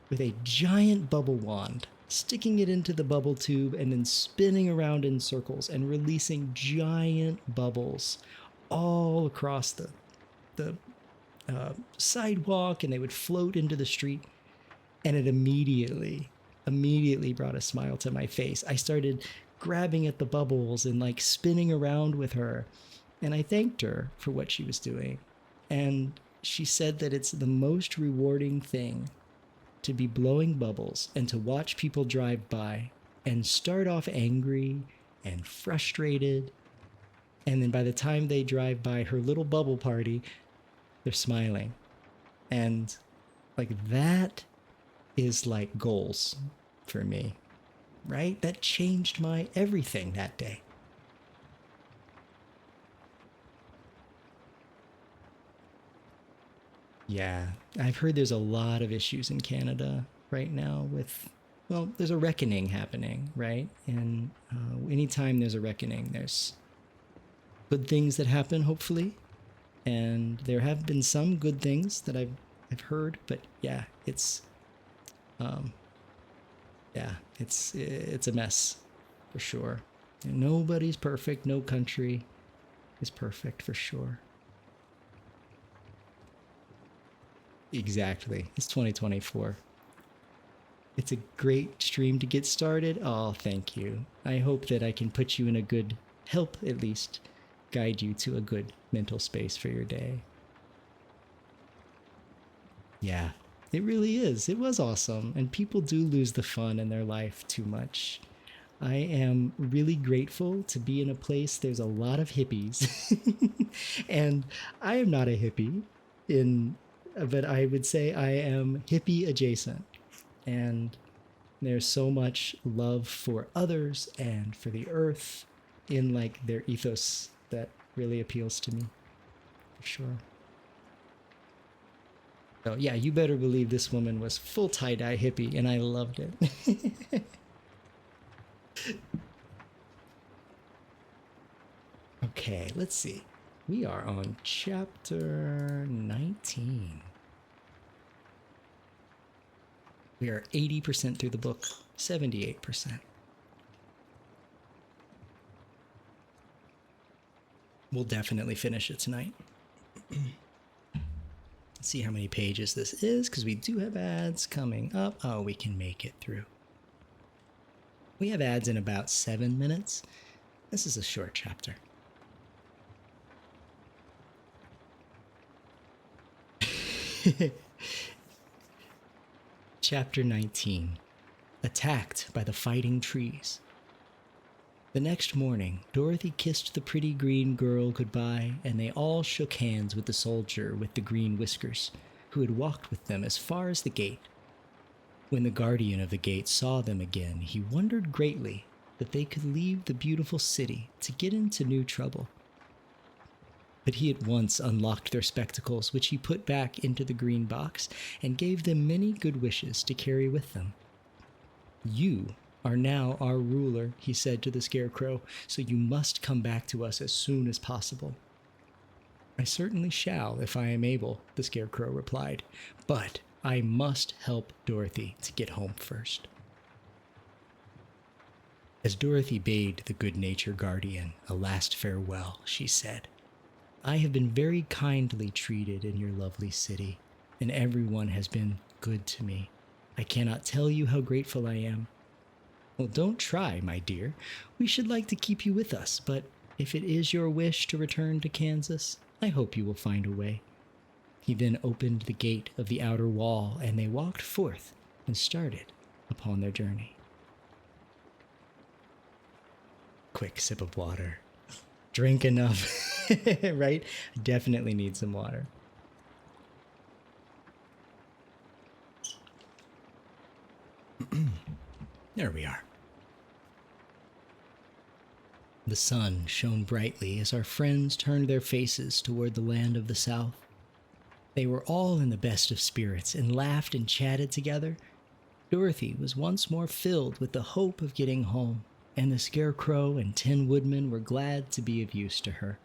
with a giant bubble wand, sticking it into the bubble tube and then spinning around in circles and releasing giant bubbles all across the sidewalk, and they would float into the street. And it immediately brought a smile to my face. I started grabbing at the bubbles and like spinning around with her. And I thanked her for what she was doing. And she said that it's the most rewarding thing to be blowing bubbles and to watch people drive by and start off angry and frustrated. And then by the time they drive by her little bubble party, they're smiling. And like that is like goals for me, right? That changed my everything that day. Yeah, I've heard there's a lot of issues in Canada right now with, well, there's a reckoning happening, right? And anytime there's a reckoning, there's good things that happen, hopefully. And there have been some good things that I've heard, but yeah, it's a mess for sure. And nobody's perfect. No country is perfect for sure. Exactly. It's 2024. It's a great stream to get started. Oh, thank you. I hope that I can put you in a good, help at least guide you to a good mental space for your day. Yeah, it really is. It was awesome. And people do lose the fun in their life too much. I am really grateful to be in a place there's a lot of hippies. And I am not a hippie but I would say I am hippie adjacent. And there's so much love for others and for the earth in like their ethos that really appeals to me, for sure. So yeah, you better believe this woman was full tie-dye hippie and I loved it. let's see. We are on chapter 19. We are 80% through the book, 78%. We'll definitely finish it tonight. Let's see how many pages this is, because we do have ads coming up. Oh, we can make it through. We have ads in about 7 minutes. This is a short chapter. Chapter 19. Attacked by the Fighting Trees. The next morning, Dorothy kissed the pretty green girl goodbye, and they all shook hands with the soldier with the green whiskers, who had walked with them as far as the gate. When the guardian of the gate saw them again, he wondered greatly that they could leave the beautiful city to get into new trouble. But he at once unlocked their spectacles, which he put back into the green box, and gave them many good wishes to carry with them. "You are now our ruler," he said to the Scarecrow, "so you must come back to us as soon as possible." "I certainly shall, if I am able," the Scarecrow replied, "but I must help Dorothy to get home first." As Dorothy bade the good-natured guardian a last farewell, she said, "I have been very kindly treated in your lovely city, and everyone has been good to me. I cannot tell you how grateful I am." "Well, don't try, my dear. We should like to keep you with us, but if it is your wish to return to Kansas, I hope you will find a way." He then opened the gate of the outer wall, and they walked forth and started upon their journey. Quick sip of water. Drink enough, right? Definitely need some water. There we are. The sun shone brightly as our friends turned their faces toward the land of the South. They were all in the best of spirits and laughed and chatted together. Dorothy was once more filled with the hope of getting home, and the Scarecrow and Tin Woodman were glad to be of use to her.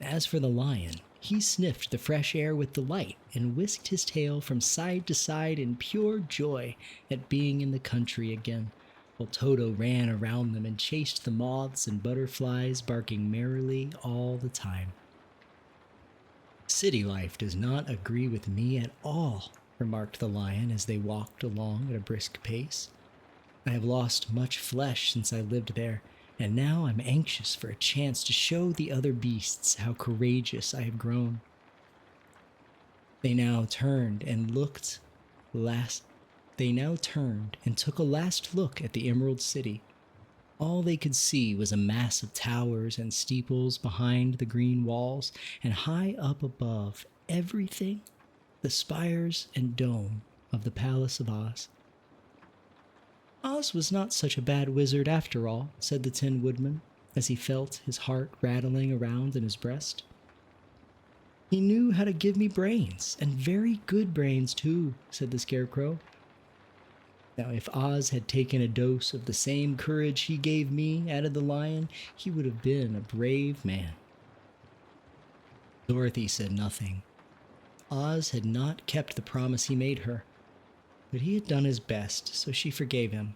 As for the lion, he sniffed the fresh air with delight and whisked his tail from side to side in pure joy at being in the country again, while Toto ran around them and chased the moths and butterflies, barking merrily all the time. "City life does not agree with me at all," remarked the lion as they walked along at a brisk pace. "I have lost much flesh since I lived there, and now I'm anxious for a chance to show the other beasts how courageous I have grown." They now turned and took a last look at the Emerald City. All they could see was a mass of towers and steeples behind the green walls, and high up above everything, the spires and dome of the Palace of Oz. "Oz was not such a bad wizard after all," said the Tin Woodman, as he felt his heart rattling around in his breast. "He knew how to give me brains, and very good brains too," said the Scarecrow. "Now, if Oz had taken a dose of the same courage he gave me," added the lion, "he would have been a brave man." Dorothy said nothing. Oz had not kept the promise he made her, but he had done his best, so she forgave him.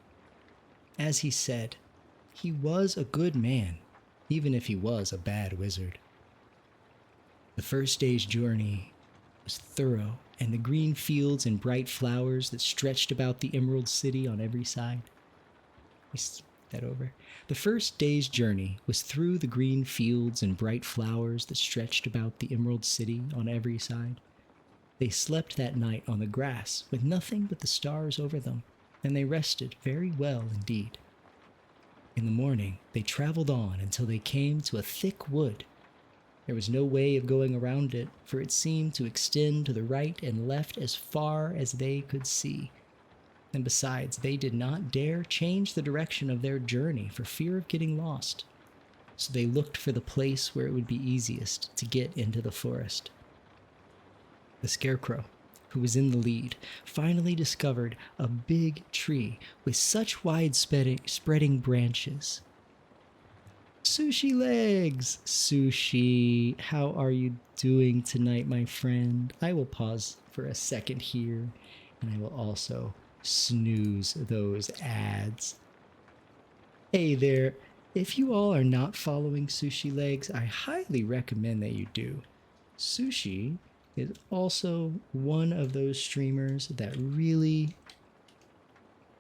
As he said, he was a good man, even if he was a bad wizard. The first day's journey was thorough, and the green fields and bright flowers that stretched about the Emerald City on every side. The first day's journey was through the green fields and bright flowers that stretched about the Emerald City on every side. They slept that night on the grass with nothing but the stars over them, and they rested very well indeed. In the morning, they traveled on until they came to a thick wood. There was no way of going around it, for it seemed to extend to the right and left as far as they could see. And besides, they did not dare change the direction of their journey for fear of getting lost. So they looked for the place where it would be easiest to get into the forest. The Scarecrow, who was in the lead, finally discovered a big tree with such wide spreading branches Sushi Legs! Sushi, how are you doing tonight, my friend? I will pause for a second here, and I will also snooze those ads. Hey there, if you all are not following Sushi Legs, I highly recommend that you do. Sushi is also one of those streamers that really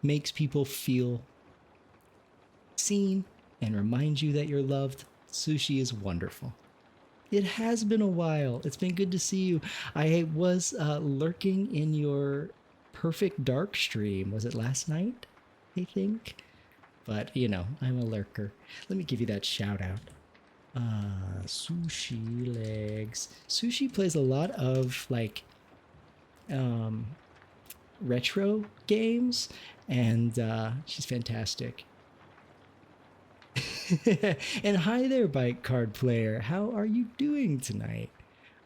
makes people feel seen and remind you that you're loved. Sushi is wonderful. It has been a while. It's been good to see you. I was lurking in your Perfect Dark stream. Was it last night? I think. But, you know, I'm a lurker. Let me give you that shout out. Sushi Legs. Sushi plays a lot of, like, retro games, and she's fantastic. And hi there, Bike Card Player. How are you doing tonight?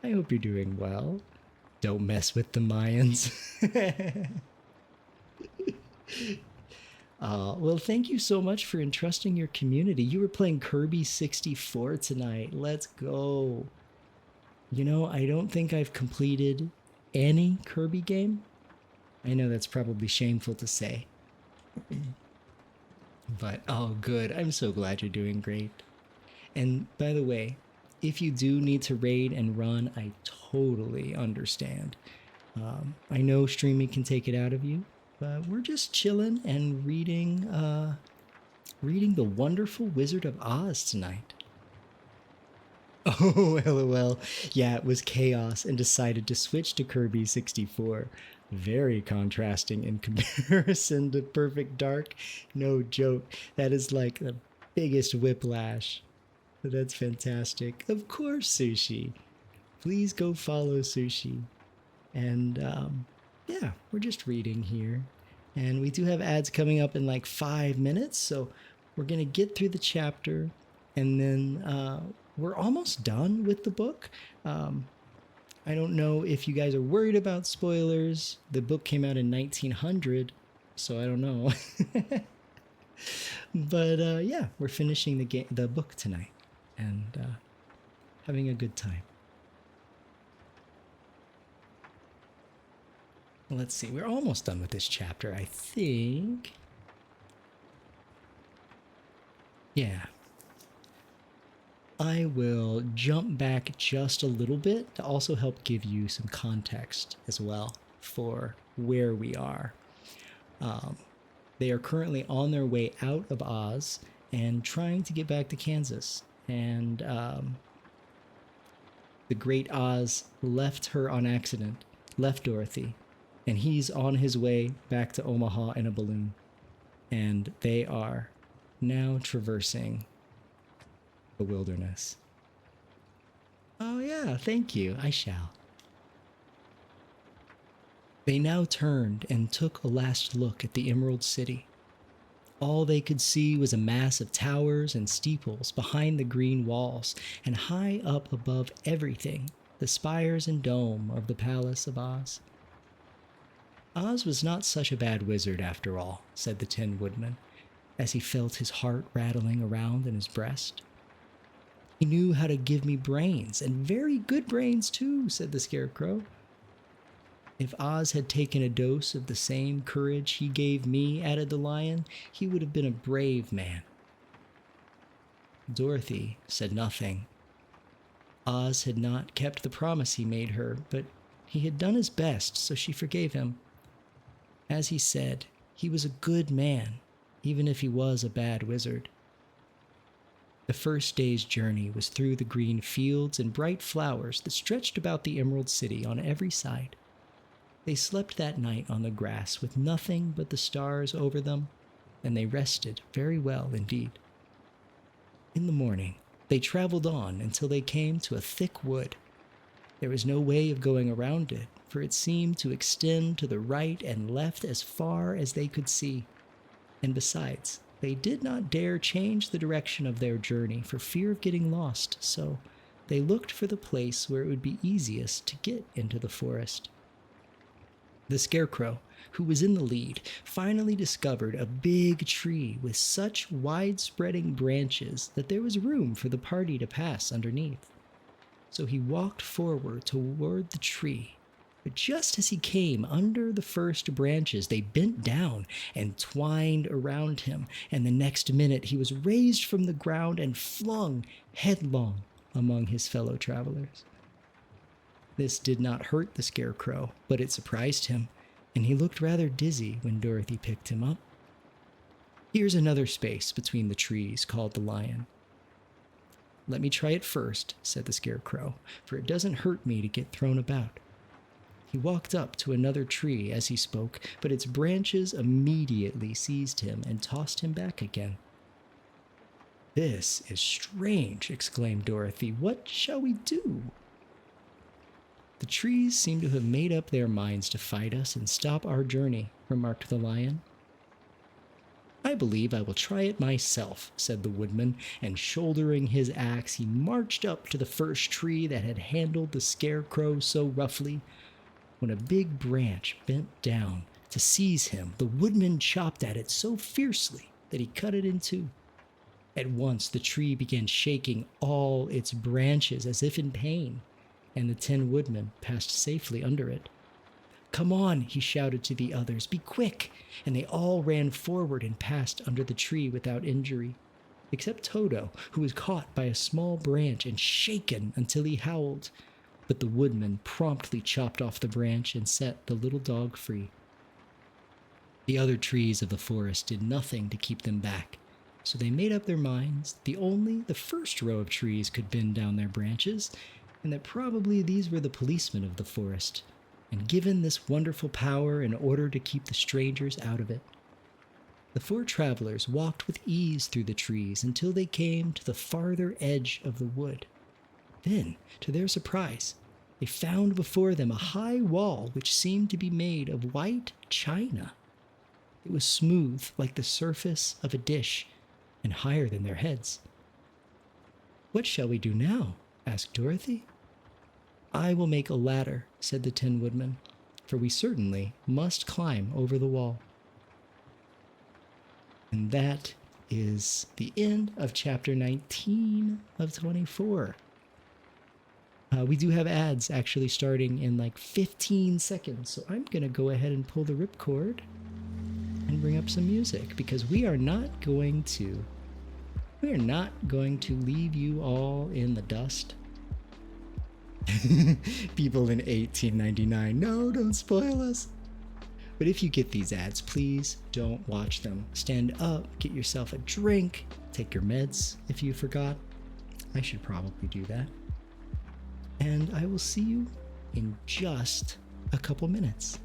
I hope you're doing well. Don't mess with the Mayans. Well, thank you so much for entrusting your community. You were playing Kirby 64 tonight. Let's go. You know, I don't think I've completed any Kirby game. I know that's probably shameful to say. But, oh, good. I'm so glad you're doing great. And by the way, if you do need to raid and run, I totally understand. I know streaming can take it out of you, but we're just chilling and reading The Wonderful Wizard of Oz tonight. Oh, lol. Yeah, it was chaos and decided to switch to Kirby 64. Very contrasting in comparison to Perfect Dark. No joke. That is like the biggest whiplash. But that's fantastic. Of course, Sushi. Please go follow Sushi. And yeah, we're just reading here. And we do have ads coming up in like 5 minutes. So we're going to get through the chapter. And then we're almost done with the book. I don't know if you guys are worried about spoilers. The book came out in 1900, so I don't know. But yeah, we're finishing the book tonight and having a good time. Let's see, we're almost done with this chapter, I think. Yeah. I will jump back just a little bit to also help give you some context as well for where we are. They are currently on their way out of Oz and trying to get back to Kansas. And the great Oz left her on accident, left Dorothy, and he's on his way back to Omaha in a balloon. And they are now traversing the wilderness. Oh yeah, thank you. I shall. They now turned and took a last look at the Emerald City. All they could see was a mass of towers and steeples behind the green walls, and high up above everything, the spires and dome of the Palace of Oz. Oz was not such a bad wizard after all, said the Tin Woodman, as he felt his heart rattling around in his breast. He knew how to give me brains, and very good brains too, said the Scarecrow. If Oz had taken a dose of the same courage he gave me, added the Lion, he would have been a brave man. Dorothy said nothing. Oz had not kept the promise he made her, but he had done his best, so she forgave him. As he said, he was a good man, even if he was a bad wizard. The first day's journey was through the green fields and bright flowers that stretched about the Emerald City on every side. They slept that night on the grass with nothing but the stars over them, and they rested very well indeed. In the morning, they traveled on until they came to a thick wood. There was no way of going around it, for it seemed to extend to the right and left as far as they could see. And besides, they did not dare change the direction of their journey for fear of getting lost, so they looked for the place where it would be easiest to get into the forest. The scarecrow, who was in the lead, finally discovered a big tree with such wide-spreading branches that there was room for the party to pass underneath. So he walked forward toward the tree. But just as he came under the first branches, they bent down and twined around him, and the next minute he was raised from the ground and flung headlong among his fellow travelers. This did not hurt the scarecrow, but it surprised him, and he looked rather dizzy when Dorothy picked him up. Here's another space between the trees called the lion. Let me try it first, said the scarecrow, for it doesn't hurt me to get thrown about. He walked up to another tree as he spoke, but its branches immediately seized him and tossed him back again. This is strange, exclaimed Dorothy. What shall we do? The trees seem to have made up their minds to fight us and stop our journey, remarked the lion. I believe I will try it myself, said the woodman, and shouldering his axe, he marched up to the first tree that had handled the scarecrow so roughly. When a big branch bent down to seize him, the woodman chopped at it so fiercely that he cut it in two. At once the tree began shaking all its branches as if in pain, and the Tin Woodman passed safely under it. Come on, he shouted to the others, be quick, and they all ran forward and passed under the tree without injury, except Toto, who was caught by a small branch and shaken until he howled. But the woodman promptly chopped off the branch and set the little dog free. The other trees of the forest did nothing to keep them back, so they made up their minds that only the first row of trees could bend down their branches, and that probably these were the policemen of the forest, and given this wonderful power in order to keep the strangers out of it. The four travelers walked with ease through the trees until they came to the farther edge of the wood. Then, to their surprise, they found before them a high wall which seemed to be made of white china. It was smooth like the surface of a dish and higher than their heads. What shall we do now? Asked Dorothy. I will make a ladder, said the Tin Woodman, for we certainly must climb over the wall. And that is the end of chapter 19 of 24. We do have ads actually starting in like 15 seconds, so I'm going to go ahead and pull the ripcord and bring up some music, because we are not going to leave you all in the dust. People in 1899, no, don't spoil us. But if you get these ads, please don't watch them. Stand up, get yourself a drink, take your meds if you forgot. I should probably do that. And I will see you in just a couple minutes.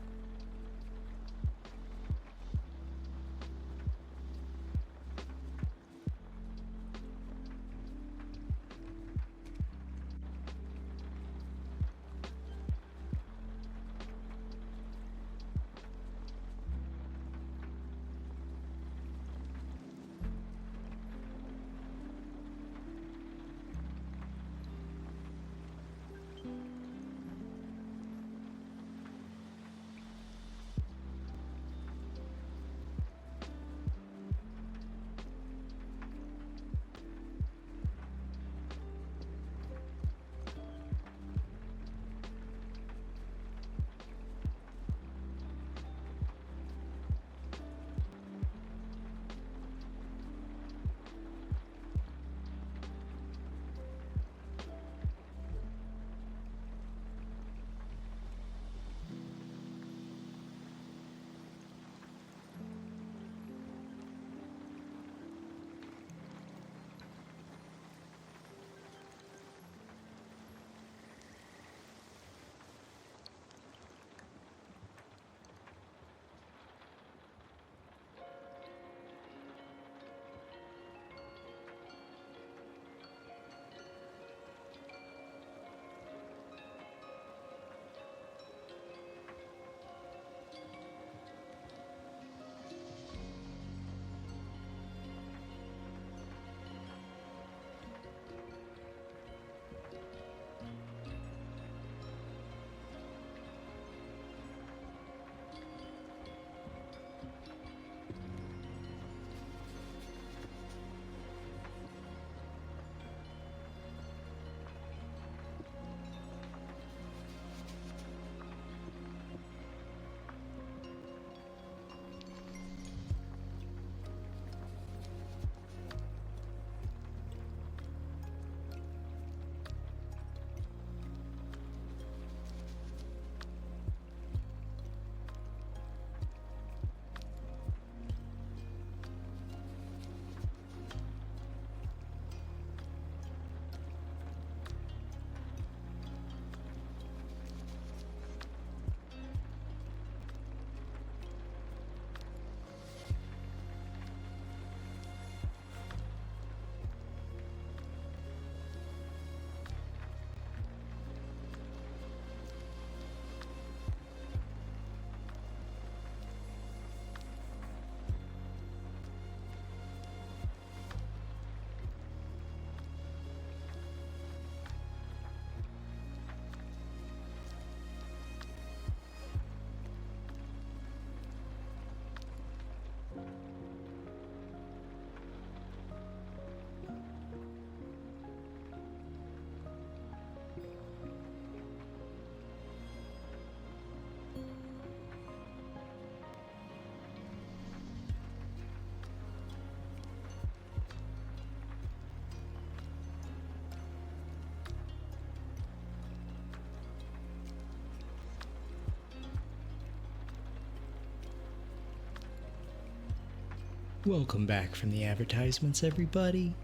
Welcome back from the advertisements, everybody.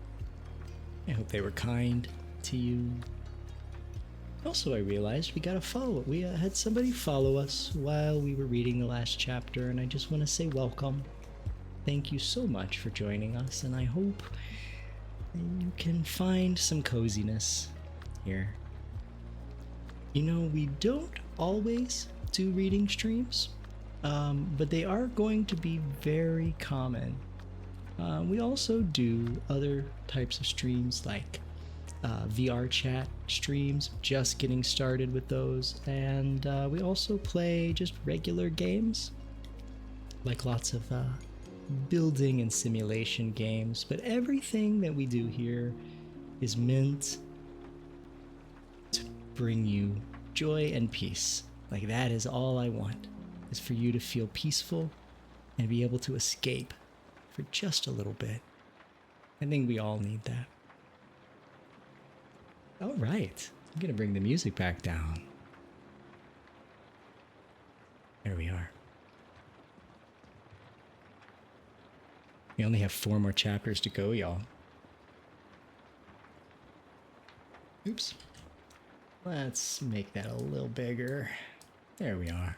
I hope they were kind to you. Also, I realized we got a follow. We had somebody follow us while we were reading the last chapter, and I just want to say welcome. Thank you so much for joining us, and I hope you can find some coziness here. You know, we don't always do reading streams, but they are going to be very common. We also do other types of streams like VR chat streams, just getting started with those, and we also play just regular games, like lots of building and simulation games, but everything that we do here is meant to bring you joy and peace. Like, that is all I want, is for you to feel peaceful and be able to escape for just a little bit. I think we all need that. All right, I'm gonna bring the music back down. There we are. We only have 4 more chapters to go, y'all. Oops. Let's make that a little bigger. There we are.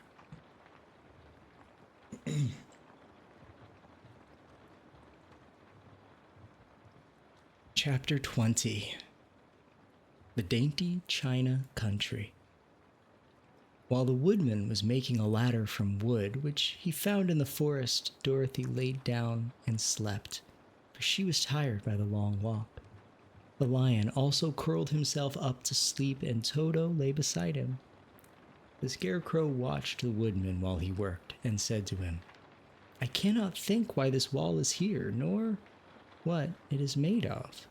Chapter 20. The Dainty China Country. While the woodman was making a ladder from wood, which he found in the forest, Dorothy laid down and slept, for she was tired by the long walk. The lion also curled himself up to sleep, and Toto lay beside him. The Scarecrow watched the woodman while he worked, and said to him, "I cannot think why this wall is here, nor what it is made of."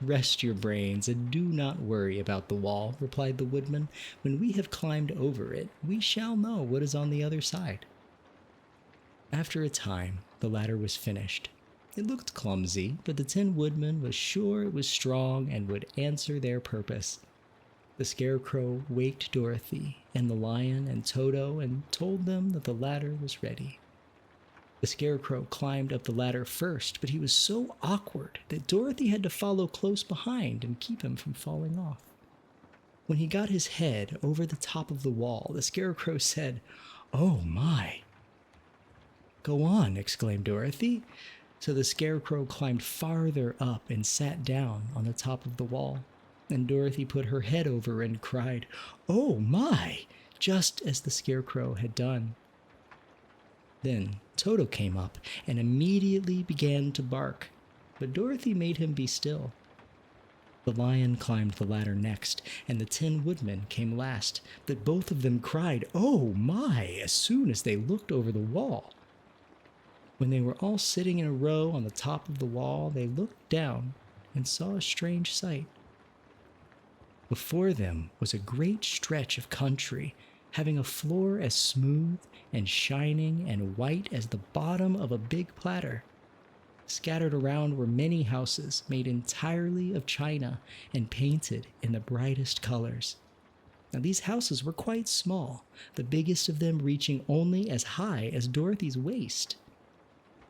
"Rest your brains and do not worry about the wall," replied the woodman. "When we have climbed over it, we shall know what is on the other side." After a time, the ladder was finished. It looked clumsy, but the Tin Woodman was sure it was strong and would answer their purpose. The Scarecrow waked Dorothy and the lion and Toto and told them that the ladder was ready. The Scarecrow climbed up the ladder first, but he was so awkward that Dorothy had to follow close behind and keep him from falling off. When he got his head over the top of the wall, the Scarecrow said, "Oh my!" "Go on," exclaimed Dorothy. So the Scarecrow climbed farther up and sat down on the top of the wall. And Dorothy put her head over and cried, "Oh my!" just as the Scarecrow had done. Then Toto came up and immediately began to bark, but Dorothy made him be still. The lion climbed the ladder next, and the Tin Woodman came last, but both of them cried, "Oh my!" as soon as they looked over the wall. When they were all sitting in a row on the top of the wall, they looked down and saw a strange sight. Before them was a great stretch of country, having a floor as smooth and shining and white as the bottom of a big platter. Scattered around were many houses made entirely of china and painted in the brightest colors. Now, these houses were quite small, the biggest of them reaching only as high as Dorothy's waist.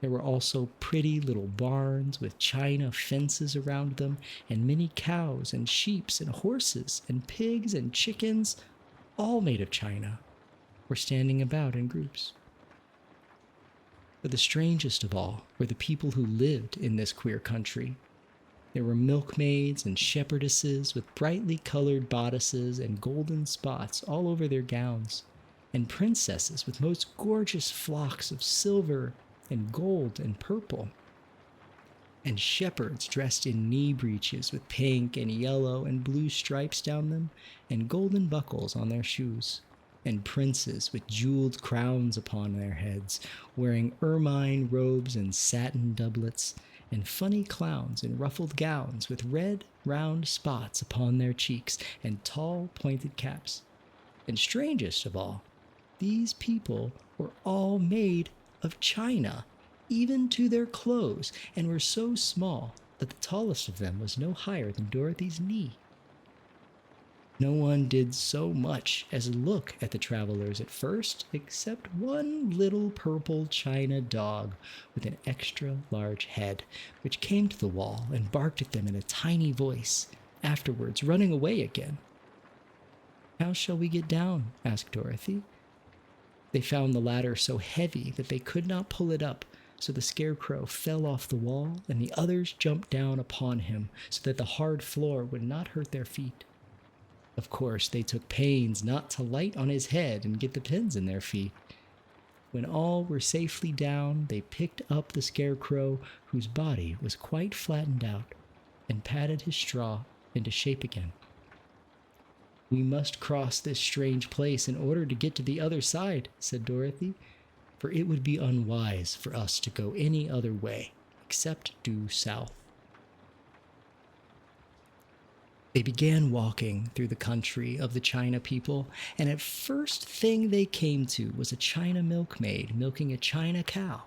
There were also pretty little barns with china fences around them, and many cows and sheep and horses and pigs and chickens, all made of china, were standing about in groups. But the strangest of all were the people who lived in this queer country. There were milkmaids and shepherdesses with brightly colored bodices and golden spots all over their gowns, and princesses with most gorgeous flocks of silver and gold and purple, and shepherds dressed in knee breeches with pink and yellow and blue stripes down them, and golden buckles on their shoes, and princes with jeweled crowns upon their heads, wearing ermine robes and satin doublets, and funny clowns in ruffled gowns with red, round spots upon their cheeks and tall, pointed caps. And strangest of all, these people were all made of china, even to their clothes, and were so small that the tallest of them was no higher than Dorothy's knee. No one did so much as look at the travelers at first, except one little purple china dog with an extra large head, which came to the wall and barked at them in a tiny voice, afterwards running away again. "How shall we get down?" asked Dorothy. They found the ladder so heavy that they could not pull it up, so the scarecrow fell off the wall and the others jumped down upon him so that the hard floor would not hurt their feet. Of course, they took pains not to light on his head and get the pins in their feet. When all were safely down, they picked up the scarecrow, whose body was quite flattened out, and patted his straw into shape again. "We must cross this strange place in order to get to the other side," said Dorothy, "for it would be unwise for us to go any other way except due south." They began walking through the country of the China people, and at first thing they came to was a China milkmaid milking a China cow.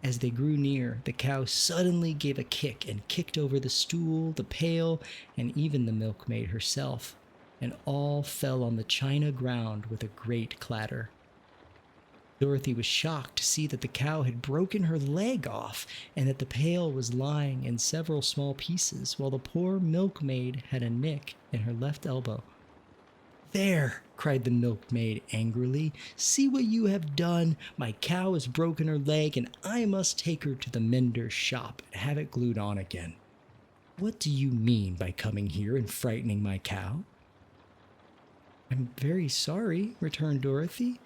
As they grew near, the cow suddenly gave a kick and kicked over the stool, the pail, and even the milkmaid herself, and all fell on the China ground with a great clatter. Dorothy was shocked to see that the cow had broken her leg off and that the pail was lying in several small pieces, while the poor milkmaid had a nick in her left elbow. "There!" cried the milkmaid angrily. "See what you have done! My cow has broken her leg, and I must take her to the mender's shop and have it glued on again. What do you mean by coming here and frightening my cow?" "I'm very sorry," returned Dorothy.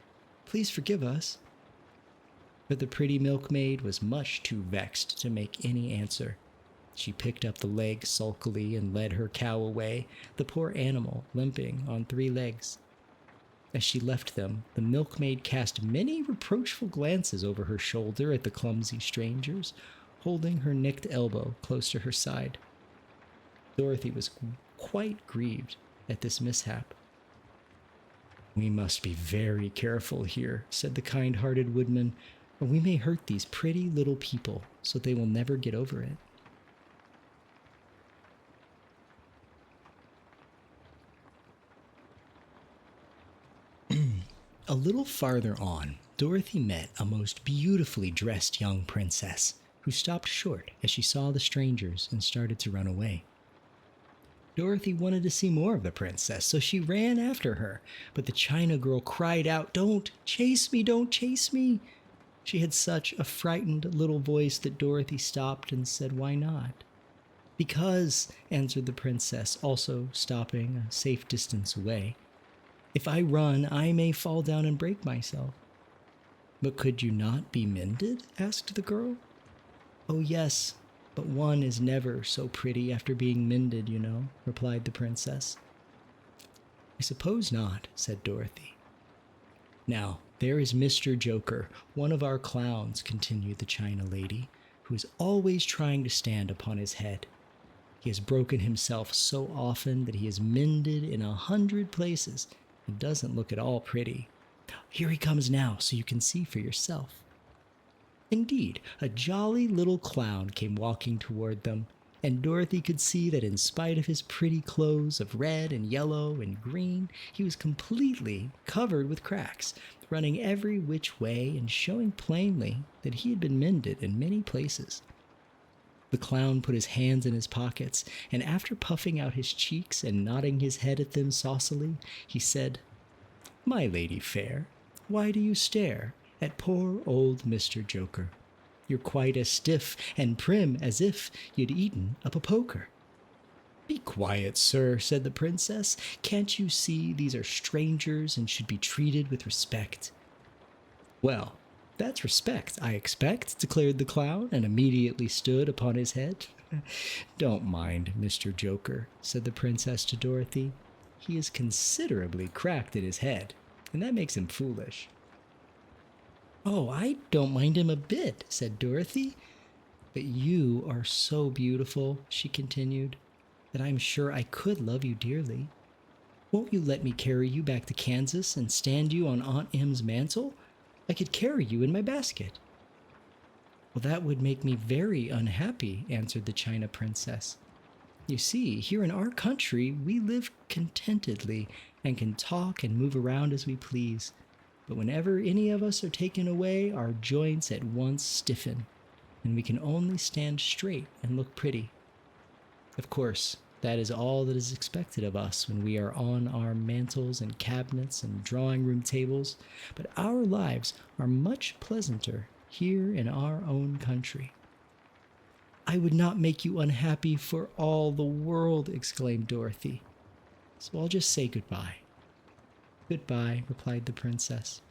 "Please forgive us." But the pretty milkmaid was much too vexed to make any answer. She picked up the leg sulkily and led her cow away, the poor animal limping on 3 legs. As she left them, the milkmaid cast many reproachful glances over her shoulder at the clumsy strangers, holding her nicked elbow close to her side. Dorothy was quite grieved at this mishap. "We must be very careful here," said the kind-hearted woodman, "or we may hurt these pretty little people so they will never get over it." A little farther on, Dorothy met a most beautifully dressed young princess, who stopped short as she saw the strangers and started to run away. Dorothy wanted to see more of the princess, so she ran after her, but the China girl cried out, "Don't chase me, don't chase me!" She had such a frightened little voice that Dorothy stopped and said, "Why not?" "Because," answered the princess, also stopping a safe distance away, "if I run, I may fall down and break myself." "But could you not be mended?" asked the girl. "Oh yes, but one is never so pretty after being mended, you know," replied the princess. "I suppose not," said Dorothy. "Now, there is Mr. Joker, one of our clowns," continued the China lady, "who is always trying to stand upon his head. He has broken himself so often that he is mended in 100 places and doesn't look at all pretty. Here he comes now, so you can see for yourself." Indeed, a jolly little clown came walking toward them, and Dorothy could see that in spite of his pretty clothes of red and yellow and green, he was completely covered with cracks, running every which way and showing plainly that he had been mended in many places. The clown put his hands in his pockets, and after puffing out his cheeks and nodding his head at them saucily, he said, "My lady fair, why do you stare at poor old Mr. Joker? You're quite as stiff and prim as if you'd eaten up a poker." "Be quiet, sir," said the princess. "Can't you see these are strangers and should be treated with respect?" "Well, that's respect, I expect," declared the clown, and immediately stood upon his head. "Don't mind Mr. Joker," said the princess to Dorothy. "He is considerably cracked in his head, and that makes him foolish." "Oh, I don't mind him a bit," said Dorothy. "But you are so beautiful," she continued, "that I'm sure I could love you dearly. Won't you let me carry you back to Kansas and stand you on Aunt Em's mantle? I could carry you in my basket." "Well, that would make me very unhappy," answered the China princess. You see, here in our country, we live contentedly and can talk and move around as we please. But whenever any of us are taken away, our joints at once stiffen, and we can only stand straight and look pretty. Of course, that is all that is expected of us when we are on our mantels and cabinets and drawing room tables, but our lives are much pleasanter here in our own country. I would not make you unhappy for all the world, exclaimed Dorothy. So I'll just say goodbye. Goodbye, replied the princess.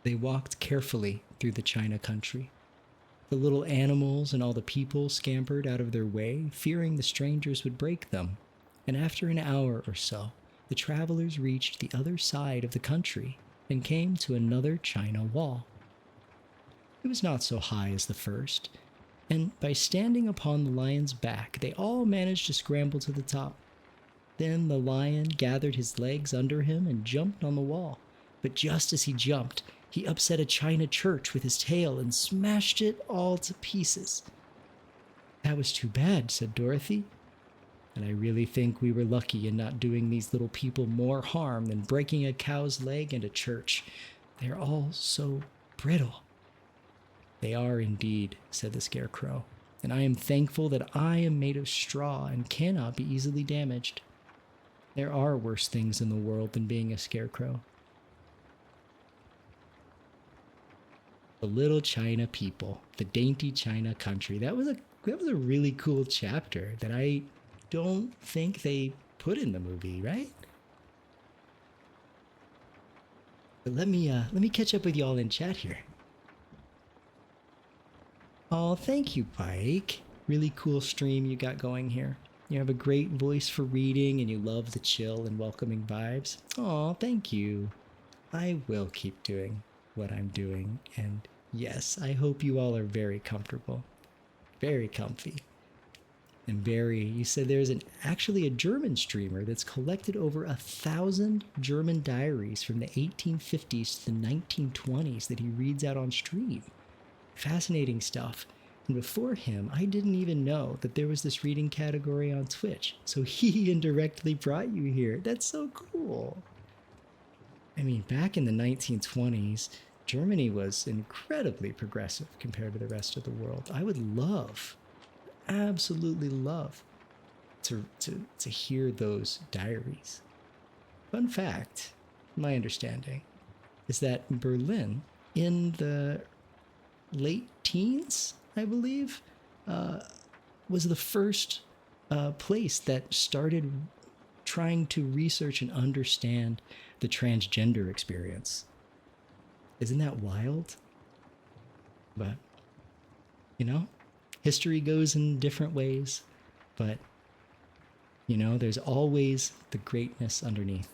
They walked carefully through the China country. The little animals and all the people scampered out of their way, fearing the strangers would break them. And after an hour or so, the travelers reached the other side of the country and came to another China wall. It was not so high as the first, and by standing upon the lion's back, they all managed to scramble to the top. Then the lion gathered his legs under him and jumped on the wall. But just as he jumped, he upset a china church with his tail and smashed it all to pieces. That was too bad, said Dorothy. And I really think we were lucky in not doing these little people more harm than breaking a cow's leg and a church. They're all so brittle. They are indeed, said the Scarecrow, and I am thankful that I am made of straw and cannot be easily damaged. There are worse things in the world than being a scarecrow. The little China people, the dainty China country. That was a really cool chapter that I don't think they put in the movie, right? But let me catch up with y'all in chat here. Oh, thank you, Pike. Really cool stream you got going here. You have a great voice for reading and you love the chill and welcoming vibes. Oh, thank you. I will keep doing what I'm doing. And yes, I hope you all are very comfortable. Very comfy. And you said there's actually a German streamer that's collected over 1,000 German diaries from the 1850s to the 1920s that he reads out on stream. Fascinating stuff. And before him, I didn't even know that there was this reading category on Twitch. So he indirectly brought you here. That's so cool. I mean, back in the 1920s, Germany was incredibly progressive compared to the rest of the world. I would love, absolutely love, to hear those diaries. Fun fact, my understanding, is that Berlin, in the late teens, I believe, was the first place that started trying to research and understand the transgender experience. Isn't that wild? But, you know, history goes in different ways, but, you know, there's always the greatness underneath.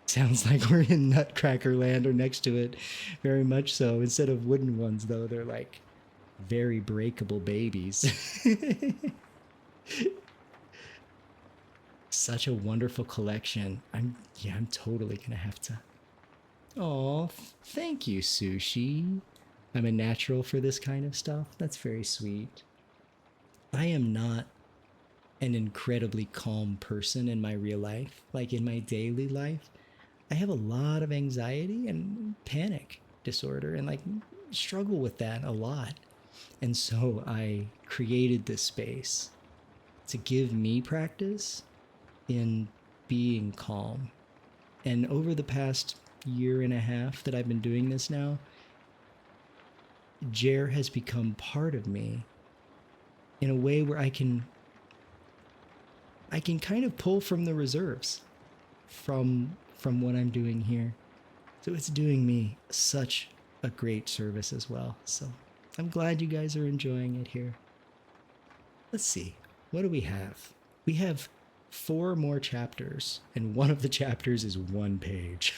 Sounds like we're in Nutcracker Land or next to it, very much so. Instead of wooden ones, though, they're like very breakable babies. Such a wonderful collection. I'm totally gonna have to. Oh, thank you, Sushi. I'm a natural for this kind of stuff. That's very sweet. I am not an incredibly calm person in my real life, like in my daily life. I have a lot of anxiety and panic disorder and like struggle with that a lot. And so I created this space to give me practice in being calm. And over the past year and a half that I've been doing this now, Jer has become part of me in a way where I can kind of pull from the reserves from what I'm doing here. So it's doing me such a great service as well. So I'm glad you guys are enjoying it here. Let's see. What do we have? We have 4 more chapters, and one of the chapters is 1 page.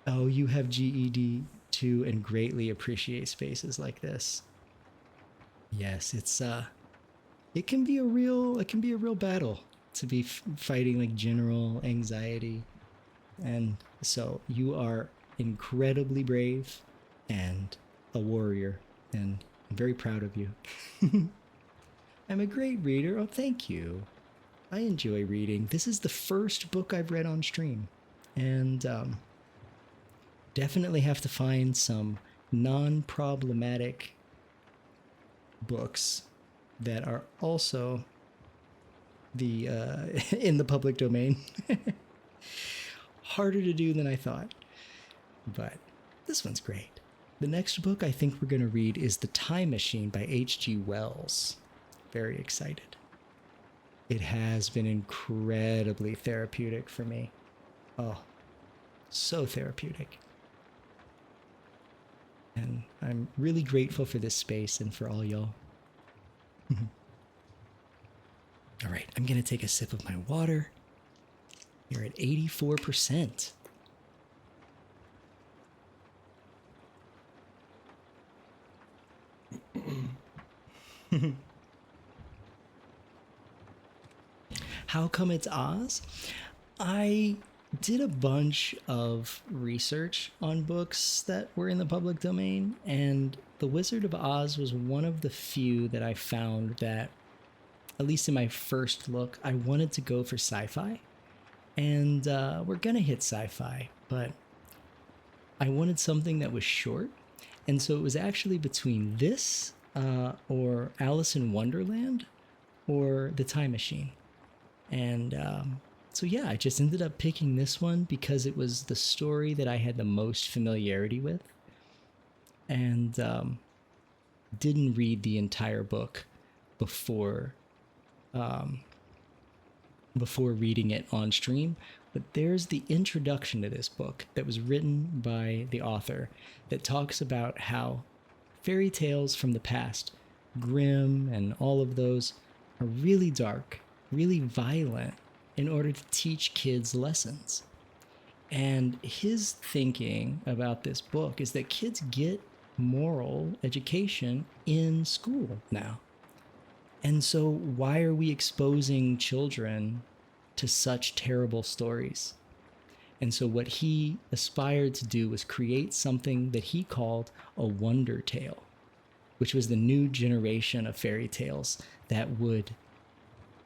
Oh, you have GED too and greatly appreciate spaces like this. Yes, it can be a real battle to be fighting like general anxiety. And so you are incredibly brave and a warrior, and I'm very proud of you. I'm a great reader. Oh, thank you. I enjoy reading. This is the first book I've read on stream, and definitely have to find some non-problematic books that are also the in the public domain. Harder to do than I thought, but this one's great. The next book I think we're going to read is The Time Machine by H.G. Wells. Very excited. It has been incredibly therapeutic for me. Oh, so therapeutic. And I'm really grateful for this space and for all y'all. All right, I'm going to take a sip of my water. You're at 84%. How come it's Oz? I did a bunch of research on books that were in the public domain, and The Wizard of Oz was one of the few that I found that, at least in my first look, I wanted to go for sci-fi. And we're going to hit sci-fi, but I wanted something that was short. And so it was actually between this or Alice in Wonderland or The Time Machine. And so yeah, I just ended up picking this one because it was the story that I had the most familiarity with, and didn't read the entire book before reading it on stream. But there's the introduction to this book that was written by the author that talks about how fairy tales from the past, Grimm and all of those, are really dark, really violent, in order to teach kids lessons. And his thinking about this book is that kids get moral education in school now. And so why are we exposing children to such terrible stories? And so what he aspired to do was create something that he called a wonder tale, which was the new generation of fairy tales that would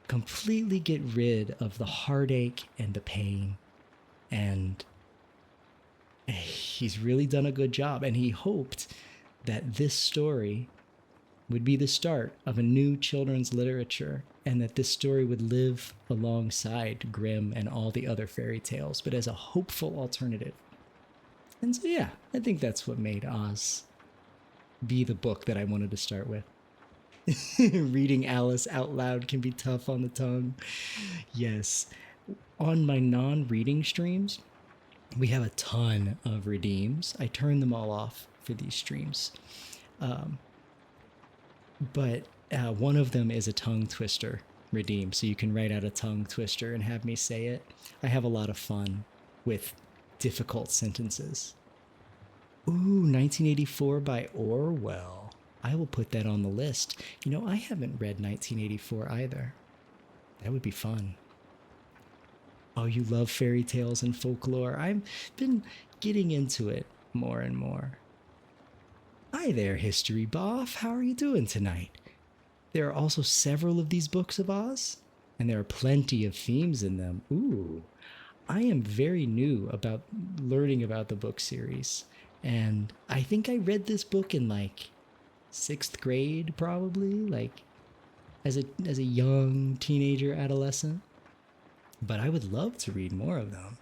completely get rid of the heartache and the pain. And he's really done a good job. And he hoped that this story would be the start of a new children's literature, and that this story would live alongside Grimm and all the other fairy tales, but as a hopeful alternative. And so, yeah, I think that's what made Oz be the book that I wanted to start with. Reading Alice out loud can be tough on the tongue. Yes. On my non-reading streams, we have a ton of redeems. I turn them all off for these streams. But one of them is a tongue twister redeem. So you can write out a tongue twister and have me say it. I have a lot of fun with difficult sentences. Ooh, 1984 by Orwell. I will put that on the list. You know, I haven't read 1984 either. That would be fun. Oh, you love fairy tales and folklore. I've been getting into it more and more. Hi there, History Buff. How are you doing tonight? There are also several of these books of Oz, and there are plenty of themes in them. Ooh, I am very new about learning about the book series, and I think I read this book in like 6th grade, probably, like as a young teenager, adolescent. But I would love to read more of them.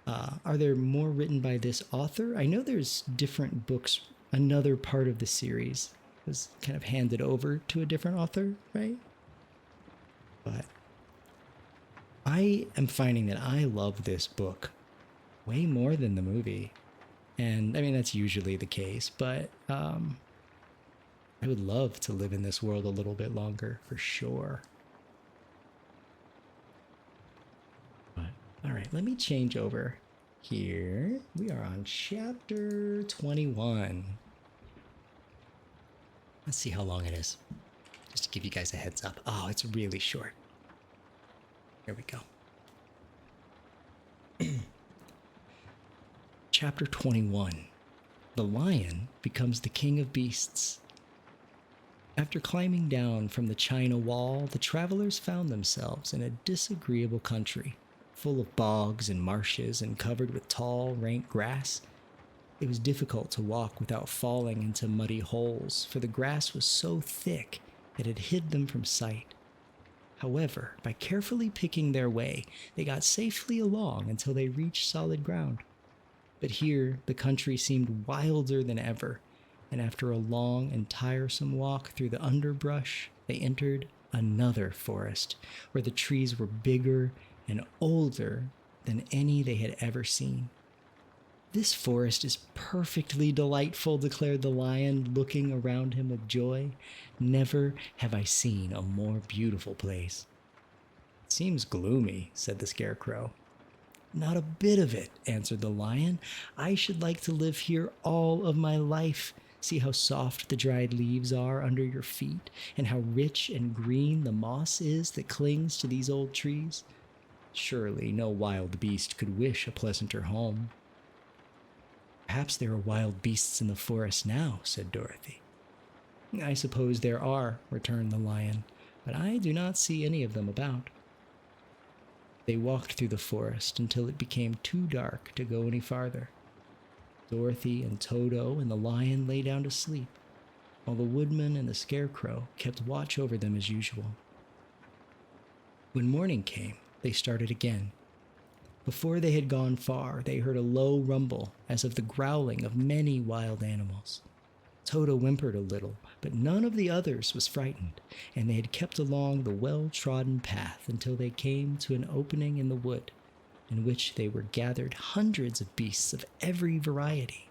Are there more written by this author? I know there's different books. Another part of the series was kind of handed over to a different author, right? But I am finding that I love this book way more than the movie. And I mean, that's usually the case, but I would love to live in this world a little bit longer, for sure. But, all right, let me change over here. We are on chapter 21. Let's see how long it is, just to give you guys a heads up. Oh, it's really short. Here we go. Chapter 21. The Lion Becomes the King of Beasts. After climbing down from the China Wall, the travelers found themselves in a disagreeable country, full of bogs and marshes and covered with tall, rank grass. It was difficult to walk without falling into muddy holes, for the grass was so thick that it hid them from sight. However, by carefully picking their way, they got safely along until they reached solid ground. But here, the country seemed wilder than ever, and after a long and tiresome walk through the underbrush, they entered another forest, where the trees were bigger and older than any they had ever seen. "This forest is perfectly delightful," declared the lion, looking around him with joy. "Never have I seen a more beautiful place." "It seems gloomy," said the scarecrow. "Not a bit of it," answered the lion. "I should like to live here all of my life. See how soft the dried leaves are under your feet, and how rich and green the moss is that clings to these old trees. Surely no wild beast could wish a pleasanter home." "Perhaps there are wild beasts in the forest now," said Dorothy. "I suppose there are," returned the lion, "but I do not see any of them about." They walked through the forest until it became too dark to go any farther. Dorothy and Toto and the lion lay down to sleep, while the woodman and the scarecrow kept watch over them as usual. When morning came, they started again. Before they had gone far, they heard a low rumble, as of the growling of many wild animals. Toto whimpered a little, but none of the others was frightened, and they had kept along the well-trodden path until they came to an opening in the wood, in which they were gathered hundreds of beasts of every variety.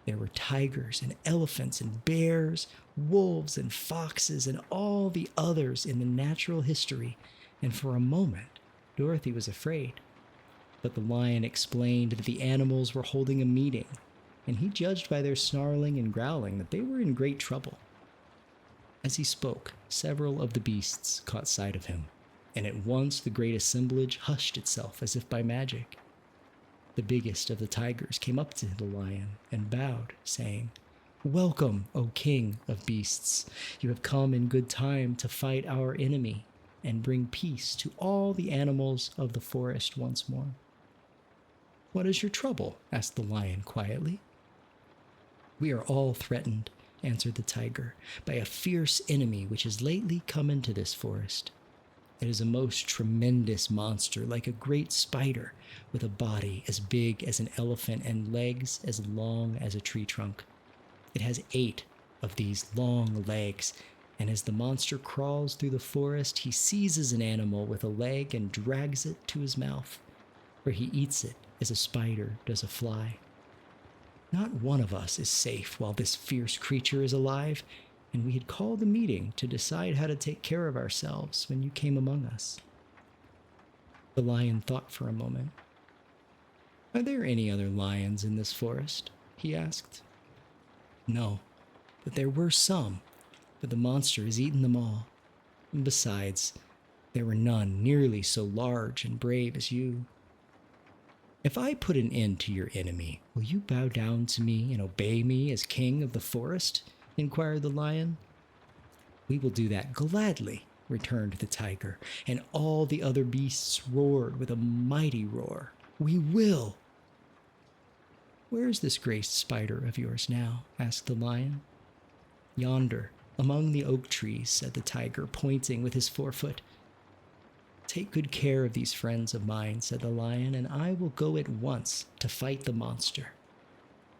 There were tigers and elephants and bears, wolves and foxes, and all the others in the natural history, and for a moment Dorothy was afraid. But the lion explained that the animals were holding a meeting, and he judged by their snarling and growling that they were in great trouble. As he spoke, several of the beasts caught sight of him, and at once the great assemblage hushed itself as if by magic. The biggest of the tigers came up to the lion and bowed, saying, "Welcome, O King of Beasts. You have come in good time to fight our enemy and bring peace to all the animals of the forest once more." "What is your trouble?" asked the lion quietly. "We are all threatened," answered the tiger, "by a fierce enemy which has lately come into this forest. It is a most tremendous monster, like a great spider, with a body as big as an elephant and legs as long as a tree trunk. It has 8 of these long legs, and as the monster crawls through the forest, he seizes an animal with a leg and drags it to his mouth, where he eats it as a spider does a fly. Not one of us is safe while this fierce creature is alive, and we had called a meeting to decide how to take care of ourselves when you came among us." The lion thought for a moment. "Are there any other lions in this forest?" he asked. "No, but there were some, but the monster has eaten them all. And besides, there were none nearly so large and brave as you." "If I put an end to your enemy, will you bow down to me and obey me as king of the forest?" inquired the lion. "We will do that gladly," returned the tiger, and all the other beasts roared with a mighty roar. "We will!" "Where is this great spider of yours now?" asked the lion. "Yonder, among the oak trees," said the tiger, pointing with his forefoot. "Take good care of these friends of mine," said the lion, "and I will go at once to fight the monster."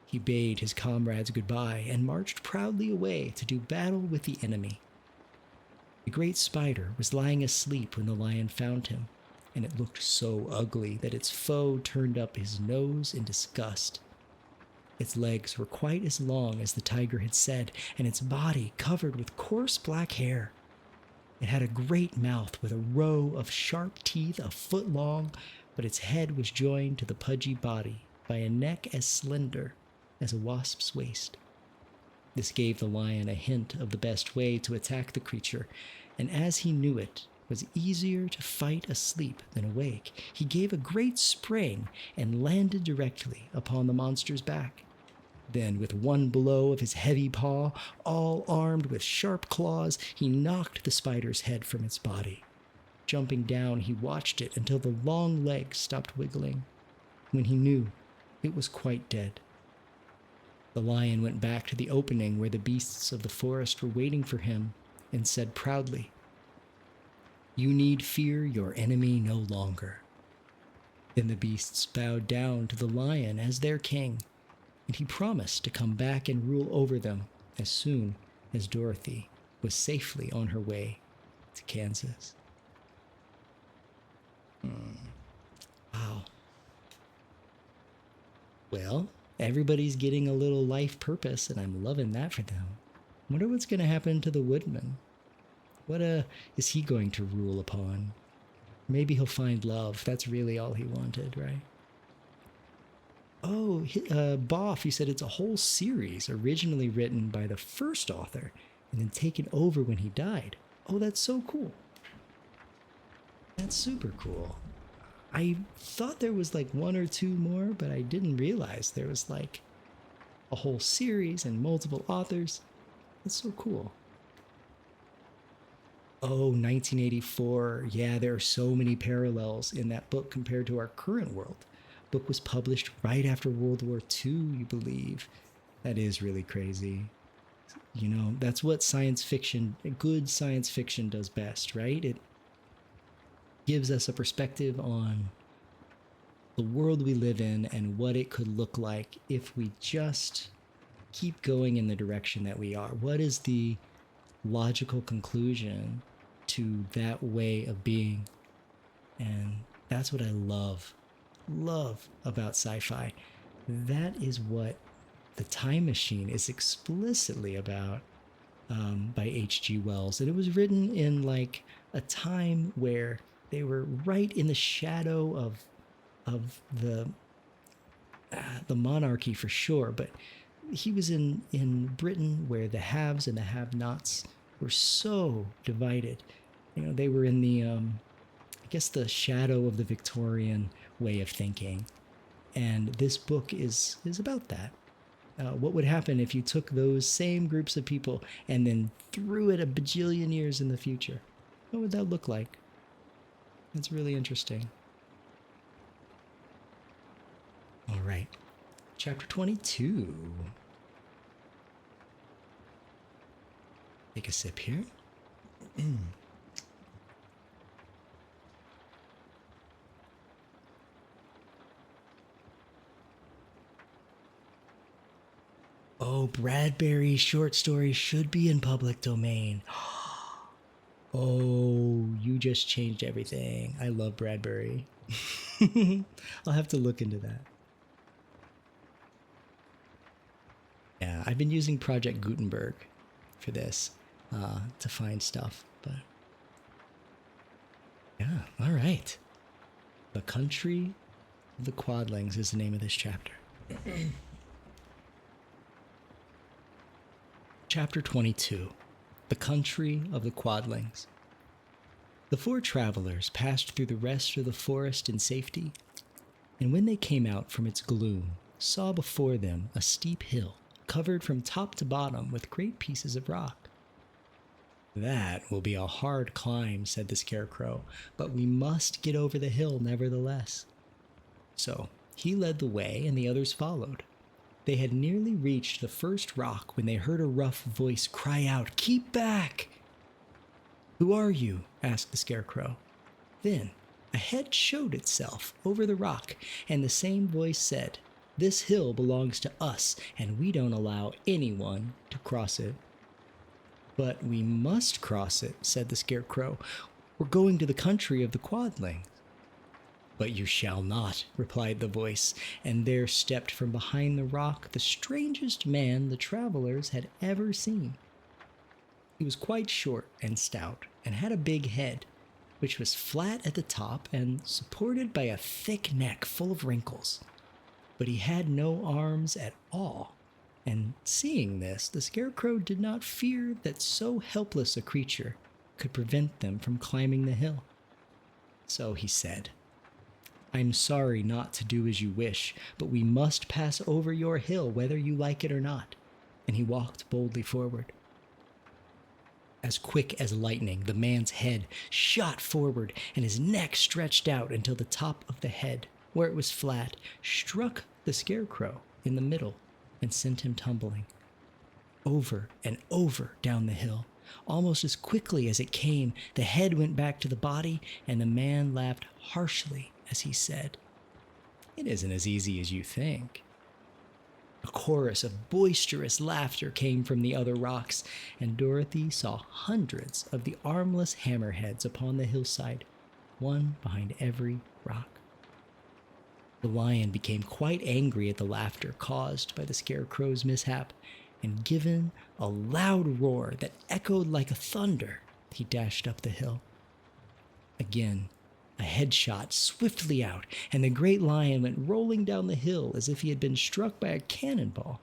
He bade his comrades goodbye and marched proudly away to do battle with the enemy. The great spider was lying asleep when the lion found him, and it looked so ugly that its foe turned up his nose in disgust. Its legs were quite as long as the tiger had said, and its body covered with coarse black hair. It had a great mouth with a row of sharp teeth a foot long, but its head was joined to the pudgy body by a neck as slender as a wasp's waist. This gave the lion a hint of the best way to attack the creature, and as he knew it, was easier to fight asleep than awake. He gave a great spring and landed directly upon the monster's back. Then, with one blow of his heavy paw, all armed with sharp claws, he knocked the spider's head from its body. Jumping down, he watched it until the long legs stopped wiggling, when he knew it was quite dead. The lion went back to the opening where the beasts of the forest were waiting for him and said proudly, "You need fear your enemy no longer." Then the beasts bowed down to the lion as their king, and he promised to come back and rule over them as soon as Dorothy was safely on her way to Kansas. Wow. Well, everybody's getting a little life purpose, and I'm loving that for them. Wonder what's going to happen to the woodman. What is he going to rule upon? Maybe he'll find love. That's really all he wanted, right? Oh, Boff, you said it's a whole series originally written by the first author and then taken over when he died. Oh, that's so cool. That's super cool. I thought there was like one or two more, but I didn't realize there was like a whole series and multiple authors. That's so cool. Oh, 1984. Yeah, there are so many parallels in that book compared to our current world. Book was published right after World War II, you believe. That is really crazy. You know, that's what science fiction, good science fiction does best, right? It gives us a perspective on the world we live in and what it could look like if we just keep going in the direction that we are. What is the logical conclusion to that way of being? And that's what I love about sci-fi. That is what The Time Machine is explicitly about, by H.G. Wells. And it was written in like a time where they were right in the shadow of the monarchy for sure, but he was in Britain where the haves and the have-nots were so divided. You know, they were in the I guess the shadow of the Victorian way of thinking, and this book is about that. What would happen if you took those same groups of people and then threw it a bajillion years in the future? What would that look like? That's really interesting. All right. Chapter 22. Take a sip here. Oh, Bradbury's short stories should be in public domain. Oh, you just changed everything. I love Bradbury. I'll have to look into that. Yeah, I've been using Project Gutenberg for this to find stuff, but yeah, all right. The Country of the Quadlings is the name of this chapter. Chapter 22. The Country of the Quadlings. The four travelers passed through the rest of the forest in safety, and when they came out from its gloom, saw before them a steep hill covered from top to bottom with great pieces of rock. "That will be a hard climb," said the Scarecrow, "but we must get over the hill nevertheless." So he led the way, and the others followed. They had nearly reached the first rock when they heard a rough voice cry out, "Keep back!" "Who are you?" asked the Scarecrow. Then a head showed itself over the rock, and the same voice said, "This hill belongs to us, and we don't allow anyone to cross it." "But we must cross it," said the Scarecrow. "We're going to the country of the Quadlings." "But you shall not," replied the voice, and there stepped from behind the rock the strangest man the travelers had ever seen. He was quite short and stout, and had a big head, which was flat at the top and supported by a thick neck full of wrinkles. But he had no arms at all, and seeing this, the Scarecrow did not fear that so helpless a creature could prevent them from climbing the hill. So he said, "I'm sorry not to do as you wish, but we must pass over your hill whether you like it or not." And he walked boldly forward. As quick as lightning, the man's head shot forward and his neck stretched out until the top of the head, where it was flat, struck the scarecrow in the middle and sent him tumbling over and over down the hill. Almost as quickly as it came, the head went back to the body, and the man laughed harshly as he said, "It isn't as easy as you think." A chorus of boisterous laughter came from the other rocks, and Dorothy saw hundreds of the armless hammerheads upon the hillside, one behind every rock. The lion became quite angry at the laughter caused by the scarecrow's mishap, and given a loud roar that echoed like a thunder, he dashed up the hill. Again, a head shot swiftly out, and the great lion went rolling down the hill as if he had been struck by a cannonball.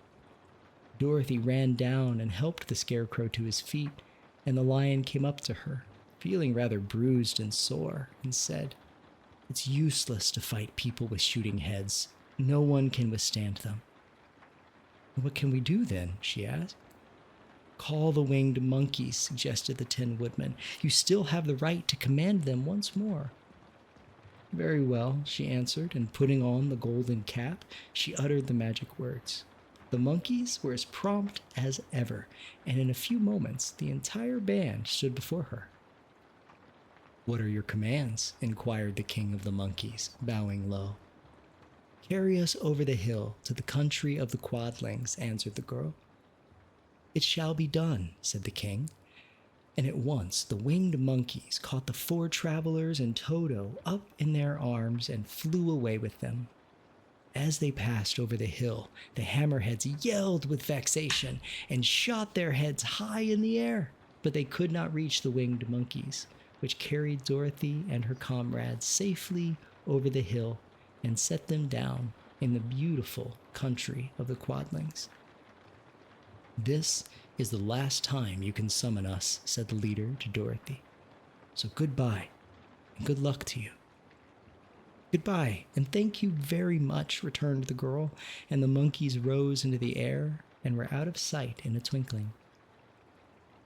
Dorothy ran down and helped the scarecrow to his feet, and the lion came up to her, feeling rather bruised and sore, and said, "It's useless to fight people with shooting heads. No one can withstand them." "What can we do then?" she asked. "Call the winged monkeys," suggested the Tin Woodman. "You still have the right to command them once more." "Very well," she answered, and putting on the golden cap, she uttered the magic words. The monkeys were as prompt as ever, and in a few moments the entire band stood before her. "What are your commands?" inquired the king of the monkeys, bowing low. "Carry us over the hill to the country of the Quadlings," answered the girl. "It shall be done," said the king. And at once the winged monkeys caught the four travelers and Toto up in their arms and flew away with them. As they passed over the hill, the hammerheads yelled with vexation and shot their heads high in the air, but they could not reach the winged monkeys, which carried Dorothy and her comrades safely over the hill and set them down in the beautiful country of the Quadlings. "This is the last time you can summon us," said the leader to Dorothy. "So goodbye, and good luck to you." "Goodbye, and thank you very much," returned the girl, and the monkeys rose into the air and were out of sight in a twinkling.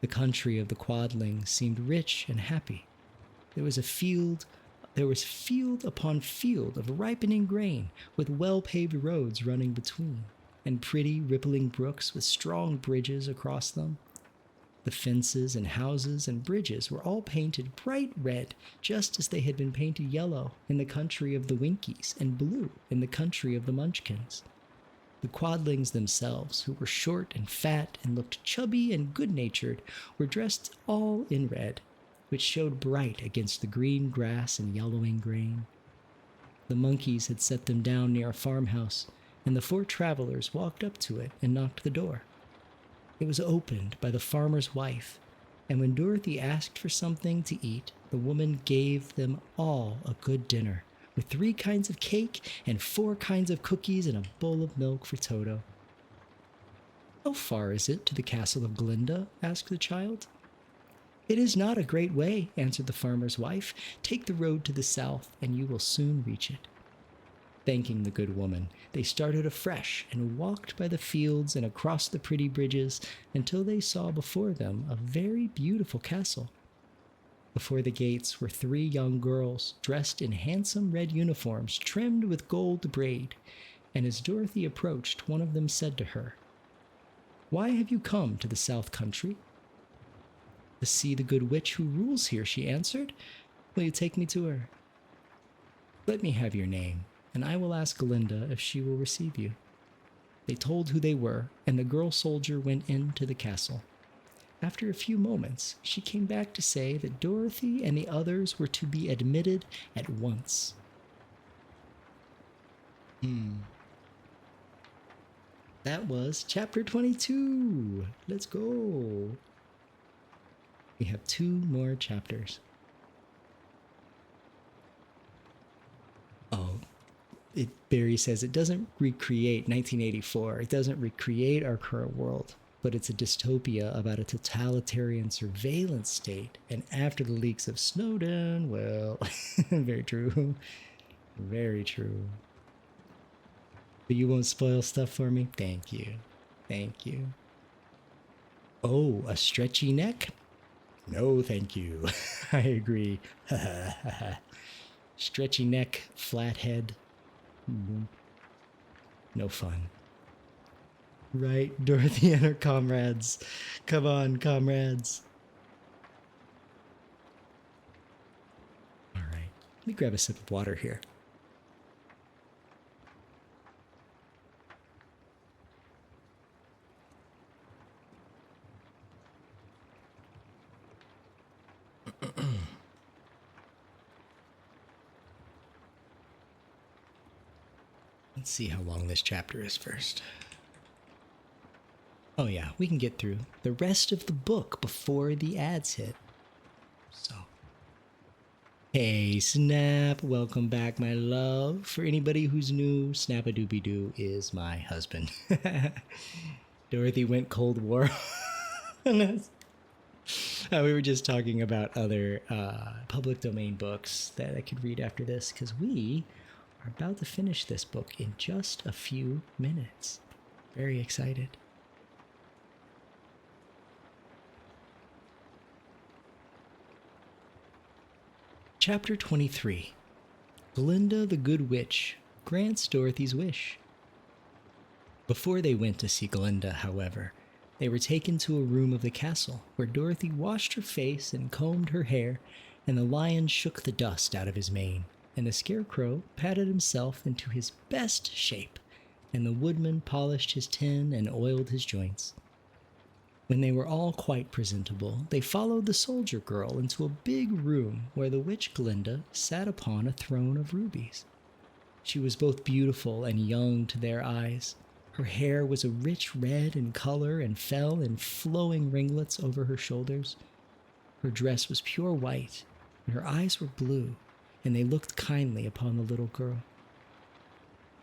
The country of the Quadlings seemed rich and happy. There was field upon field of ripening grain, with well-paved roads running between, and pretty rippling brooks with strong bridges across them. The fences and houses and bridges were all painted bright red, just as they had been painted yellow in the country of the Winkies and blue in the country of the Munchkins. The Quadlings themselves, who were short and fat and looked chubby and good-natured, were dressed all in red, which showed bright against the green grass and yellowing grain. The monkeys had set them down near a farmhouse, and the four travelers walked up to it and knocked the door. It was opened by the farmer's wife, and when Dorothy asked for something to eat, the woman gave them all a good dinner, with 3 kinds of cake and 4 kinds of cookies and a bowl of milk for Toto. "How far is it to the castle of Glinda?" asked the child. "It is not a great way," answered the farmer's wife. "Take the road to the south, and you will soon reach it." Thanking the good woman, they started afresh and walked by the fields and across the pretty bridges until they saw before them a very beautiful castle. Before the gates were 3 young girls dressed in handsome red uniforms trimmed with gold braid, and as Dorothy approached, one of them said to her, "Why have you come to the South Country?" "To see the good witch who rules here," she answered. "Will you take me to her?" "Let me have your name, and I will ask Glinda if she will receive you." They told who they were, and the girl soldier went into the castle. After a few moments, she came back to say that Dorothy and the others were to be admitted at once. That was chapter 22. Let's go. We have 2 more chapters. Oh, Barry says it doesn't recreate 1984. It doesn't recreate our current world. but it's a dystopia about a totalitarian surveillance state. And after the leaks of Snowden, well, very true. Very true. But you won't spoil stuff for me? Thank you. Thank you. Oh, a stretchy neck? No, thank you. I agree. Stretchy neck, flat head. No fun. Right, Dorothy and her comrades. Come on, comrades. All right, let me grab a sip of water here. Let's see how long this chapter is first. Oh yeah, we can get through the rest of the book before the ads hit. So, hey Snap, welcome back my love. For anybody who's new, Snap-a-doobie-doo is my husband. Dorothy went Cold War on us. We were just talking about other public domain books that I could read after this, because we are about to finish this book in just a few minutes. Very excited. Chapter 23. Glinda the Good Witch grants Dorothy's wish. Before they went to see Glinda, however, they were taken to a room of the castle where Dorothy washed her face and combed her hair, and the lion shook the dust out of his mane, and the scarecrow patted himself into his best shape, and the woodman polished his tin and oiled his joints. When they were all quite presentable, they followed the soldier girl into a big room where the witch Glinda sat upon a throne of rubies. She was both beautiful and young to their eyes. Her hair was a rich red in color and fell in flowing ringlets over her shoulders. Her dress was pure white, and her eyes were blue, and they looked kindly upon the little girl.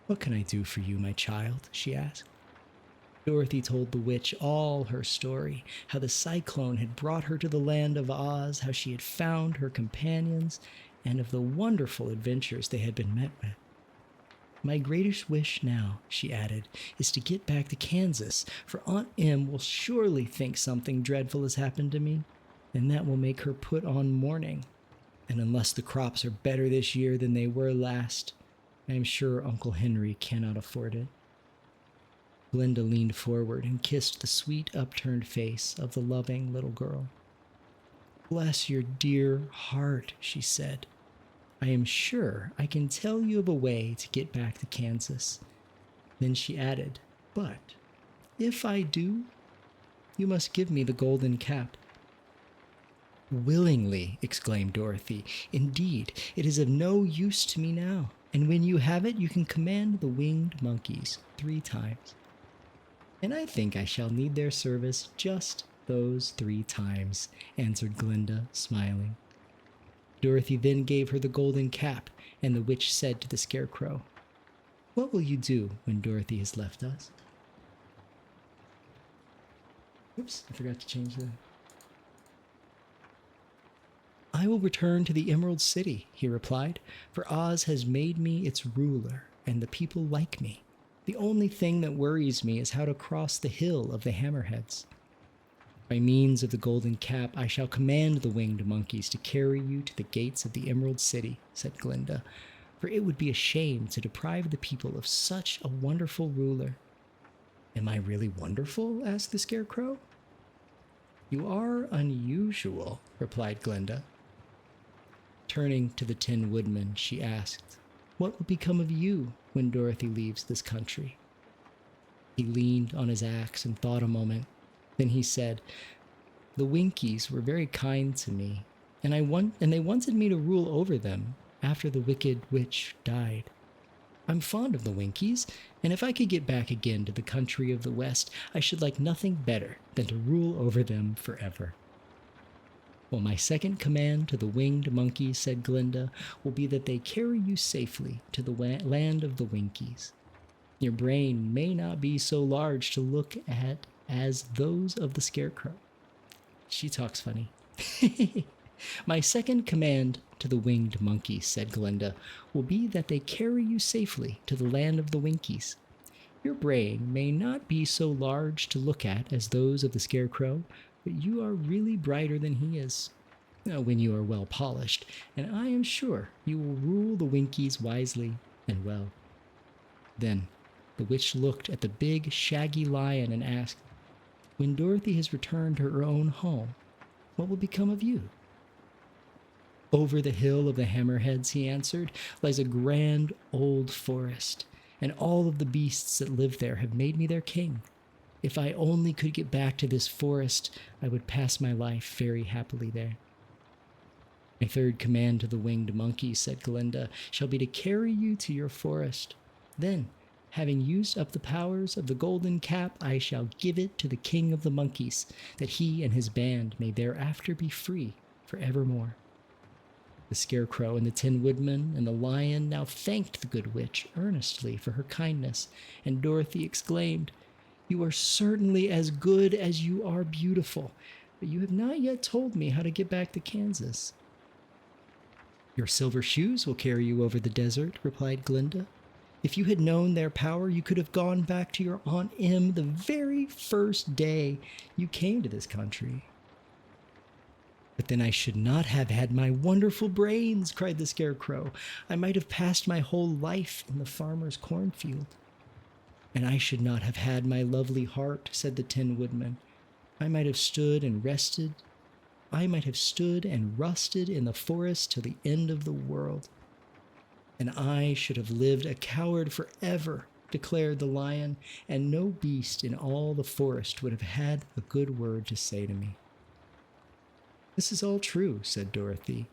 "What can I do for you, my child?" she asked. Dorothy told the witch all her story, how the cyclone had brought her to the land of Oz, how she had found her companions, and of the wonderful adventures they had been met with. "My greatest wish now," she added, "is to get back to Kansas, for Aunt Em will surely think something dreadful has happened to me, and that will make her put on mourning. And unless the crops are better this year than they were last, I am sure Uncle Henry cannot afford it." Glinda leaned forward and kissed the sweet upturned face of the loving little girl. "Bless your dear heart," she said. "I am sure I can tell you of a way to get back to Kansas." Then she added, "But if I do, you must give me the golden cap." "Willingly," exclaimed Dorothy. "Indeed, it is of no use to me now, and when you have it, you can command the winged monkeys 3 times. And I think I shall need their service just those 3 times, answered Glinda, smiling. Dorothy then gave her the golden cap, and the witch said to the scarecrow, "What will you do when Dorothy has left us?" Oops, I forgot to change that. "I will return to the Emerald City," he replied, "for Oz has made me its ruler, and the people like me. The only thing that worries me is how to cross the hill of the Hammerheads. By means of the golden cap, I shall command the winged monkeys to carry you to the gates of the Emerald City," said Glinda, "for it would be a shame to deprive the people of such a wonderful ruler." "Am I really wonderful?" asked the scarecrow. "You are unusual," replied Glinda. Turning to the Tin Woodman, she asked, "What will become of you when Dorothy leaves this country?" He leaned on his axe and thought a moment. Then he said, "The Winkies were very kind to me, and they wanted me to rule over them after the wicked witch died. I'm fond of the Winkies, and if I could get back again to the country of the West, I should like nothing better than to rule over them forever." "Well, my second command to the winged monkeys," said Glinda, "will be that they carry you safely to the land of the Winkies. Your brain may not be so large to look at as those of the Scarecrow. She talks funny. My second command to the winged monkeys, said Glinda, will be that they carry you safely to the land of the Winkies. Your brain may not be so large to look at as those of the Scarecrow, but you are really brighter than he is. When you are well polished, and I am sure you will rule the Winkies wisely and well. Then the witch looked at the big, shaggy lion and asked, when Dorothy has returned to her own home, what will become of you? Over the hill of the Hammerheads, he answered, lies a grand old forest, and all of the beasts that live there have made me their king. If I only could get back to this forest, I would pass my life very happily there. My third command to the winged monkey, said Glinda, shall be to carry you to your forest. Then, having used up the powers of the golden cap, I shall give it to the king of the monkeys, that he and his band may thereafter be free forevermore. The Scarecrow and the Tin Woodman and the Lion now thanked the good witch earnestly for her kindness, and Dorothy exclaimed, you are certainly as good as you are beautiful, but you have not yet told me how to get back to Kansas. Your silver shoes will carry you over the desert, replied Glinda. If you had known their power, you could have gone back to your Aunt Em the very first day you came to this country. But then I should not have had my wonderful brains, cried the Scarecrow. I might have passed my whole life in the farmer's cornfield. And I should not have had my lovely heart, said the Tin Woodman. I might have stood and rested. I might have stood and rusted in the forest till the end of the world. And I should have lived a coward forever, declared the Lion, and no beast in all the forest would have had a good word to say to me. This is all true, said Dorothy,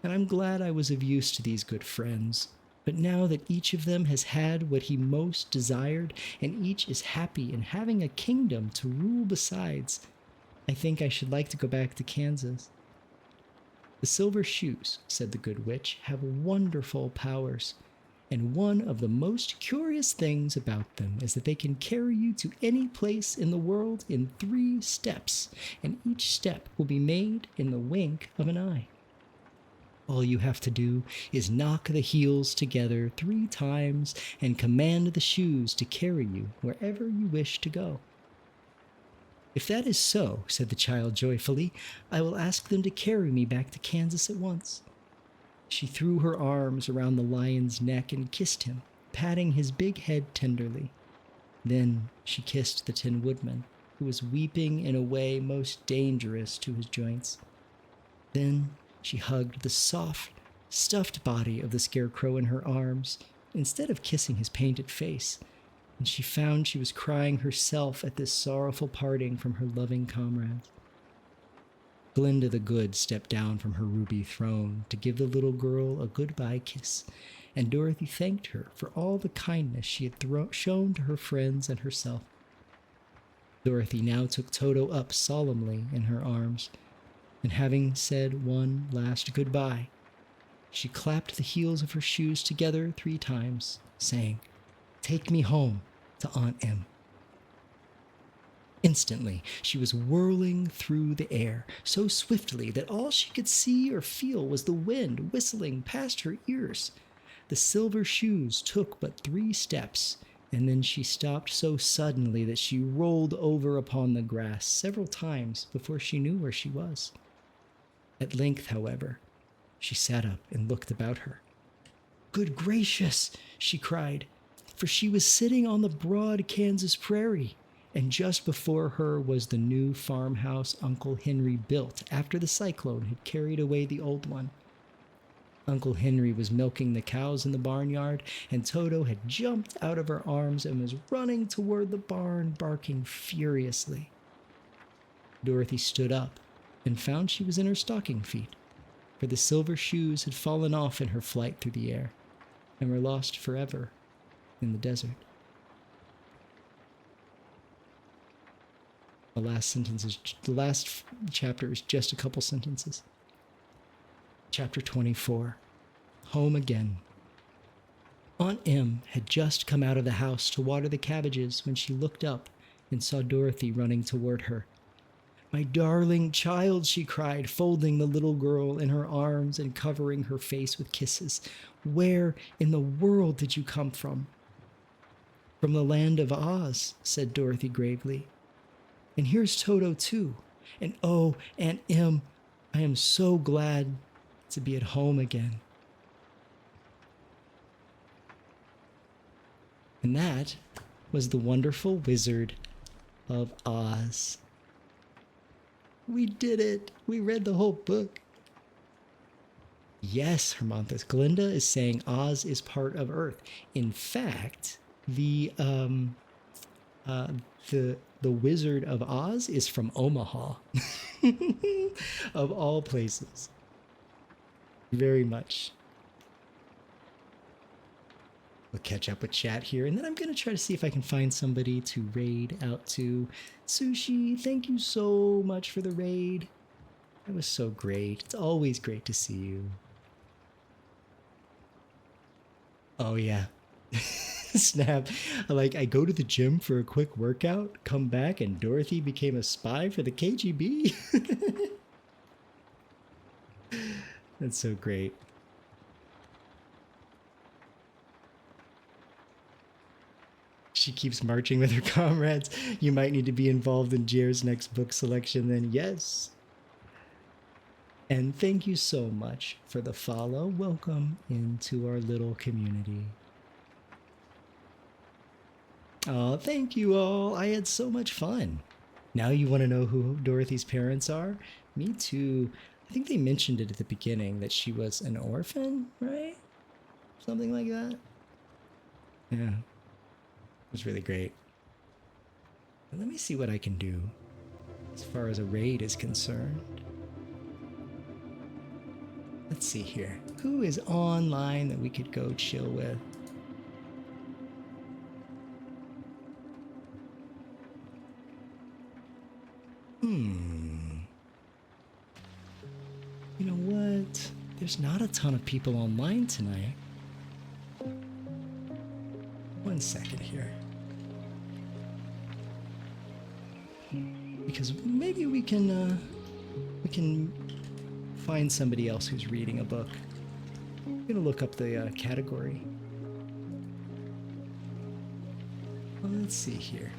and I'm glad I was of use to these good friends. But now that each of them has had what he most desired, and each is happy in having a kingdom to rule besides, I think I should like to go back to Kansas. The silver shoes, said the good witch, have wonderful powers, and one of the most curious things about them is that they can carry you to any place in the world in 3 steps, and each step will be made in the wink of an eye. All you have to do is knock the heels together 3 times and command the shoes to carry you wherever you wish to go. If that is so, said the child joyfully, I will ask them to carry me back to Kansas at once. She threw her arms around the lion's neck and kissed him, patting his big head tenderly. Then she kissed the Tin Woodman, who was weeping in a way most dangerous to his joints. Then she hugged the soft, stuffed body of the Scarecrow in her arms, instead of kissing his painted face, and she found she was crying herself at this sorrowful parting from her loving comrades. Glinda the Good stepped down from her ruby throne to give the little girl a goodbye kiss, and Dorothy thanked her for all the kindness she had shown to her friends and herself. Dorothy now took Toto up solemnly in her arms, and having said one last goodbye, she clapped the heels of her shoes together 3 times, saying, "Take me home to Aunt Em." Instantly, she was whirling through the air so swiftly that all she could see or feel was the wind whistling past her ears. The silver shoes took but 3 steps, and then she stopped so suddenly that she rolled over upon the grass several times before she knew where she was. At length, however, she sat up and looked about her. "Good gracious!" she cried, for she was sitting on the broad Kansas prairie, and just before her was the new farmhouse Uncle Henry built after the cyclone had carried away the old one. Uncle Henry was milking the cows in the barnyard, and Toto had jumped out of her arms and was running toward the barn, barking furiously. Dorothy stood up and found she was in her stocking feet, for the silver shoes had fallen off in her flight through the air and were lost forever in the desert. The last chapter is just a couple sentences. Chapter 24, Home Again. Aunt Em had just come out of the house to water the cabbages when she looked up and saw Dorothy running toward her. "My darling child," she cried, folding the little girl in her arms and covering her face with kisses. "Where in the world did you come from?" "From the land of Oz," said Dorothy gravely. "And here's Toto, too. And oh, Aunt Em, I am so glad to be at home again." And that was The Wonderful Wizard of Oz. We did it! We read the whole book. Yes, Hermonthus, Glinda is saying Oz is part of Earth. In fact, the Wizard of Oz is from Omaha, of all places. Very much. We'll catch up with chat here, and then I'm going to try to see if I can find somebody to raid out to. Sushi, thank you so much for the raid. That was so great. It's always great to see you. Oh, yeah. Snap. Like, I go to the gym for a quick workout, come back, and Dorothy became a spy for the KGB? That's so great. She keeps marching with her comrades. You might need to be involved in Jer's next book selection then. Yes. And thank you so much for the follow. Welcome into our little community. Oh, thank you all. I had so much fun. Now you want to know who Dorothy's parents are? Me too. I think they mentioned it at the beginning that she was an orphan, right? Something like that. Yeah. It was really great. But let me see what I can do as far as a raid is concerned. Let's see here. Who is online that we could go chill with? You know what? There's not a ton of people online tonight. 1 second here. Because maybe we can find somebody else who's reading a book. I'm gonna look up the category. Well, let's see here.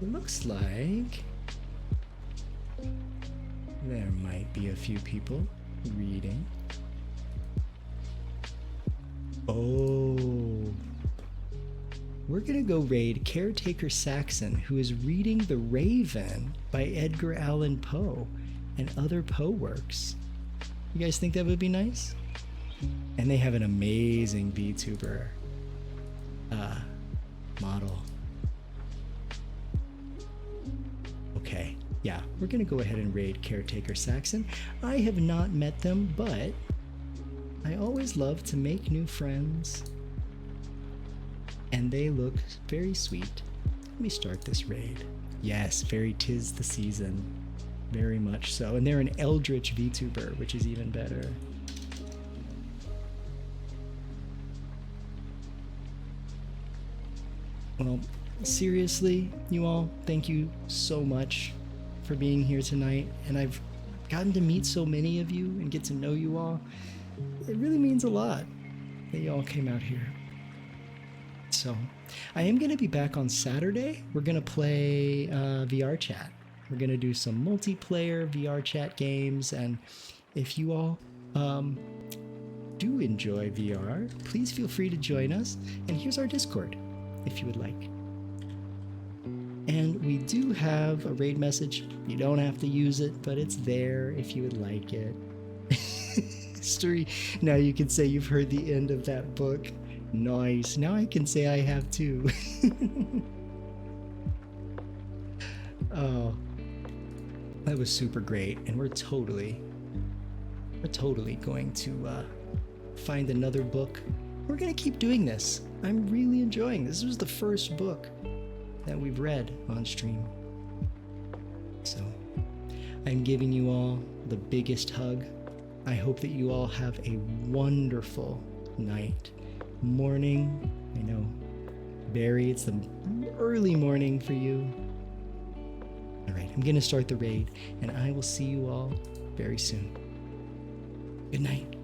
It looks like there might be a few people reading. Oh. We're gonna go raid Caretaker Saxon, who is reading The Raven by Edgar Allan Poe and other Poe works. You guys think that would be nice? And they have an amazing VTuber model. Okay, yeah, we're gonna go ahead and raid Caretaker Saxon. I have not met them, but I always love to make new friends. And they look very sweet. Let me start this raid. Yes, very 'tis the season. Very much so. And they're an Eldritch VTuber, which is even better. Well, seriously, you all, thank you so much for being here tonight. And I've gotten to meet so many of you and get to know you all. It really means a lot that you all came out here. So I am going to be back on Saturday. We're going to play VR chat. We're going to do some multiplayer VR chat games. And if you all do enjoy VR, please feel free to join us. And here's our Discord, if you would like. And we do have a raid message. You don't have to use it, but it's there if you would like it. History. Now you can say you've heard the end of that book. Nice. Now I can say I have too. Oh, that was super great. And we're totally going to find another book. We're going to keep doing this. I'm really enjoying this. This was the first book that we've read on stream. So I'm giving you all the biggest hug. I hope that you all have a wonderful night. morning. I know, Barry, it's the early morning for you. All right, I'm going to start the raid, and I will see you all very soon. Good night.